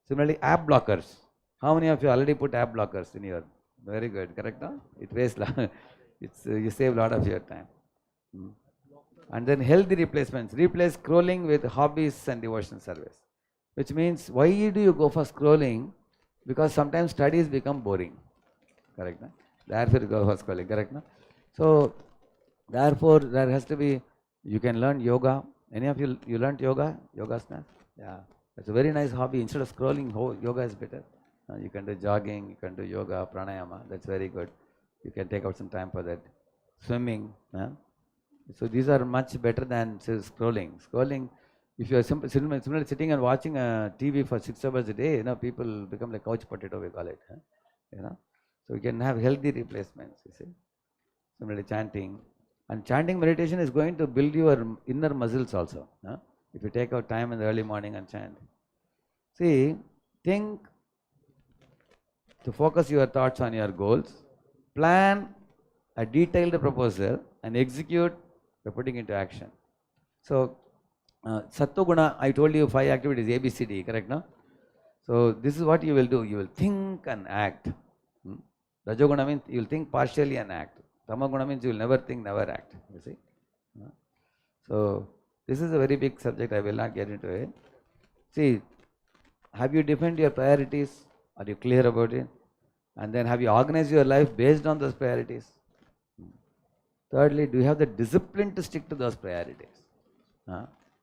Similarly, app blockers. How many of you already put app blockers in your? Very good, correct? No? It wastes you save a lot of your time. And then healthy replacements. Replace scrolling with hobbies and devotional service. Which means, why do you go for scrolling? Because sometimes studies become boring. Correct? No? Therefore you go for scrolling. Correct? No? So, therefore there has to be, you can learn yoga. Any of you learned yoga? Yogasana? Yeah. It's a very nice hobby. Instead of scrolling, yoga is better. You can do jogging, you can do yoga, pranayama. That's very good. You can take out some time for that. Swimming. So these are much better than scrolling. Scrolling, if you are simply sitting and watching a TV for 6 hours a day, people become like couch potato, we call it. So you can have healthy replacements, you see. Similarly, chanting. And chanting meditation is going to build your inner muscles also. If you take out time in the early morning and chant. See, think to focus your thoughts on your goals, plan a detailed proposal and execute by putting into action. So, Sattva-guna, I told you 5 activities, ABCD, correct, no? So, this is what you will do. You will think and act. Rajoguna means you will think partially and act. Tamaguna means you will never think, never act. You see? So, this is a very big subject. I will not get into it. See, have you defined your priorities? Are you clear about it? And then have you organized your life based on those priorities? Thirdly, do you have the discipline to stick to those priorities?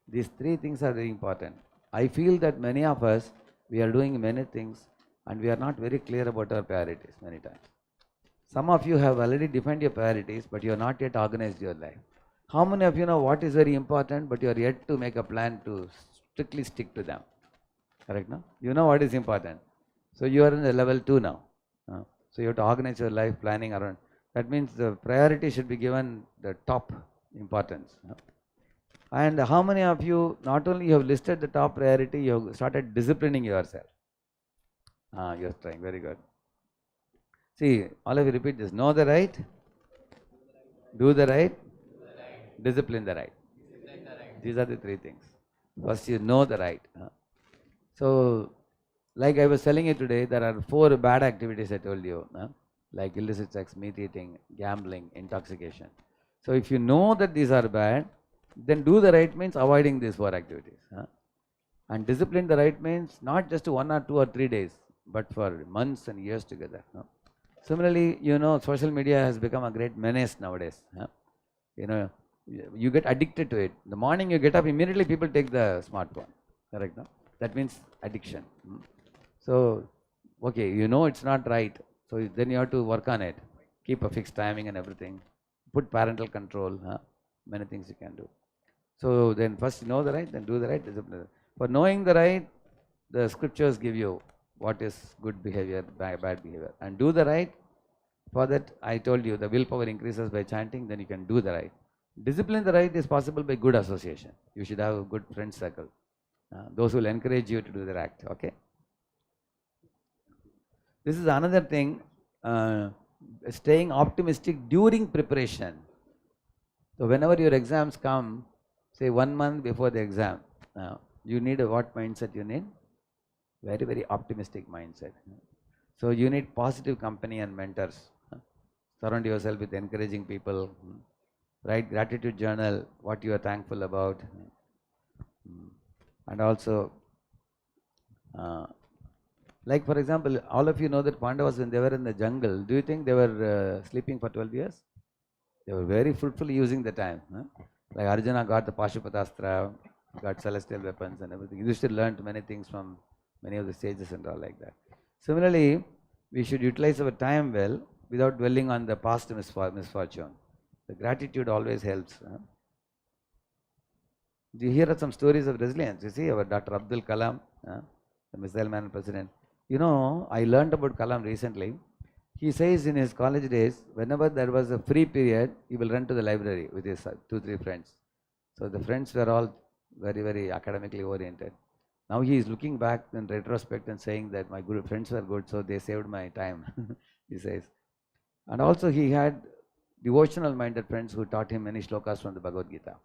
These 3 things are very important. I feel that many of us, we are doing many things and we are not very clear about our priorities many times. Some of you have already defined your priorities, but you have not yet organized your life. How many of you know what is very important, but you are yet to make a plan to strictly stick to them? Correct, no? You know what is important. So you are in the level 2 now. So you have to organize your life planning around. That means the priority should be given the top importance. And how many of you, not only you have listed the top priority, you have started disciplining yourself? You are trying, very good. See, all of you repeat this. Know the right, do the right, discipline the right. These are the 3 things. First you know the right. So, like I was telling you today, there are 4 bad activities I told you. Like illicit sex, meat eating, gambling, intoxication. So if you know that these are bad, then do the right means avoiding these 4 activities. And discipline the right means not just 1 or 2 or 3 days, but for months and years together. Similarly, social media has become a great menace nowadays. You get addicted to it. The morning you get up, immediately people take the smartphone. Correct? No? That means addiction. So, okay, it's not right. So then you have to work on it. Keep a fixed timing and everything. Put parental control. Many things you can do. So then first know the right, then do the right, discipline. For knowing the right, the scriptures give you what is good behavior, bad behavior. And do the right, for that I told you the willpower increases by chanting, then you can do the right. Discipline the right is possible by good association. You should have a good friend circle. Those who will encourage you to do the right. Okay. This is another thing, staying optimistic during preparation. So whenever your exams come, say 1 month before the exam, you need what mindset you need? Very, very optimistic mindset. So you need positive company and mentors. Surround yourself with encouraging people. Write gratitude journal, what you are thankful about. And also, like for example, all of you know that Pandavas, when they were in the jungle, do you think they were sleeping for 12 years? They were very fruitfully using the time. Like Arjuna got the Pashupatastra, got celestial weapons and everything. Yudhishthira learned many things from many of the sages and all like that. Similarly, we should utilize our time well without dwelling on the past misfortune. The gratitude always helps. Here are some stories of resilience. You see, our Dr. Abdul Kalam, the missile man president. I learned about Kalam recently. he says in his college days, whenever there was a free period, he will run to the library with his 2-3 friends. So the friends were all very, very academically oriented. Now he is looking back in retrospect and saying that my good friends were good, so they saved my time, he says. And also he had devotional minded friends who taught him many shlokas from the Bhagavad Gita.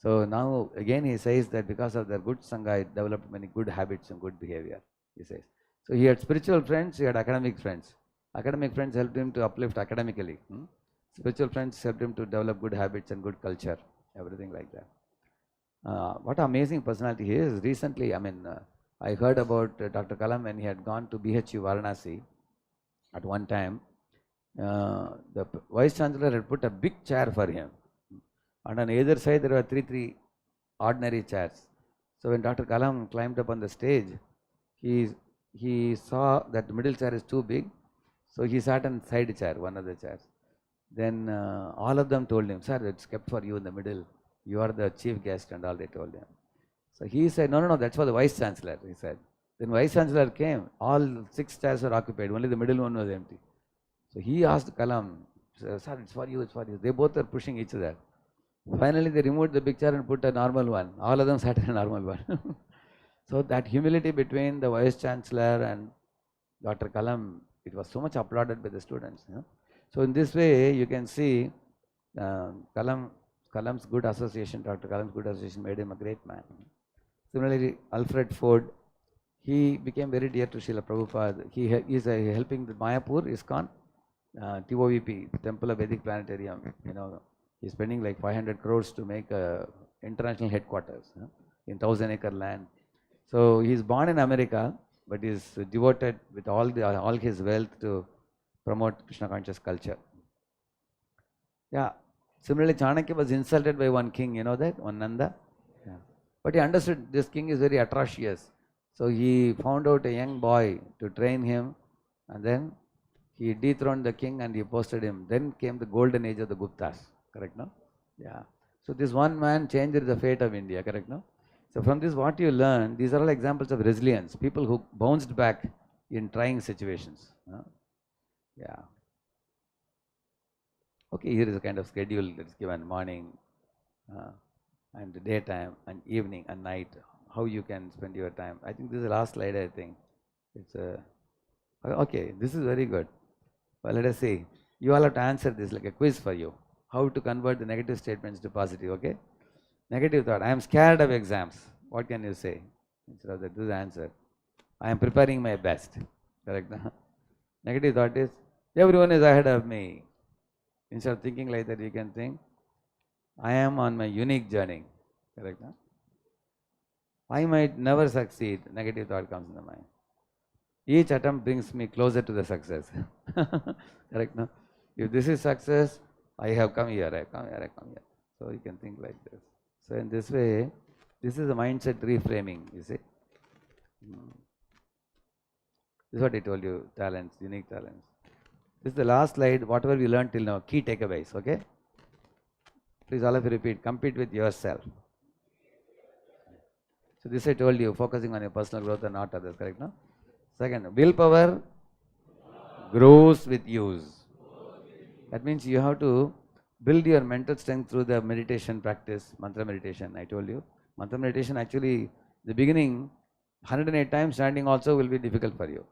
So now again he says that because of their good sangha, he developed many good habits and good behavior, he says. So he had spiritual friends, he had academic friends. Academic friends helped him to uplift academically. Spiritual friends helped him to develop good habits and good culture, everything like that. What an amazing personality he is. Recently, I heard about Dr. Kalam when he had gone to BHU Varanasi at one time. The Vice Chancellor had put a big chair for him. And on either side there were three ordinary chairs. So when Dr. Kalam climbed up on the stage, he saw that the middle chair is too big. So he sat on the side chair, one of the chairs. Then all of them told him, sir, it's kept for you in the middle. You are the chief guest and all, they told him. So he said, no, that's for the Vice Chancellor, he said. Then Vice Chancellor came, all 6 chairs were occupied, only the middle one was empty. So he asked Kalam, sir, it's for you, it's for you. They both are pushing each other. Finally they removed the big chair and put a normal one. All of them sat in a normal one. So that humility between the Vice Chancellor and Dr. Kalam, it was so much applauded by the students. So in this way, you can see Kalam's good association, Dr. Kalam's good association made him a great man. Similarly, Alfred Ford, he became very dear to Srila Prabhupada. He is helping the Mayapur, ISKON, TOVP, Temple of Vedic Planetarium. He's spending like 500 crores to make a international headquarters in 1,000-acre land. So he's born in America, but is devoted with all his wealth to promote Krishna conscious culture. Yeah. Similarly, Chanakya was insulted by one king, you know that, one Nanda. Yeah. But he understood this king is very atrocious. So he found out a young boy to train him, and then he dethroned the king and he posted him. Then came the golden age of the Guptas. Correct, no? Yeah. So this one man changed the fate of India. Correct, no? So from this, what you learn, these are all examples of resilience. People who bounced back in trying situations. Yeah. Okay, here is a kind of schedule that is given: morning and daytime and evening and night. How you can spend your time. I think this is the last slide. I think it's okay. This is very good. Well, let us see. You all have to answer this like a quiz for you. How to convert the negative statements to positive. Okay. Negative thought. I am scared of exams. What can you say? Instead of that, this is the answer. I am preparing my best. Correct? Negative thought is, everyone is ahead of me. Instead of thinking like that, you can think, I am on my unique journey. Correct? I might never succeed. Negative thought comes in the mind. Each attempt brings me closer to the success. Correct? No? If this is success, I have come here, I come here, I come here. So you can think like this. So in this way, this is a mindset reframing, you see. This is what I told you, talents, unique talents. This is the last slide, whatever we learned till now, key takeaways, okay? Please all of you repeat, compete with yourself. So this I told you, focusing on your personal growth and not others, correct, no? Second, willpower grows with use. That means you have to build your mental strength through the meditation practice, mantra meditation, I told you. Mantra meditation actually, the beginning, 108 times standing also will be difficult for you.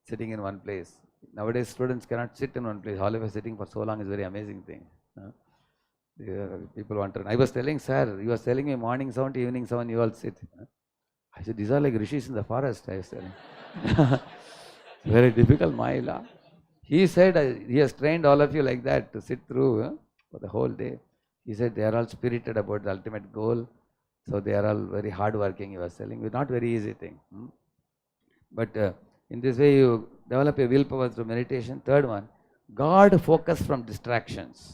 Sitting in one place. Nowadays students cannot sit in one place. All of us sitting for so long is a very amazing thing. People want to. I was telling, sir, you was telling me morning 7 to evening 7 you all sit. I said, these are like rishis in the forest, I was telling. Very difficult, Maila. He said, he has trained all of you like that to sit through for the whole day. He said, they are all spirited about the ultimate goal. So they are all very hard working, he was telling. It's not very easy thing. But in this way you develop a willpower through meditation. Third one, guard focus from distractions.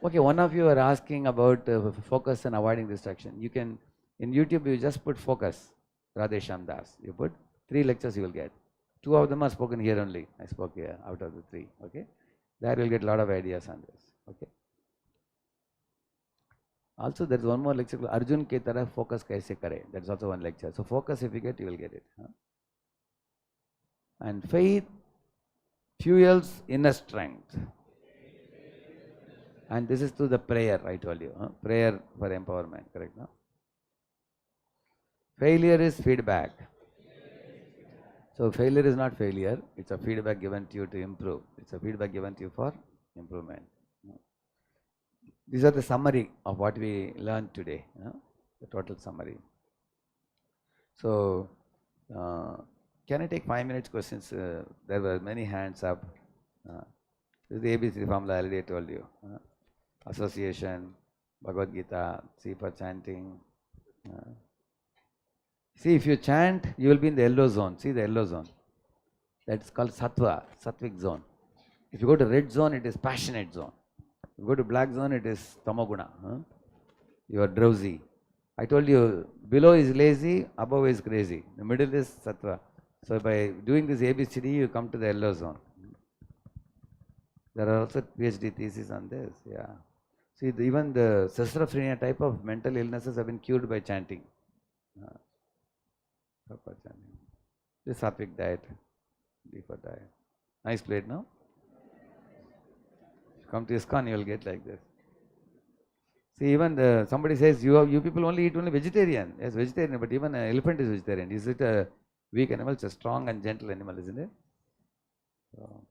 Okay, one of you are asking about focus and avoiding distraction. You can, in YouTube you just put focus, Radhesham Das. You put 3 lectures you will get. 2 of them are spoken here only. I spoke here out of the 3. Okay, there you'll get a lot of ideas on this. Okay. Also, there is one more lecture, Arjun ke tarah focus kaise kare. That's also one lecture. So focus, if you get, you will get it. And faith fuels inner strength. And this is through the prayer, I told you. Prayer for empowerment, correct? No? Failure is feedback. So failure is not failure. It's a feedback given to you to improve. It's a feedback given to you for improvement. These are the summary of what we learned today. The total summary. So, can I take 5 minutes questions? There were many hands up. This is the ABC formula I already told you. Association, Bhagavad Gita, C for chanting. See, if you chant, you will be in the yellow zone. See the yellow zone. That's called sattva, sattvic zone. If you go to red zone, it is passionate zone. If you go to black zone, it is tamoguna. You are drowsy. I told you, below is lazy, above is crazy. The middle is sattva. So by doing this ABCD, you come to the yellow zone. There are also PhD theses on this. Yeah. See, even the schizophrenia type of mental illnesses have been cured by chanting. This sattvic diet, deeper diet. Nice plate, no? Come to ISKCON, you will get like this. See, even somebody says, you people only eat only vegetarian. Yes, vegetarian, but even an elephant is vegetarian. Is it a weak animal? It's a strong and gentle animal, isn't it? So,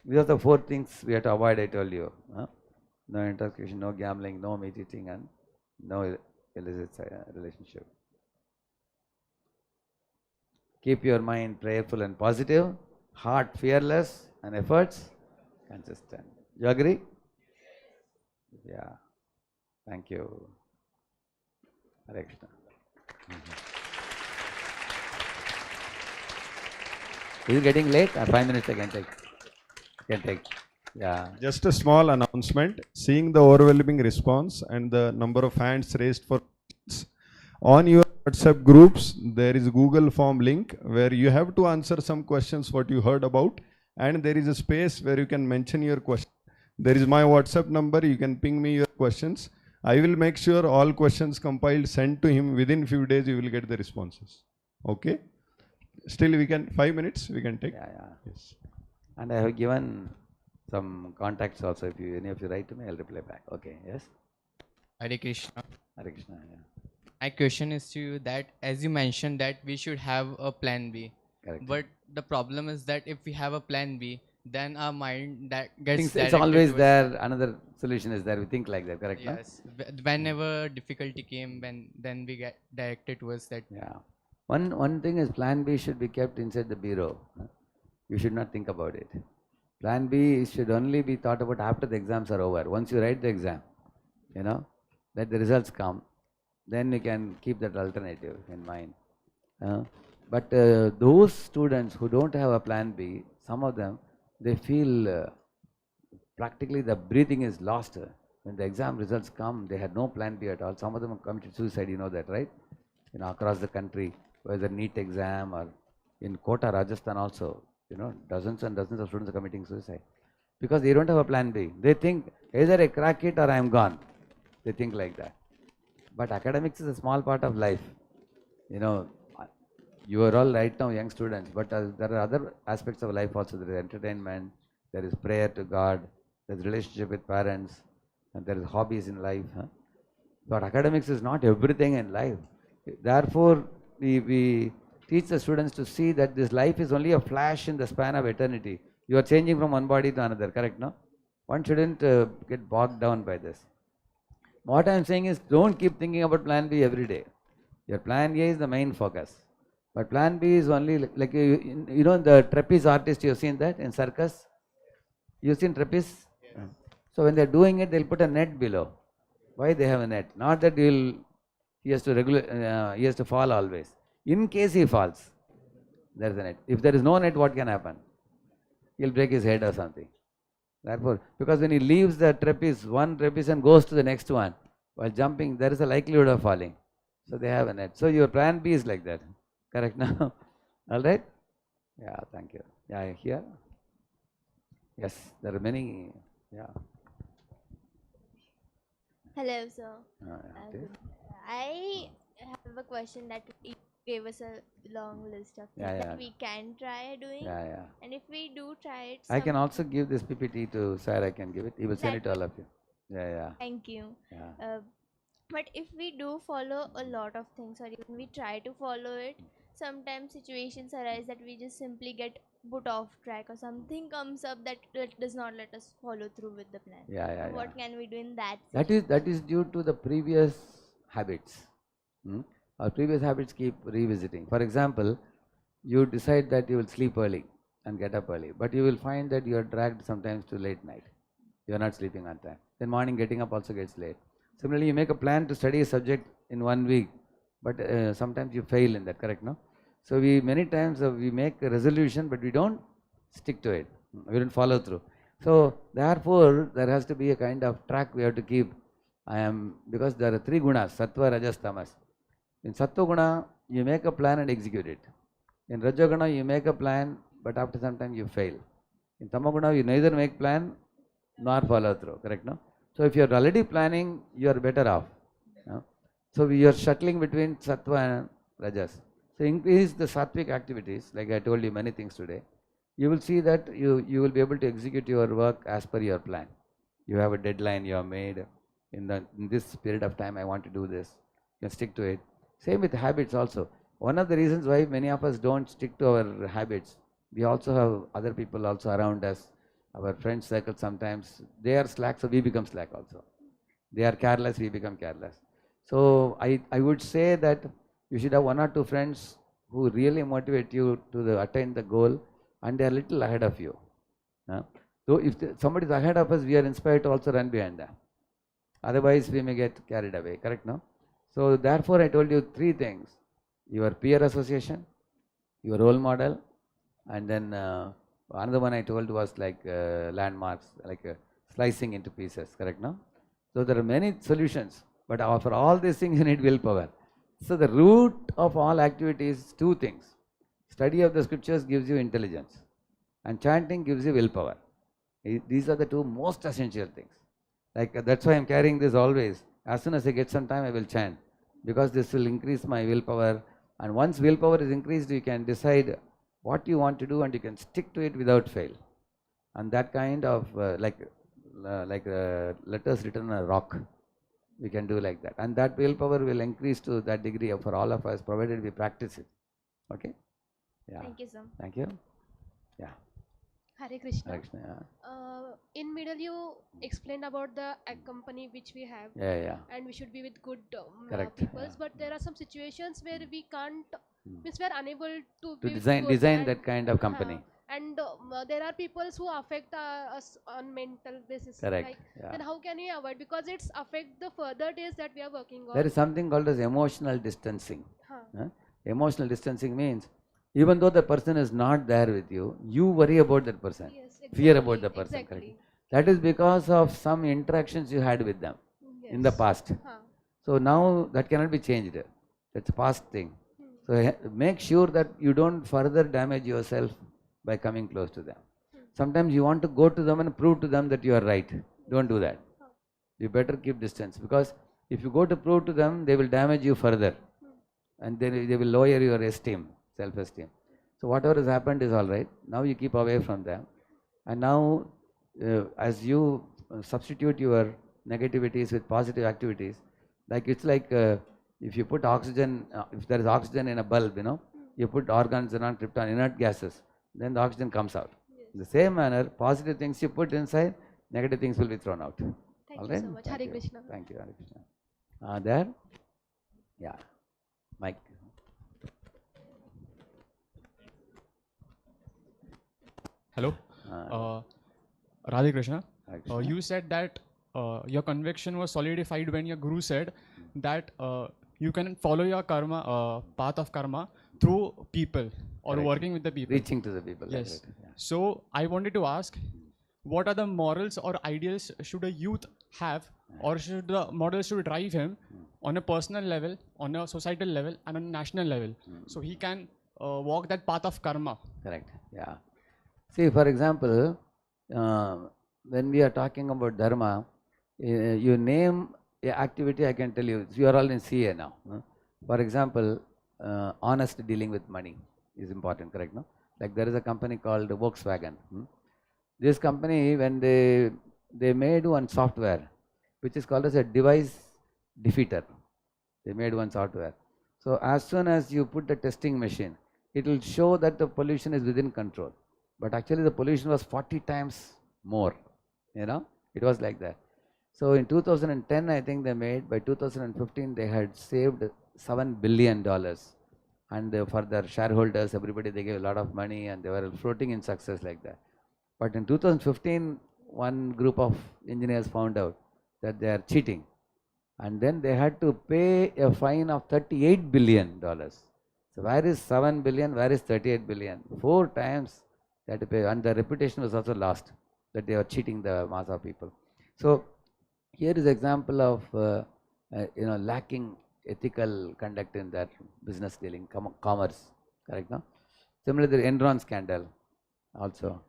these are the 4 things we have to avoid, I told you. No intoxication, no gambling, no meat eating, and no illicit relationship. Keep your mind prayerful and positive, heart fearless, and efforts consistent. You agree? Yeah. Thank you. Hare Krishna. Is it getting late? 5 minutes I can take. Yeah. Just a small announcement. Seeing the overwhelming response and the number of hands raised for questions, on your WhatsApp groups, there is a Google form link where you have to answer some questions what you heard about, and there is a space where you can mention your question. There is my WhatsApp number. You can ping me your questions. I will make sure all questions compiled sent to him within few days. You will get the responses. Okay. Still, we can 5 minutes. We can take. Yeah. Yes. And I have given some contacts also. If any of you write to me, I'll reply back. Okay. Yes. Hare Krishna. Hare Krishna. Yeah. My question is to you that as you mentioned that we should have a plan B. Correct. But the problem is that if we have a plan B, then our mind that gets It's always there. Another solution is there. We think like that. Correct. Yes. Whenever difficulty came, then we get directed towards that. Yeah. One thing is plan B should be kept inside the bureau. You should not think about it. Plan B should only be thought about after the exams are over. Once you write the exam, let the results come, then you can keep that alternative in mind. But those students who don't have a plan B, some of them, they feel practically the breathing is lost. When the exam results come, they had no plan B at all. Some of them have committed suicide, you know that, right? Across the country, whether NEET exam or in Kota, Rajasthan also, dozens and dozens of students are committing suicide because they don't have a plan B. They think either I crack it or I am gone. They think like that. But academics is a small part of life. You are all right now young students, but there are other aspects of life also. There is entertainment, there is prayer to God, there is relationship with parents, and there is hobbies in life. But academics is not everything in life. Therefore, we teach the students to see that this life is only a flash in the span of eternity. You are changing from one body to another, correct, no? One shouldn't get bogged down by this. What I am saying is, don't keep thinking about plan B every day. Your plan A is the main focus. But plan B is only like the trapeze artist, you have seen that in circus? You've seen trapeze? Yeah. So when they're doing it, they'll put a net below. Why they have a net? Not that he has to fall always. In case he falls, there's a net. If there is no net, what can happen? He'll break his head or something. Therefore, because when he leaves the trapeze, one trapeze and goes to the next one, while jumping, there is a likelihood of falling. So they have a net. So your plan B is like that. Correct now? All right? Yeah, thank you. Yeah, here? Yes, there are many. Yeah. Hello, sir. Okay. I have a question that gave us a long list of things Yeah, that yeah. we can try doing. Yeah, yeah. And if we do try it, I can some- also give this PPT to sir. I can give it. He will send That it to all of you. Yeah, yeah. Thank you. Yeah. But if we do follow a lot of things, or even we try to follow it, sometimes situations arise that we just simply get put off track, or something comes up that does not let us follow through with the plan. Yeah, yeah, So yeah. what can we do in that That is due to the previous habits. Hmm? Our previous habits keep revisiting. For example, you decide that you will sleep early and get up early, but you will find that you are dragged sometimes to late night. You are not sleeping on time. Then morning getting up also gets late. Similarly, you make a plan to study a subject in 1 week, but sometimes you fail in that, correct, no? So we many times we make a resolution, but we don't stick to it. We don't follow through. So therefore, there has to be a kind of track we have to keep. Because there are 3 gunas, sattva, rajas, tamas. In sattva guna, you make a plan and execute it. In rajaguna, you make a plan, but after some time you fail. In tamaguna, you neither make plan nor follow through, correct, no? So if you are already planning, you are better off. No? So we are shuttling between sattva and rajas. So increase the sattvic activities, like I told you many things today. You will see that you will be able to execute your work as per your plan. You have a deadline you have made. In this period of time, I want to do this. You can stick to it. Same with habits also. One of the reasons why many of us don't stick to our habits, we also have other people also around us, our friends circle sometimes, they are slack, so we become slack also. They are careless, we become careless. So I would say that you should have 1 or 2 friends who really motivate you to attain the goal, and they are little ahead of you. So if somebody is ahead of us, we are inspired to also run behind them. Otherwise, we may get carried away, correct, no? So therefore, I told you 3 things. Your peer association, your role model, and then another one I told was like landmarks, like slicing into pieces, correct, no? So there are many solutions, but for all these things you need willpower. So the root of all activities, 2 things. Study of the scriptures gives you intelligence, and chanting gives you willpower. These are the 2 most essential things. Like that's why I'm carrying this always. As soon as I get some time, I will chant, because this will increase my willpower. And once willpower is increased, you can decide what you want to do, and you can stick to it without fail. And that kind of letters written on a rock, we can do like that. And that willpower will increase to that degree for all of us, provided we practice it. Okay? Yeah. Thank you, sir. Thank you. Yeah. Hare Krishna. Hare Krishna, yeah. In middle, you explained about the company which we have. Yeah, yeah. And we should be with good Correct. peoples. Yeah. But there are some situations where we can't, means we are unable to be design that kind of company. And there are people who affect us on mental basis. Correct. Like, Yeah. then how can we avoid? Because it's affect the further days that we are working on. There is something called as emotional distancing. Huh. Emotional distancing means, even though the person is not there with you, you worry about that person. Yes, Fear about the person. exactly. Correct? That is because of some interactions you had with them in the past. Huh. So now that cannot be changed. That's a past thing. So make sure that you don't further damage yourself by coming close to them. Sometimes you want to go to them and prove to them that you are right. Don't do that. You better keep distance, because if you go to prove to them, they will damage you further, and they will lower your esteem, self-esteem. So whatever has happened is all right. Now you keep away from them, and now as you substitute your negativities with positive activities, like it's like if you put oxygen, if there is oxygen in a bulb, you put argon, xenon, krypton, inert gases, then the oxygen comes out. Yes. In the same manner, positive things you put inside, negative things will be thrown out. Thank All you right? so much. Thank Hare you. Krishna. Thank you, Hare Krishna. There? Yeah. Mike. Hello. Radhe Krishna. Hare Krishna. You said that your conviction was solidified when your guru said that you can follow your karma, path of karma through people or Correct. working with the people. Reaching to the people. Yes. That's right. Yeah. So I wanted to ask, what are the morals or ideals should a youth have, or should the models should drive him on a personal level, on a societal level, and on a national level, so he can walk that path of karma? Correct. Yeah. See, for example, when we are talking about dharma, you name a activity, I can tell you. You are all in CA now. For example, honest dealing with money is important, correct? No? Like there is a company called Volkswagen. This company, when they made one software which is called as a device defeater. They made one software. So as soon as you put the testing machine, it will show that the pollution is within control. But actually the pollution was 40 times more. You know, it was like that. So in 2010, I think they made, by 2015, they had saved $7 billion. And for their shareholders, everybody, they gave a lot of money and they were floating in success like that. But in 2015, one group of engineers found out that they are cheating. And then they had to pay a fine of $38 billion. So where is 7 billion, where is 38 billion? 4 times they had to pay, and the reputation was also lost, that they were cheating the mass of people. So here is example of lacking ethical conduct in their business dealing, commerce, correct? No? Similarly, the Enron scandal also.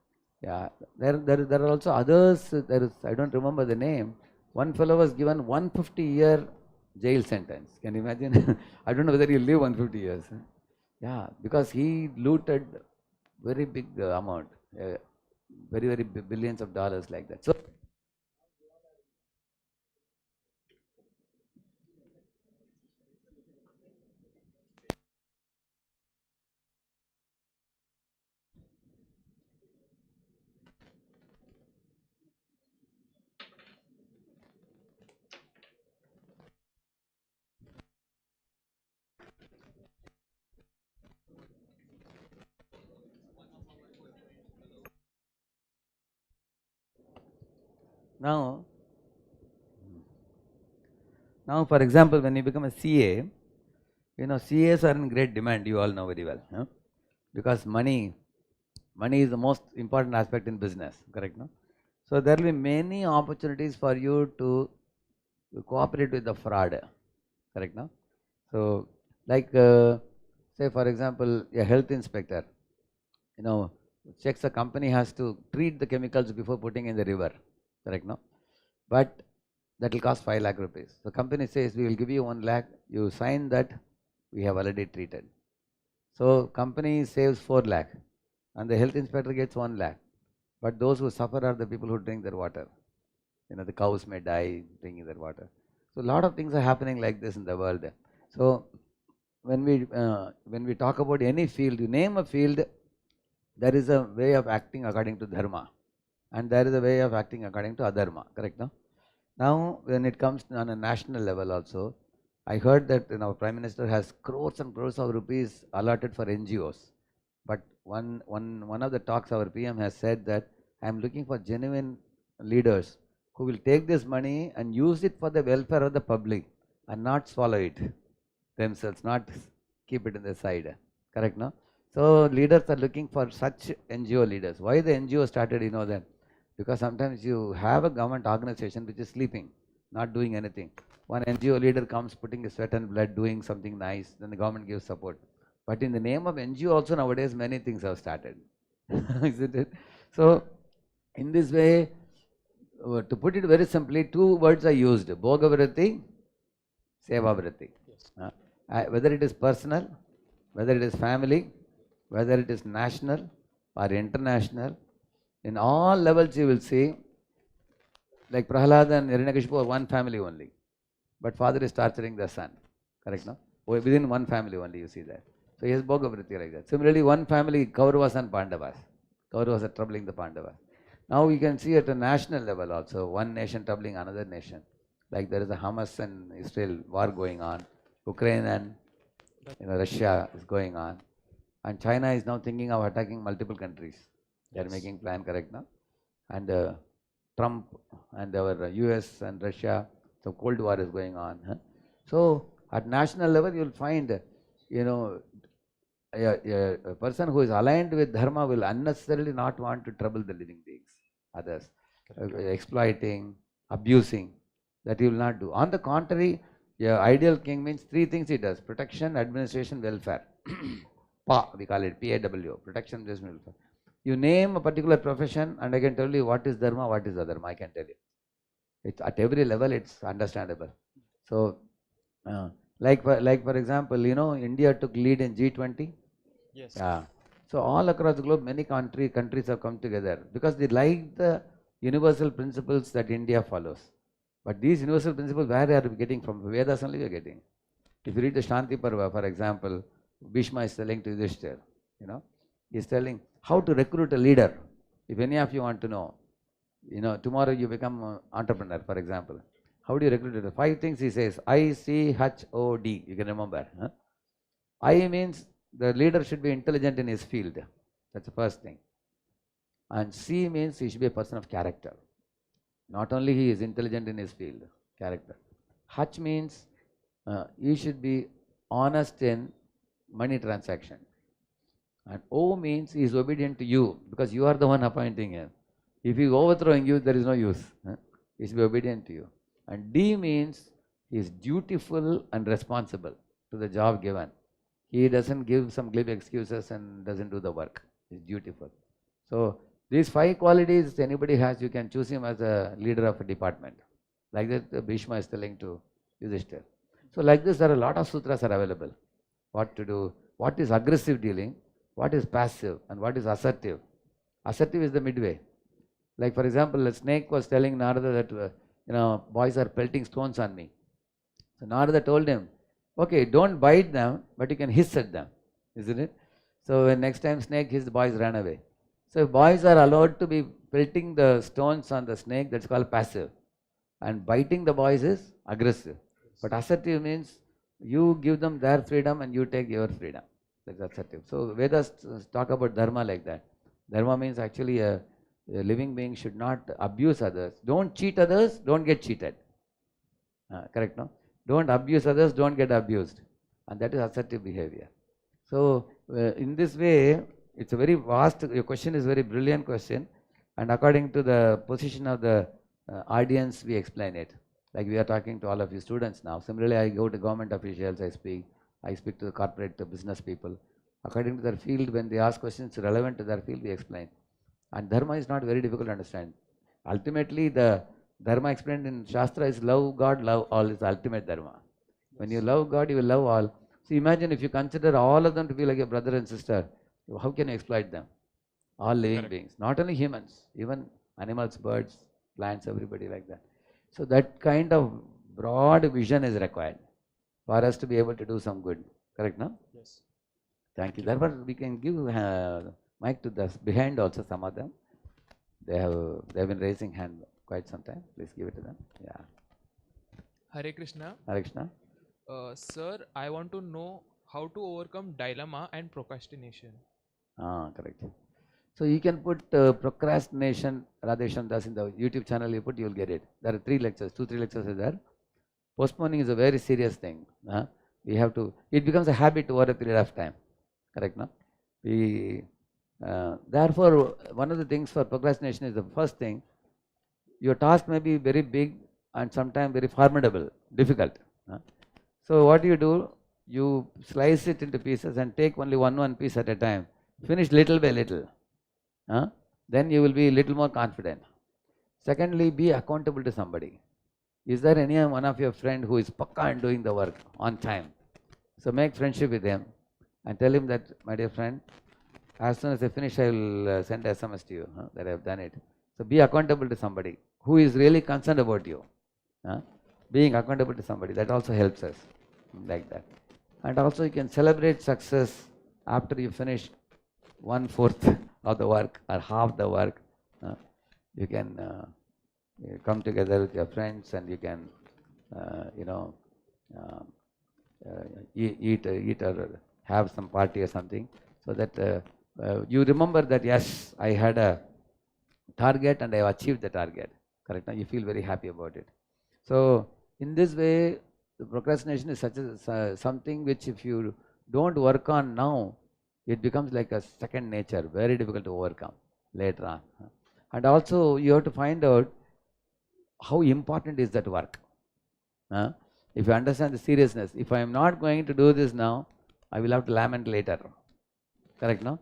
Yeah, there are also others. There is, I don't remember the name. One fellow was given 150-year jail sentence. Can you imagine? I don't know whether he'll live 150 years. Yeah, because he looted very big amount, very billions of dollars like that. So now, for example, when you become a CA, CAs are in great demand, you all know very well. Huh? Because money is the most important aspect in business, correct? No? So there will be many opportunities for you to cooperate with the fraud, correct? No? So like say for example, a health inspector, checks a company has to treat the chemicals before putting in the river, correct? No? But that will cost 5 lakh rupees. The company says we will give you 1 lakh, you sign that, we have already treated. So company saves 4 lakh and the health inspector gets 1 lakh. But those who suffer are the people who drink their water. The cows may die drinking their water. So a lot of things are happening like this in the world. So when we talk about any field, you name a field, there is a way of acting according to dharma, and there is a way of acting according to adharma, correct? No? Now, when it comes on a national level also, I heard that our Prime Minister has crores and crores of rupees allotted for NGOs. But one of the talks our PM has said that I am looking for genuine leaders who will take this money and use it for the welfare of the public and not swallow it themselves, not keep it in the side, correct? No? So leaders are looking for such NGO leaders. Why the NGO started, that? Because sometimes you have a government organization which is sleeping, not doing anything. One NGO leader comes putting his sweat and blood, doing something nice, then the government gives support. But in the name of NGO also nowadays many things have started. Isn't it? So in this way, to put it very simply, 2 words are used: Bhogavriti, Sevavriti. Whether it is personal, whether it is family, whether it is national or international, in all levels you will see, like Prahlad and Hiranyakashipu are one family only. But father is torturing the son, correct? No? Within one family only you see that. So he has Bhogavriti like that. Similarly, one family, Kauravas and Pandavas. Kauravas are troubling the Pandavas. Now we can see at a national level also, one nation troubling another nation. Like there is a Hamas and Israel war going on. Ukraine and Russia is going on. And China is now thinking of attacking multiple countries. They are making plan, correct now? And Trump and our US and Russia, the Cold War is going on. Huh? So at national level you will find, a person who is aligned with dharma will unnecessarily not want to trouble the living beings, others, exploiting, abusing, that he will not do. On the contrary, ideal king means 3 things he does: protection, administration, welfare. PA, we call it PAW, protection, administration, welfare. You name a particular profession and I can tell you what is dharma, what is adharma, I can tell you. It's at every level it's understandable. So Like for example, India took lead in G20. Yes. Yeah. So all across the globe, many countries have come together because they like the universal principles that India follows. But these universal principles, where are we getting from? Vedas only we are getting. If you read the Shanti Parva, for example, Bhishma is telling to Yudhishthir, he's telling how to recruit a leader. If any of you want to know, tomorrow you become an entrepreneur, for example. How do you recruit it? 5 things he says. ICHOD. You can remember. Huh? I means the leader should be intelligent in his field. That's the first thing. And C means he should be a person of character. Not only he is intelligent in his field, character. H means he should be honest in money transaction. And O means he is obedient to you because you are the one appointing him. If he is overthrowing you, there is no use. He should be obedient to you. And D means he is dutiful and responsible to the job given. He doesn't give some glib excuses and doesn't do the work. He is dutiful. So these 5 qualities anybody has, you can choose him as a leader of a department. Like that Bhishma is telling to Yudhishthir. So like this, there are a lot of sutras are available. What to do, what is aggressive dealing, what is passive, and what is assertive. Assertive is the midway. Like for example, a snake was telling Narada that, boys are pelting stones on me. So Narada told him, okay, don't bite them, but you can hiss at them, isn't it? So when next time snake hissed, the boys ran away. So if boys are allowed to be pelting the stones on the snake, that's called passive. And biting the boys is aggressive. But assertive means you give them their freedom and you take your freedom. That's assertive. So Vedas talk about dharma like that. Dharma means actually a living being should not abuse others. Don't cheat others, don't get cheated. Correct, no? Don't abuse others, don't get abused. And that is assertive behavior. So in this way, it's a very vast, your question is a very brilliant question. And according to the position of the audience, we explain it. Like we are talking to all of you students now. Similarly, I go to government officials, I speak to the corporate business people. According to their field, when they ask questions relevant to their field, we explain. And dharma is not very difficult to understand. Ultimately, the dharma explained in Shastra is love God, love all is the ultimate dharma. When you love God, you will love all. So imagine if you consider all of them to be like a brother and sister, how can you exploit them? All living beings, not only humans, even animals, birds, plants, everybody like that. So that kind of broad vision is required for us to be able to do some good. Correct, no? Yes. Thank you. Therefore, we can give mic to the behind also, some of them. They have been raising hand quite some time. Please give it to them. Yeah. Hare Krishna. Hare Krishna. Sir, I want to know how to overcome dilemma and procrastination. Correct. So you can put procrastination, Radheshan Das in the YouTube channel, you will get it. There are 3 lectures, 2-3 lectures are there. Postponing is a very serious thing. We have to, it becomes a habit over a period of time. Correct, no? Therefore, one of the things for procrastination is the first thing, your task may be very big and sometimes very formidable, difficult. So what do? You slice it into pieces and take only one piece at a time. Finish little by little. Then you will be a little more confident. Secondly, be accountable to somebody. Is there any one of your friend who is pakka in doing the work on time? So make friendship with him and tell him that, my dear friend, as soon as I finish, I will send SMS to you that I have done it. So be accountable to somebody who is really concerned about you. Being accountable to somebody, that also helps us like that. And also you can celebrate success after you finish 1/4 of the work or half the work. You can come together with your friends and you can, eat or have some party or something, so that you remember that yes, I had a target and I have achieved the target. Correct? Now you feel very happy about it. So in this way, the procrastination is something which if you don't work on now, it becomes like a second nature, very difficult to overcome later on. And also you have to find out how important is that work. If you understand the seriousness, if I am not going to do this now, I will have to lament later. Correct, no?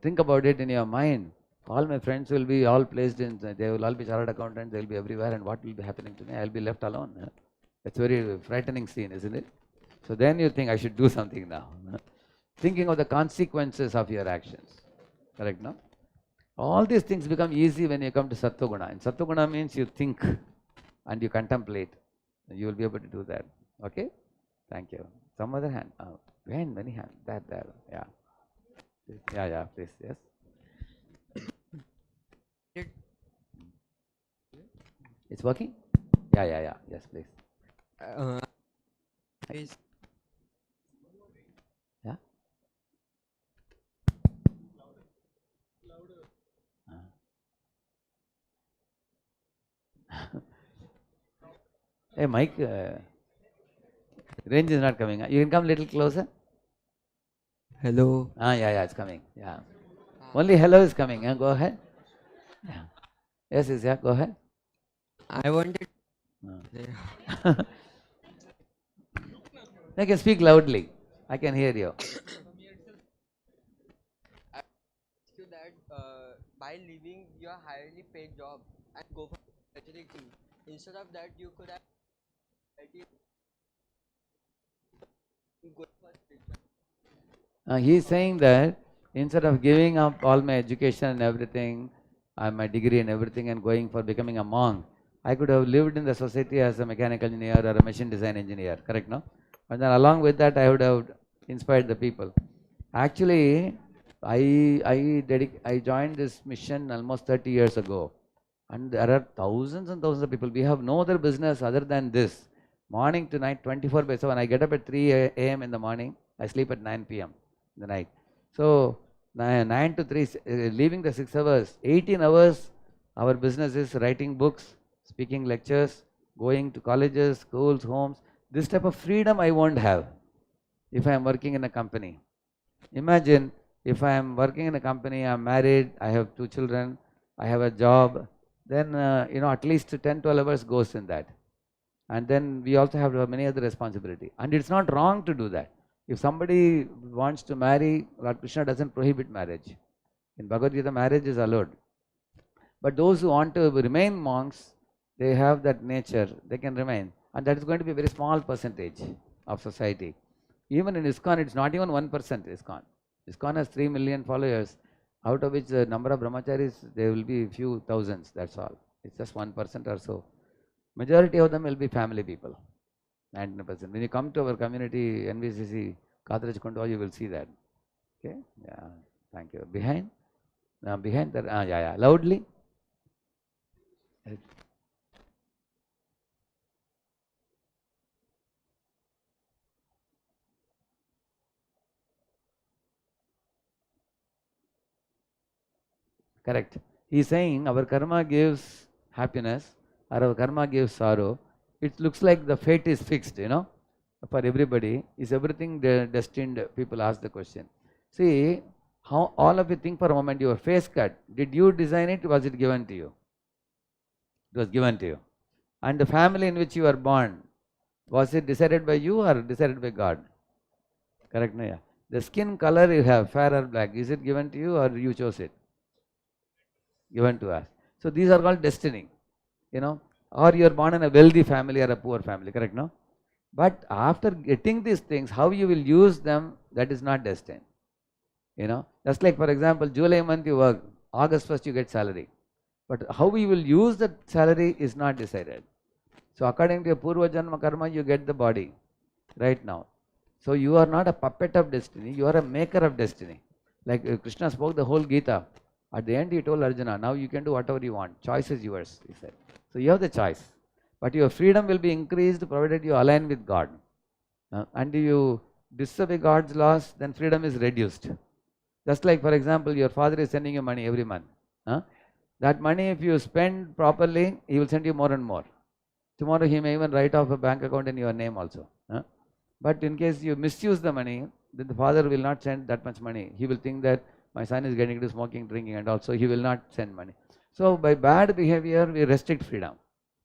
Think about it in your mind. All my friends will be all placed in, they will all be chartered accountants, they will be everywhere, and what will be happening to me? I will be left alone. It's a very frightening scene, isn't it? So then you think, I should do something now. Thinking of the consequences of your actions. Correct, no? All these things become easy when you come to Sattva-guna. And Sattva-guna means you think and you contemplate. You will be able to do that. Okay? Thank you. Some other hand. Behind many hands. There. Yeah. Yeah, please. Yes. It's working? Yeah. Yes, please. Yeah? Hey, Mike, range is not coming. You can come a little closer. Hello. Yeah, it's coming. Yeah. Only hello is coming. Go ahead. Yeah. Yes, yeah, go ahead. I wanted. I can speak loudly. I can hear you. You that by leaving your highly paid job and go for opportunity, instead of that you could have go for spiritual. He's saying that instead of giving up all my education and everything, my degree and everything, and going for becoming a monk, I could have lived in the society as a mechanical engineer or a machine design engineer, correct, no? And then along with that, I would have inspired the people. Actually, I joined this mission almost 30 years ago. And there are thousands and thousands of people. We have no other business other than this. Morning to night, 24/7. I get up at 3 a.m. in the morning. I sleep at 9 p.m. in the night. So, 9 to 3, leaving the 6 hours, 18 hours, our business is writing books, speaking lectures, going to colleges, schools, homes. This type of freedom I won't have if I am working in a company. Imagine if I am working in a company, I am married, I have 2 children, I have a job, then at least 10-12 hours goes in that. And then we also have many other responsibility. And it's not wrong to do that. If somebody wants to marry, Lord Krishna doesn't prohibit marriage. In Bhagavad Gita, marriage is allowed. But those who want to remain monks, they have that nature, they can remain. And that is going to be a very small percentage of society. Even in ISKCON, it's not even 1% ISKCON. ISKCON has 3 million followers, out of which the number of brahmacharis, there will be few thousands, that's all. It's just 1% or so. Majority of them will be family people, 99%. When you come to our community, NVCC, Kadraj Kundwa, you will see that. Okay? Yeah, thank you. Behind that, yeah, loudly. Correct. He is saying our karma gives happiness or our karma gives sorrow. It looks like the fate is fixed, for everybody. Is everything destined? People ask the question. See, how all of you think for a moment, your face cut, did you design it or was it given to you? It was given to you. And the family in which you were born, was it decided by you or decided by God? Correct, no? Yeah. The skin color you have, fair or black, is it given to you or you chose it? Given to us. So these are called destiny, or you are born in a wealthy family or a poor family, correct, no? But after getting these things, how you will use them, that is not destined. Just like, for example, July month you work, August 1st you get salary. But how you will use that salary is not decided. So according to your Purva Janma Karma, you get the body right now. So you are not a puppet of destiny, you are a maker of destiny. Like Krishna spoke the whole Gita. At the end he told Arjuna, now you can do whatever you want. Choice is yours, he said. So you have the choice. But your freedom will be increased provided you align with God. And you disobey God's laws, then freedom is reduced. Just like, for example, your father is sending you money every month. That money, if you spend properly, he will send you more and more. Tomorrow he may even write off a bank account in your name also. But in case you misuse the money, then the father will not send that much money. He will think that my son is getting into smoking, drinking, and also he will not send money. So by bad behavior, we restrict freedom.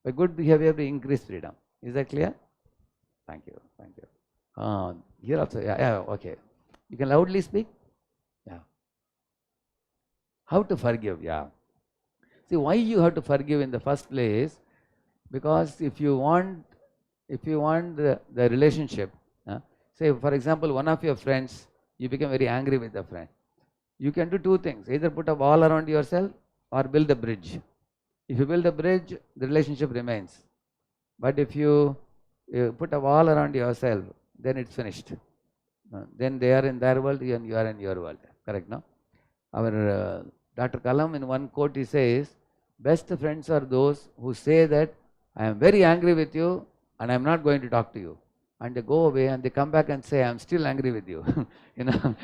By good behavior, we increase freedom. Is that clear? Thank you. Thank you. Here also, yeah, okay. You can loudly speak? Yeah. How to forgive? Yeah. See, why you have to forgive in the first place? Because if you want if you want the relationship, say for example, one of your friends, you become very angry with the friend. You can do two things, either put a wall around yourself or build a bridge. If you build a bridge, the relationship remains. But if you put a wall around yourself, then it's finished. Then they are in their world and you are in your world. Correct, no? Our Dr. Kalam, in one quote, he says, best friends are those who say that I am very angry with you and I am not going to talk to you. And they go away and they come back and say, I am still angry with you. You know,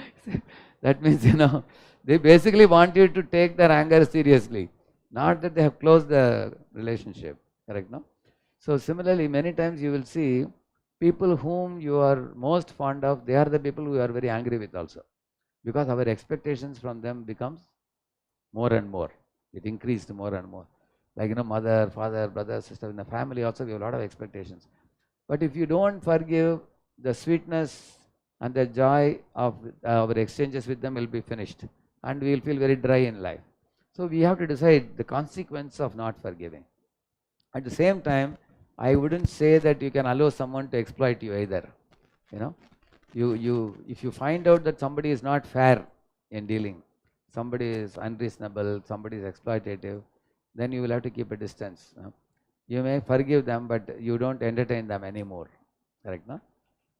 that means, you know, they basically want you to take their anger seriously. Not that they have closed the relationship. Correct, no? So similarly, many times you will see people whom you are most fond of, they are the people who you are very angry with also. Because our expectations from them becomes more and more. It increased more and more. Like, you know, mother, father, brother, sister, in the family also we have a lot of expectations. But if you don't forgive, the sweetness and the joy of our exchanges with them will be finished. And we will feel very dry in life. So we have to decide the consequence of not forgiving. At the same time, I wouldn't say that you can allow someone to exploit you either. You know, if you find out that somebody is not fair in dealing, somebody is unreasonable, somebody is exploitative, then you will have to keep a distance. You may forgive them, but you don't entertain them anymore. Correct, no?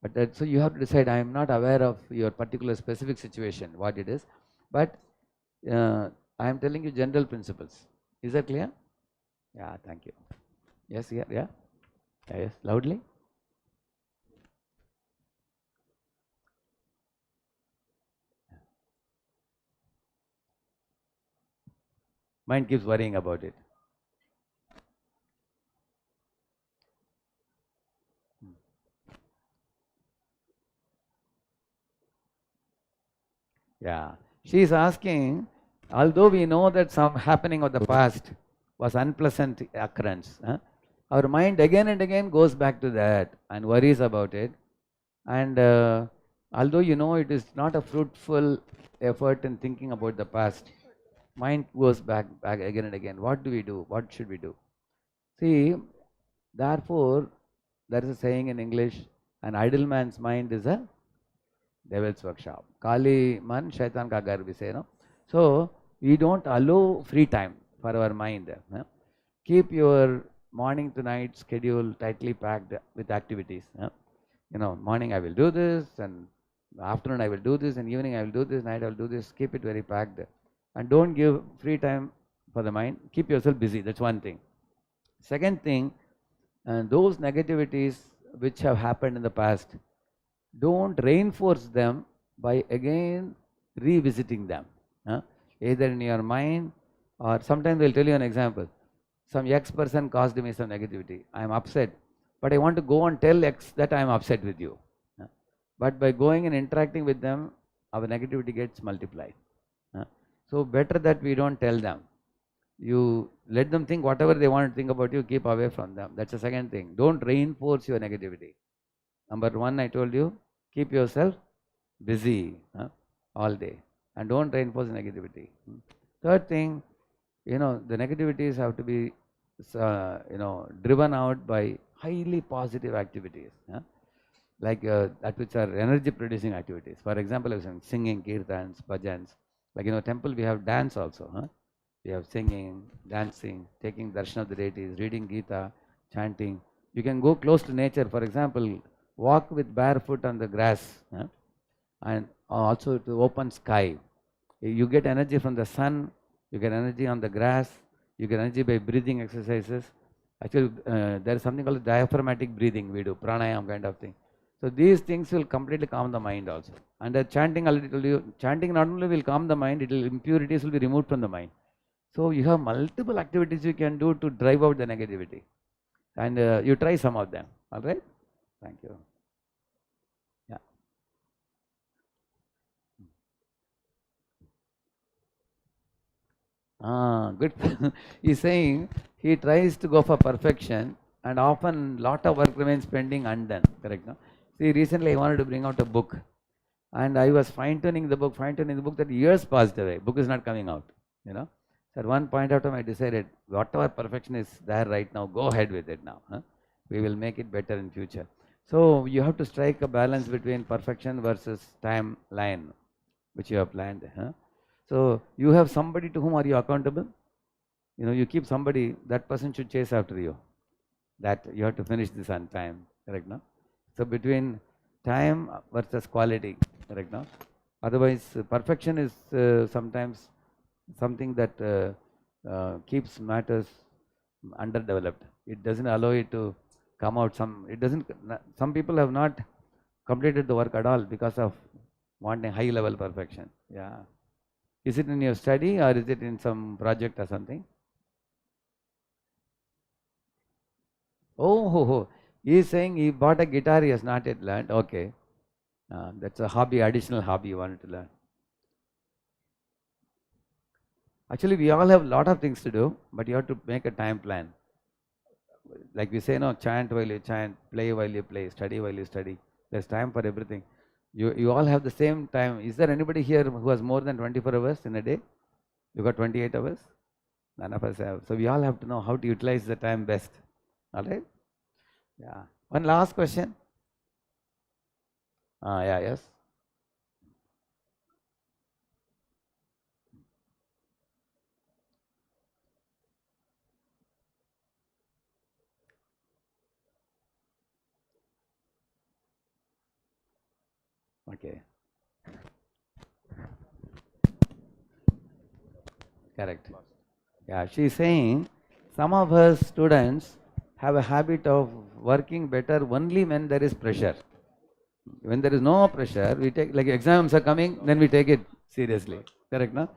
But so you have to decide, I am not aware of your particular specific situation, what it is, but I am telling you general principles. Is that clear? Yeah, thank you. Yes, yeah. Yes, loudly. Mind keeps worrying about it. Yeah, she is asking, although we know that some happening of the past was unpleasant occurrence, our mind again and again goes back to that and worries about it. And although you know it is not a fruitful effort in thinking about the past, mind goes back again and again. What do we do? What should we do? See, therefore, there is a saying in English, an idle man's mind is a devil's workshop. Kali man, shaitan ka ghar, we say, no? So, we don't allow free time for our mind. Keep your morning to night schedule tightly packed with activities. You know, morning I will do this, and afternoon I will do this, and evening I will do this, night I will do this. Keep it very packed. And don't give free time for the mind. Keep yourself busy. That's one thing. Second thing, those negativities which have happened in the past, don't reinforce them by again revisiting them. Either in your mind, or sometimes they'll tell you an example. Some X person caused me some negativity. I am upset, but I want to go and tell X that I am upset with you. But by going and interacting with them, our negativity gets multiplied. So better that we don't tell them. You let them think whatever they want to think about you, keep away from them. That's the second thing. Don't reinforce your negativity. Number one, I told you, keep yourself busy all day and don't reinforce negativity. Third thing, you know, the negativities have to be, you know, driven out by highly positive activities. Like that which are energy producing activities. For example, I was singing, kirtans, bhajans. Like, you know, temple we have dance also. We have singing, dancing, taking darshan of the deities, reading Gita, chanting. You can go close to nature. For example, walk with barefoot on the grass, and also to open sky. You get energy from the sun, you get energy on the grass, you get energy by breathing exercises. Actually, there is something called diaphragmatic breathing we do, pranayam kind of thing. So these things will completely calm the mind also. And the chanting, already told you, chanting not only will calm the mind, impurities will be removed from the mind. So you have multiple activities you can do to drive out the negativity. And you try some of them. All right? Thank you. Yeah. Good. He's saying he tries to go for perfection and often lot of work remains pending undone. Correct? No? See, recently I wanted to bring out a book and I was fine-tuning the book that years passed away. Book is not coming out. You know. So at one point of time I decided whatever perfection is there right now, go ahead with it now. we will make it better in future. So you have to strike a balance between perfection versus timeline, which you have planned. Huh? So you have somebody to whom are you accountable? You know, you keep somebody, that person should chase after you. That you have to finish this on time, correct now? So between time versus quality, correct now? Otherwise, perfection is sometimes something that keeps matters underdeveloped. It doesn't allow it to come out. Some people have not completed the work at all because of wanting high level perfection. Yeah. Is it in your study or is it in some project or something? Oh, he is saying he bought a guitar, he has not yet learned. Okay. That's a hobby, additional hobby you wanted to learn. Actually, we all have a lot of things to do, but you have to make a time plan. Like we say, no, chant while you chant, play while you play, study while you study. There's time for everything. You all have the same time. Is there anybody here who has more than 24 hours in a day? You got 28 hours? None of us have. So we all have to know how to utilize the time best. All right? Yeah. One last question. Yeah, yes. Okay. Correct. Yeah, she is saying some of her students have a habit of working better only when there is pressure. When there is no pressure, we take, like exams are coming, then we take it seriously. Correct, no?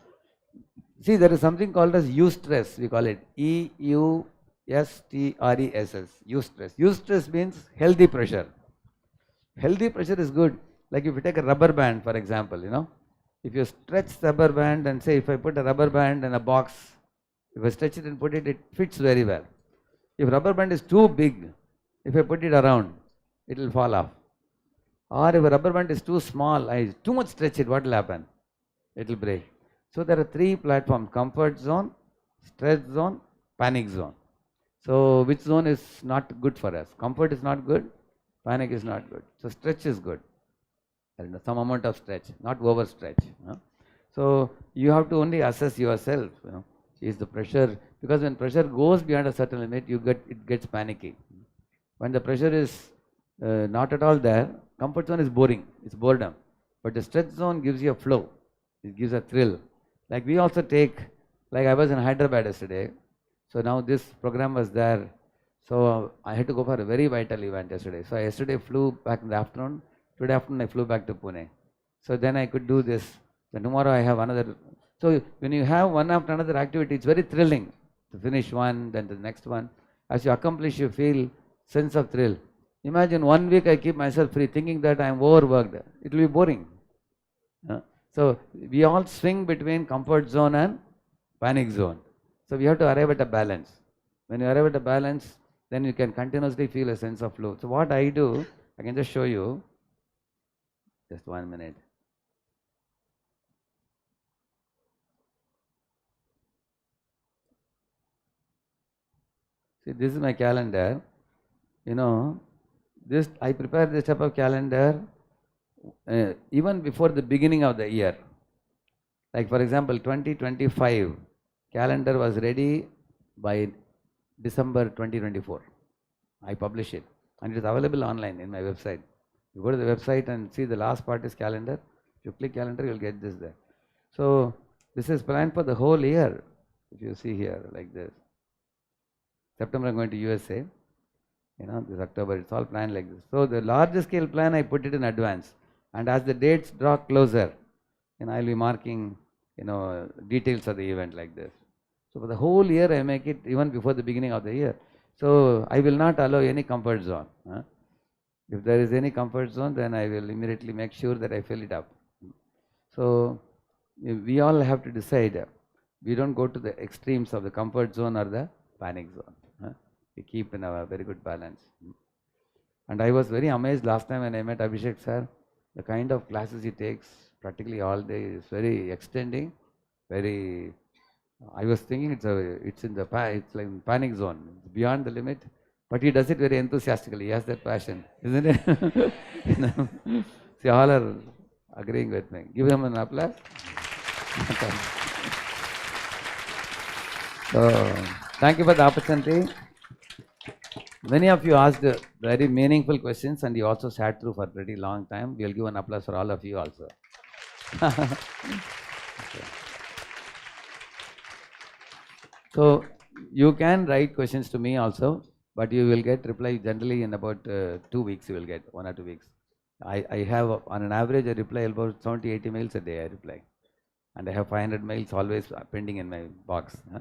See, there is something called as eustress, we call it EUSTRESS, eustress. Eustress means healthy pressure. Healthy pressure is good. Like if you take a rubber band, for example, you know, if you stretch the rubber band and say if I put a rubber band in a box, if I stretch it and put it, it fits very well. If rubber band is too big, if I put it around, it will fall off. Or if a rubber band is too small, I too much stretch it, what will happen? It will break. So there are three platforms: comfort zone, stress zone, panic zone. So which zone is not good for us? Comfort is not good, panic is not good. So stretch is good. Some amount of stretch, not overstretch. So you have to only assess yourself. You know, is the pressure, because when pressure goes beyond a certain limit, it gets panicky. When the pressure is not at all there, comfort zone is boring, it's boredom. But the stretch zone gives you a flow, it gives a thrill. Like we also take, like I was in Hyderabad yesterday, so now this program was there. So I had to go for a very vital event yesterday. So I yesterday flew back in the afternoon. Today afternoon I flew back to Pune. So then I could do this. Then tomorrow I have another. So when you have one after another activity, it's very thrilling to finish one, then the next one. As you accomplish, you feel sense of thrill. Imagine 1 week I keep myself free thinking that I am overworked. It will be boring. So we all swing between comfort zone and panic zone. So we have to arrive at a balance. When you arrive at a balance, then you can continuously feel a sense of flow. So what I do, I can just show you. Just 1 minute. See, this is my calendar. You know, this I prepare this type of calendar even before the beginning of the year. Like for example, 2025 calendar was ready by December 2024. I publish it and it is available online in my website. You go to the website and see the last part is calendar. If you click calendar, you'll get this there. So this is planned for the whole year. If you see here like this. September I'm going to USA. You know, this October, it's all planned like this. So the larger scale plan, I put it in advance. And as the dates draw closer, I'll be marking, details of the event like this. So for the whole year, I make it even before the beginning of the year. So I will not allow any comfort zone. If there is any comfort zone, then I will immediately make sure that I fill it up. So we all have to decide. We don't go to the extremes of the comfort zone or the panic zone. We keep in a very good balance. And I was very amazed last time when I met Abhishek sir, the kind of classes he takes practically all day is very extending, very. I was thinking it's like panic zone, it's beyond the limit. But he does it very enthusiastically. He has that passion, isn't it? You know? See, all are agreeing with me. Give him an applause. So, thank you for the opportunity. Many of you asked very meaningful questions and you also sat through for a pretty long time. We'll give an applause for all of you also. Okay. So, you can write questions to me also, but you will get reply generally in about 2 weeks. You will get 1 or 2 weeks. I have on an average I reply about 70-80 mails a day. I reply, and I have 500 mails always pending in my box. Huh?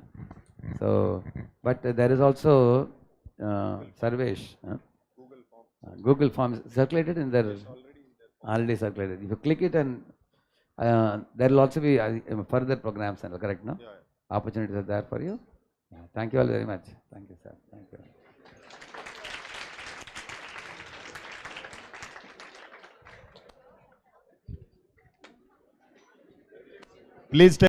So, but there is also Sarvesh. Google Forms circulated in there. Already circulated. If you click it, and there will also be further programs. And correct, no? Yeah. Opportunities are there for you. Yeah. Thank you all very much. Thank you, sir. Thank you. Please take